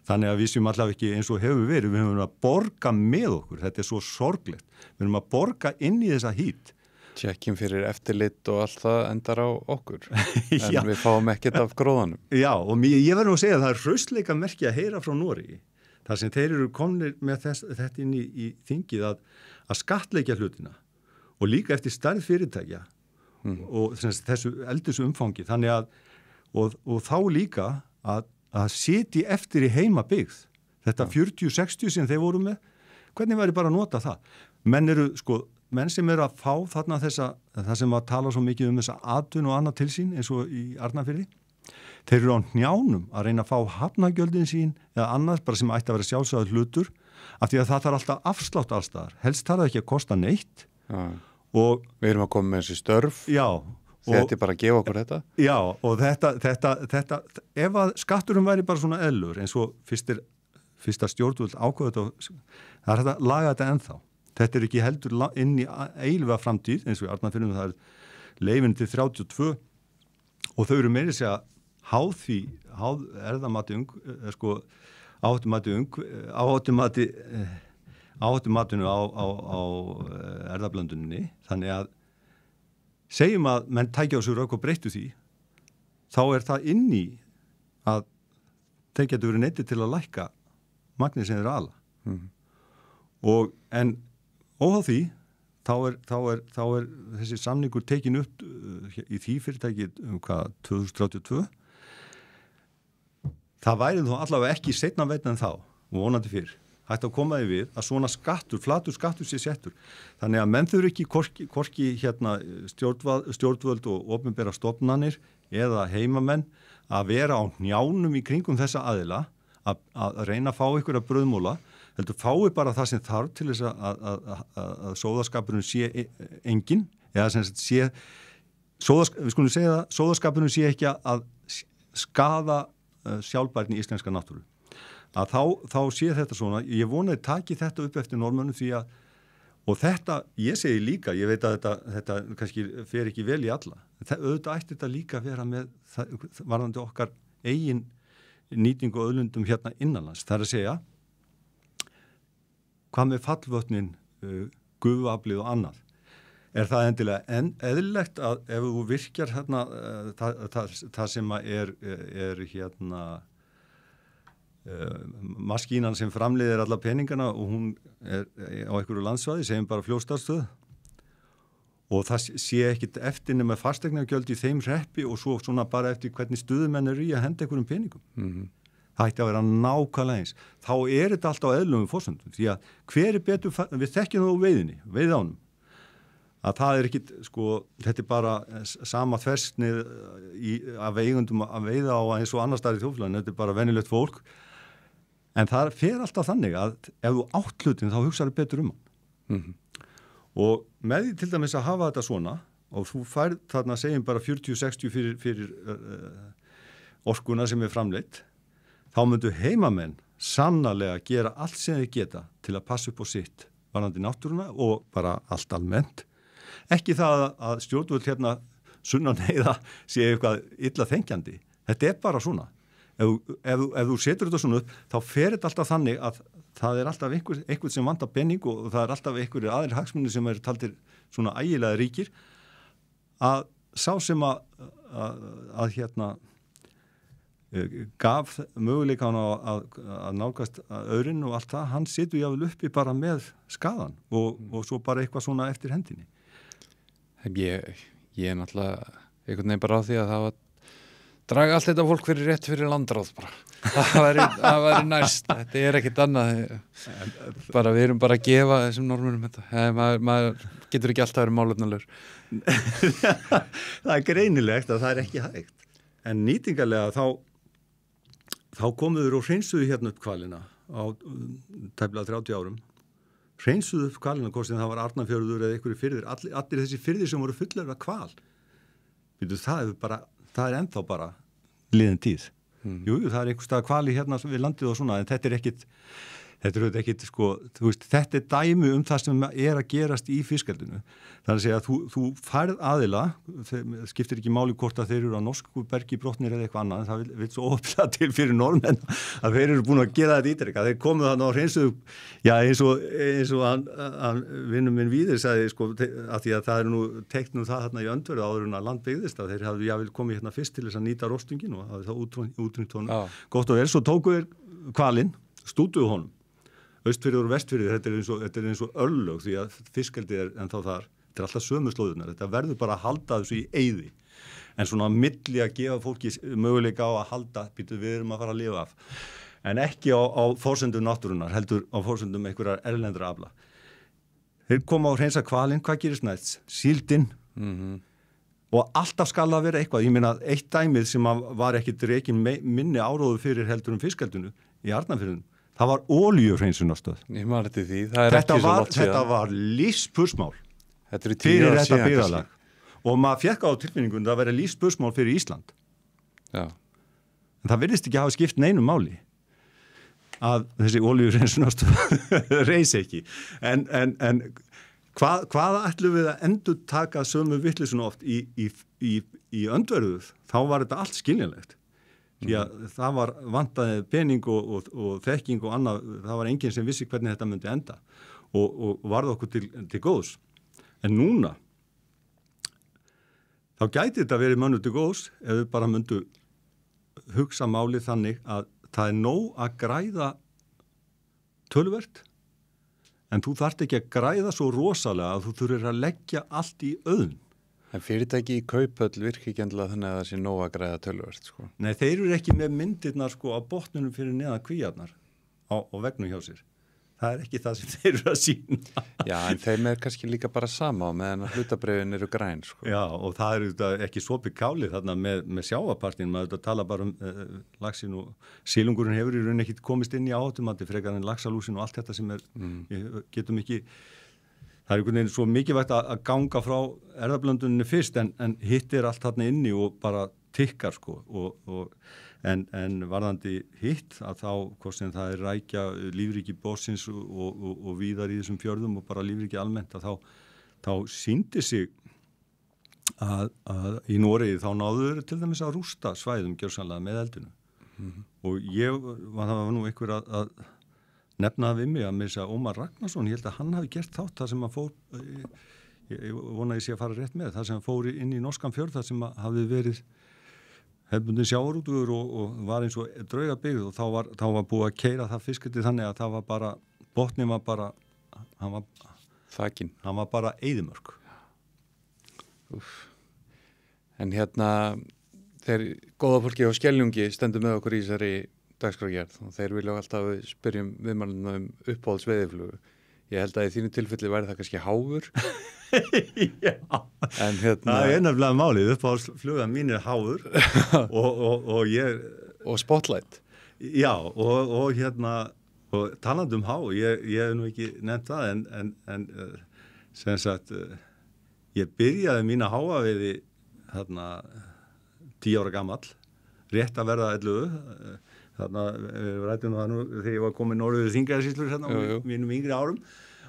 þannig að við séum allavega ekki eins og hefur verið, við höfum að borga með okkur, þetta er svo sorglegt, við höfum að borga inn í þessa hít. Tjekkin fyrir eftirlit og allt það endar á okkur, en við fáum ekkert af gróðanum. Já, og ég verður nú að segja að það er hraustleika merki að heyra frá Noregi. Þar sem þeir eru komnir með þetta inn í þingið að skattleggja hlutina og líka eftir stærð fyrirtækja og þessu eldis umfangi. Þannig að, og þá líka að sitji eftir í heimabyggð. Þetta 40-60 sem þeir voru með, hvernig væri bara að nota það? Menn sem eru að fá þarna það sem að tala svo mikið um þessa atvinnu og annað til sín eins og í Arnarfirði. Þeir eru á hnjánum að reyna að fá hafnagjöldin sín eða annars bara sem ætti að vera sjálfsagður hlutur af því að það þarf alltaf afslátt allstaðar. Helst þarf það ekki að kosta neitt. Og við erum að koma með þessi störf. Já. Þetta er bara að gefa okkur þetta. Já, og þetta ef að skatturum væri bara svona eðlur eins og fyrsta stjórnvöld ákveða þetta, það er þetta að laga þetta ennþá. Þetta er ekki heldur inn í eilífa framtíð eins og í Arnarfirðinum það er leyfin til 32 og þau eru meira segja háð erðamati áhættumatinu á erðablönduninni, þannig að segjum að menn tækja á sig rauk og breyttu því, þá er það inn í að þeir getur verið neyddir til að lækka magnið sem þeir ala. Og en óháð því þá er þessi samningur tekin upp í því fyrirtæki 2032. Það væri þó allavega ekki seinna veitna en þá, og vonandi fyrr, hægt að koma því við að svona flatur skattur sé settur. Þannig að menn þurfi ekki hvorki stjórnvöld og opinbera stofnanir eða heimamenn að vera á hnjánum í kringum þessa aðila að reyna að fá ykkur að brauðmóla, heldur fái bara það sem þarf til þess að sóðaskapurinn sé engin, eða sem sé, við skulum segja það, sóðaskapurinn sé ekki að skaða sjálfbærni í íslenska náttúru. Að þá sé þetta svona, ég vonaði taki þetta upp eftir Norðmönnum því að, og þetta, ég segi líka, ég veit að þetta kannski fer ekki vel í alla, auðvitað ætti þetta líka að vera með varðandi okkar eigin nýtingu og auðlundum hérna innanlands, það er að segja, hvað með fallvötnin, gufuaflið og annað? Er það endilega eðlilegt að ef þú virkjar hérna, það sem er hérna maskínan sem framleiðir alla peningana og hún er á einhverju landsvæði, segjum bara Fljótsdalsstöð og það sé ekkit eftir nema fasteignagjöld í þeim hreppi og svo svona bara eftir hvernig stuðumenn eru í að henda einhverjum peningum. Það ætti að vera nákvæmlega eins. Þá þetta allt á eðlumum forsendum, því að hver betur, við þekkjum það á veiðánum, að það ekkit, sko, þetta bara sama þversnið af eigundum að veiða á eins og annar staðar í þjóðfélaginu, þetta bara venjulegt fólk, en það fer alltaf þannig að ef þú átt hlutin þá hugsaðu betur hann. Og með því til dæmis að hafa þetta svona og þú færð þarna segjum bara 40-60 fyrir orkuna sem framleitt, þá myndu heimamenn sannarlega gera allt sem þeir geta til að passa upp á sitt varðandi náttúruna og bara allt almennt. Ekki það að stjórnvöld hérna sunnan heiða sé eitthvað illa þengjandi. Þetta bara svona. Ef þú setur þetta svona upp, þá fer þetta alltaf þannig að það alltaf einhver sem vantar penning og það alltaf einhverjir aðrir hagsmunir sem taldir svona ægilega ríkir að sá sem að hérna gaf möguleikann að nálgast öðrin og allt það, hann situr jáfnvel uppi bara með skaðan og svo bara eitthvað svona eftir hendinni. Ég náttúrulega einhvern veginn bara á því að það var draga allt þetta fólk fyrir rétt fyrir landráð bara. Það væri næst. Þetta ekkert annað. Bara við erum bara að gefa þessum normunum þetta. Maður getur ekki alltaf verið málefnalegur. Það greinilegt að það ekki hægt. En nýtingarlega þá komuður og hreinsuðu hérna upp hvalina á tæplega 30 árum. Hreinsuðu upp hvalina, hvort sem það var Arnarfjörður eða einhverju firðir. Allir þessi firðir sem voru fullir af hval. Það ennþá bara liðin tíð. Jú, það einhver stað hvali hérna við landið og svona, en þetta ekkit, sko, þú veist, þetta dæmi það sem að gerast í fiskeldinu. Það að segja að þú færð aðila, skiptir ekki máli hvort að þeir eru á norsku bergi brotnir eða eitthvað annað, en það vil svo opla til fyrir normenn að þeir eru búin að gera þetta ítrekka. Þeir komu þarna á hreinsuðu, já, eins og hann vinnur minn Víðir sagði, sko, að því að það nú teiknum það þarna í öndverðu áður en að land byggðist, að þeir hafði jável komið hérna fyrst til þess að nýta rostungin og hafði þá útrýmt honum. Gott og vel, svo tóku þeir hvalinn, stútuðu honum. Austfirðir og vestfirðir, þetta er eins og örlög því að fiskeldi ennþá þar. Þetta alltaf sömu slóðunar. Þetta verður bara að halda þessu í eyði. En svona milli að gefa fólki möguleika á að halda, við erum að fara að lifa af. En ekki á forsendum náttúrunnar, heldur á forsendum einhverjar erlendra afla. Þeir koma á hreinsa hvalinn, hvað gerist næst? Síldin. Og alltaf skal það vera eitthvað. Ég meina, eitt dæmið sem var ekki rekin minni áróðu fyrir heldur fiskeldinu í Arnarfirðinum. Það var olíuhreinsunarstöð. Ég man eftir því. Þetta var lífspursmál fyrir þetta byggðarlag. Og maður fékk á tilfinningunni að það væri lífspursmál fyrir Ísland. Já. En það virðist ekki hafa skipt neinu máli að þessi olíuhreinsunarstöð reisi ekki. En hvaða ætlum við að endur taka sömu vitleysun oft í öndverðu? Þá var þetta allt skiljanlegt. Því að það var vantaði pening og þekking og annað, það var enginn sem vissi hvernig þetta myndi enda og varð okkur til góðs. En núna, þá gæti þetta verið mönnum til góðs ef við bara myndu hugsa málið þannig að það er nóg að græða töluvert, en þú þarft ekki að græða svo rosalega að þú þurfir að leggja allt í auðn. En fyrirtæki í Kauphöll virki ekki endilega þannig að það sé nóg að græða töluvert, sko. Nei, þeir eru ekki með myndirnar, sko, á botnunum fyrir neðan kvíarnar á vegnum hjá sér. Það ekki það sem þeir eru að sína. Já, en þeim kannski líka bara sama á meðan hlutabréfin eru græn, sko. Já, og það ekki sopið kálið þarna með sjávarpartin. Maður tala bara laxin og silungurinn hefur í raun ekki komist inn í áhættumati frekar en laxalúsin og allt þetta sem getum ekki. Það einhvern veginn svo mikilvægt að ganga frá erfðablönduninni fyrst en hitt allt þarna inni og bara tikkar, sko. En varðandi hitt að þá, hvort sem það rækja lífríki bórsins og víðar í þessum fjörðum og bara lífríki almennt, að þá sýndi sig að í Noregi þá náður til dæmis að rústa svæðum gjörsamlega með eldinu. Og það var nú einhver að nefna það við mig að með þess að Ómar Ragnarsson, ég held að hann hafi gert þátt það sem að fór, ég vona að ég sé að fara rétt með, það sem að fór inn í norskan fjörð, það sem hafi verið hefðbundin sjávarútvegur og var eins og draugabyggð og þá var búið að keyra það fiskeldi þannig að það var bara, botnin var bara, hann var bara eyðimörk. En þeir góða fólki á Skeljungi stendur með okkur í þessari dagskrárgerð og þeir vilja alltaf að við spyrjum viðmæluna uppáhalds veiðiflugu. Ég held að í þínu tilfelli væri það kannski háfur. Já, en það er nefnilega málið, uppáhaldsflugan mín er háfur og ég... Og spotlight. Já, og talandi há, ég hef nú ekki nefnt það, en sem sagt, ég byrjaði mína háaveiði 10 ára gamall, rétt að verða 11, við rættum það nú þegar ég var komin norður Þingeyjarsýslur á mínum yngri árum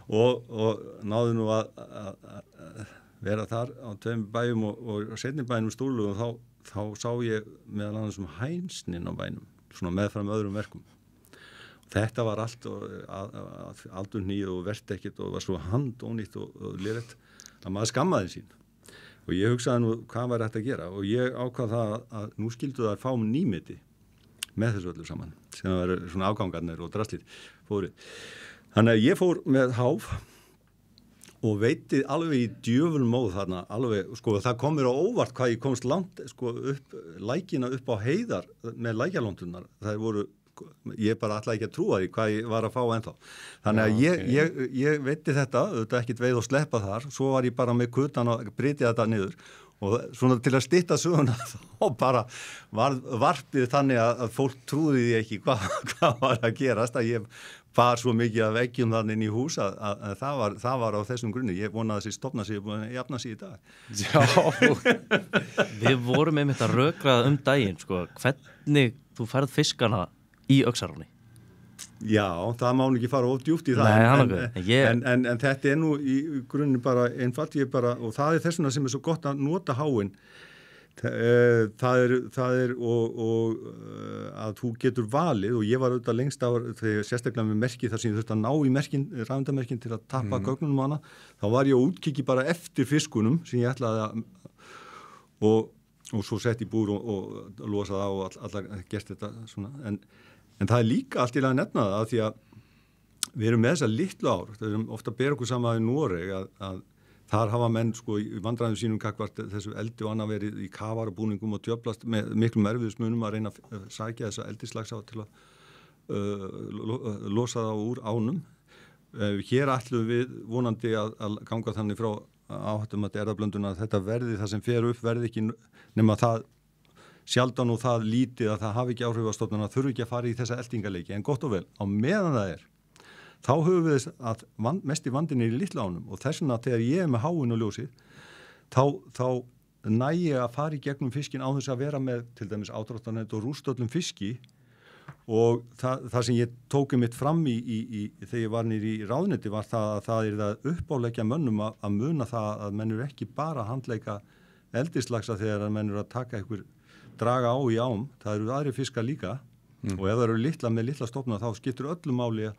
og náði nú að vera þar á 2 bæjum og seinni bænum Stúlu og þá sá ég meðal annars hænsnin á bænum, svona meðfram öðrum verkum. Þetta var allt aldurnýð og verðt ekkert og var svo handónýtt og lirett að maður skammaði sín. Og ég hugsaði nú hvað væri hægt að gera og ég ákvað það að nú skildu það að fá nýmeti með þessu öllu saman sem það verður svona afgangarnir og drastlít fórið. Þannig að ég fór með háf og veitið alveg í djöfulmóð þarna alveg, sko það kom mér á óvart hvað ég komst langt sko upp lækina upp á heiðar með lækjalóntunar. Það voru, ég bara ætlaði ekki að trúa því hvað ég var að fá ennþá. Þannig að ég veiti þetta, auðvitað ekkit veið og sleppa þar, svo var ég bara með kutan og brytið þetta niður og svona til að stytta söguna þá bara varpið þannig að fólk trúði því ekki hvað var að gerast, að ég bar svo mikið af veggjum þannig inn í hús að það var á þessum grunni. Ég vonaði að þessi stofna sig búin að jafna sig í dag. Já. Við vorum einmitt að rökrað daginn, sko, hvernig þú færð fiskana í Öxaránni. Já, það má ekki fara of djúpt í það. Nei, en þetta er nú í grunni bara einfalt, og það er þessuna sem er svo gott að nota háin. Það er og að þú getur valið, og ég var auðvitað lengst á þegar sérstaklega með merki þar sem ég þurfti að ná í rafendamerkin til að tappa gögnunum hana, þá var ég að útkiki bara eftir fiskunum sem ég ætlaði að og svo sett í búr og losa það og allar gert þetta svona, en það er líka allt í lagi að nefna það að því að við erum með þessa litlu ár, það erum ofta að bera okkur saman í Noreg að þar hafa menn sko í vandræðum sínum kakvart þessu eldi og annað verið í kafarabúningum og djöflast með miklum erfiðismunum að reyna að sækja þessa eldislagsa til að losa það úr ánum. Hér ætlum við vonandi að ganga þannig frá áhættum að erfðablönduna að þetta verði það sem fer upp verði ekki nema það sjaldan og það lítið að það hafi ekki áhrif á stofnana, þurfi ekki að fara í þessa eldingaleiki, en gott og vel, á meðan það er þá höfum við þess að mest í vandinni í litla ánum og þess vegna þegar ég er með háin og ljósið þá næ ég að fara í gegnum fiskin á þess að vera með til dæmis ádráttarnet og rústöllum fiski og það sem ég tók mitt fram í þegar ég var nýri í ráðuneyti var það er það uppáleggja mönnum að muna það að menn eru ekki bara að handleika eldislagsa þegar menn eru að taka einhver draga á í ám, það eru aðri fiskar líka og ef það eru litla með litla stofna þá skiptir öllu máli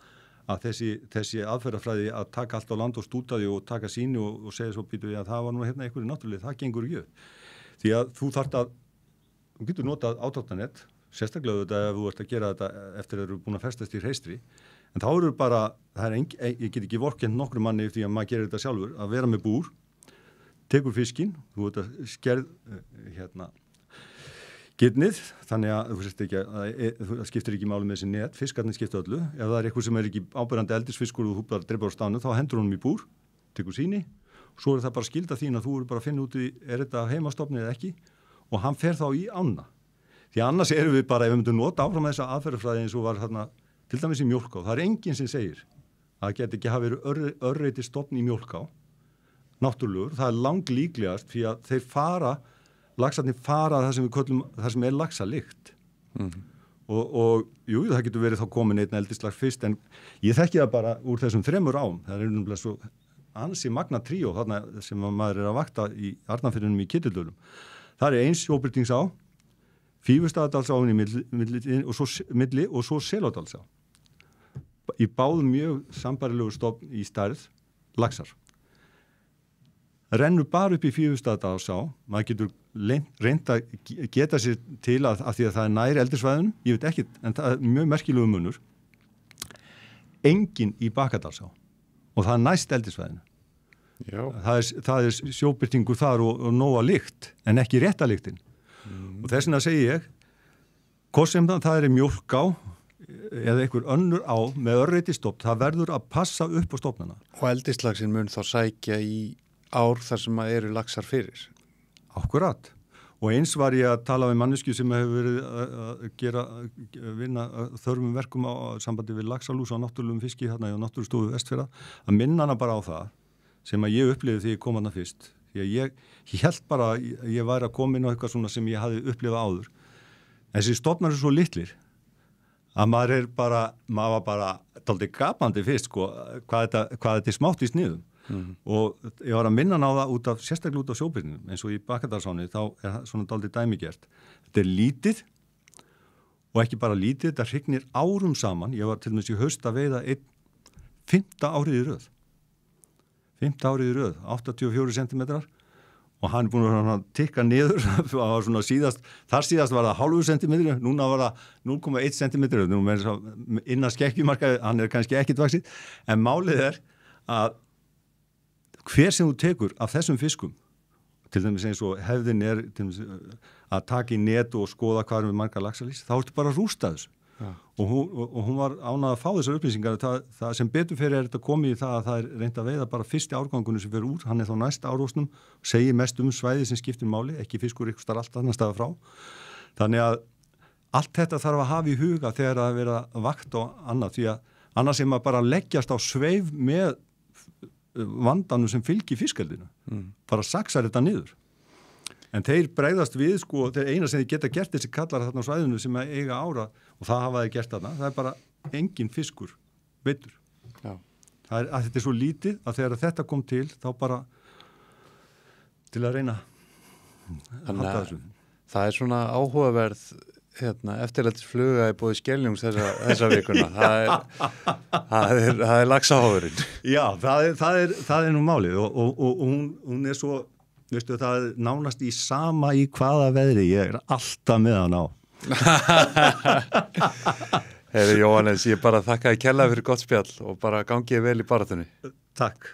að þessi aðferðafræði að taka allt á land og stúta því og taka síni og segja svo býtu við að það var nú hérna einhverju náttúrulega, það gengur ekki upp. Því að þú getur notað ádráttarnet, sérstaklega þetta ef þú ert að gera þetta eftir að þú eru búin að festast í hreistri, en þá eru bara, ég get ekki vorkennt nokkru manni því að maður gerir þetta sjálfur, að vera með búr, tekur fiskinn, þú ert að skerð girnið, þannig að þú sést ekki að það skiptir ekki máli með þessi net, fiskarnir skipta öllu. Ef það er eitthvað sem er ekki áberandi eldisfiskur og þú bara dreifur á stánu, þá hendur honum í búr, tekur síni, og svo er það bara skilda þín að þú eru bara að finna út í, er þetta heimastofni eða ekki, og hann fer þá í ána. Því annars erum við bara, ef við myndum nota áfram þessa aðferðafræði eins og var þarna, til dæmis í Mjólká, það er enginn sem segir að það geti ekki hafa verið örreiti stofn í Mjólká, náttúrulegur, það er langlíklegast því að þeir laxarnir fara það sem við köllum, það sem er laxalykt. Og jú, það getur verið þá komin einn eldislags fyrst, en ég þekki það bara úr þessum 3 ám. Það er náttúrulega svo ansi magna tríó þarna sem maður er að vakta í Arnarfirðinum í Ketilhólum. Það er eins sjóbyrtingsá, Fífustaðadalsáin í milli og svo Seládalsá. Í báðum mjög sambarilegu stofn í stærð laxar. Rennur bara upp í Fífustaðadalsá, maður getur reynt að geta sér til að því að það er nær eldirsvæðunum, ég veit ekki, en það er mjög merkilegu munur. Engin í Bakadalsá og það er næst eldirsvæðinu. Já. Það er sjóbirtingur þar og nóga lykt en ekki rétta lyktin og þess vegna segi ég hvort sem það er mjólk á eða einhver önnur á með örreiti stofn, það verður að passa upp á stofnana. Og eldislagsin mun þá sækja í ár þar sem að eru laxar fyrir. Akkurat. Og eins var ég að tala við mannesku sem hefur verið að vinna þörfum verkum á sambandi við laxalús og náttúrulegum fiski hérna í Náttúrustofu Vestfjarða að minna hana bara á það sem að ég upplifði þegar ég kom hana fyrst. Því að ég held bara að ég væri að koma inn á eitthvað svona sem ég hafði upplifað áður. Þessi stofnar eru svo litlir að maður var bara dálítið gapandi fyrst sko, hvað þetta er smátt í sniðum. Og ég var að minna á það sérstaklega út á sjóbirnum eins og í Bakkadarsáni þá er það svona dálítið dæmigert. Þetta er lítið og ekki bara lítið, þetta hrygnir árum saman. Ég var til dæmis í haust að veiða 5. árið í röð. 5. árið í röð, 84 cm og hann er búin að tikka niður það var svona síðast var það hálfu centimetri, núna var það 0,1 centimetri, nú með þess að innan skekkjumarka, hann er kannski ekkit vaxið en málið er að hver sem þú tekur af þessum fiskum, til dæmis eins og hefðin er til dæmis, að taka í net og skoða hvað er með marga laxalís, þá ertu bara að rústa þessu. Ja. Og hún var ánað að fá þessar upplýsingar. Það sem betur fyrir þetta komið í það að það er reynd að veiða bara fyrsti árgangunum sem fyrir úr, hann er þá næst árósnum, segir mest svæði sem skiptir máli, ekki fiskur ykkur starf allt annar staða frá. Þannig að allt þetta þarf að hafa í huga þegar að vera vakt og annað, því að annars er maður bara að leggjast á sveif með vandanum sem fylgir fiskaldinu bara saxar þetta niður en þeir bregðast við sko, þeir eina sem þeir geta gert þessi kallar þarna á svæðinu sem eiga ára og það hafa þeir gert þarna, það er bara engin fiskur veiddur. Þetta er svo lítið að þegar þetta kom til þá bara til að reyna að halda þessu. Það er svona áhugaverð eftirlætisfluga í bóði Skeljungs þessa vikuna. Það er laxahófurinn. Já, það er nú málið og hún er svo, veistu, það er nánast í sama í hvaða veðri, ég er alltaf með hann á. Heiði Jóhannes, ég bara þakka þér kærlega fyrir gott spjall og bara gangi vel í baráttunni. Takk.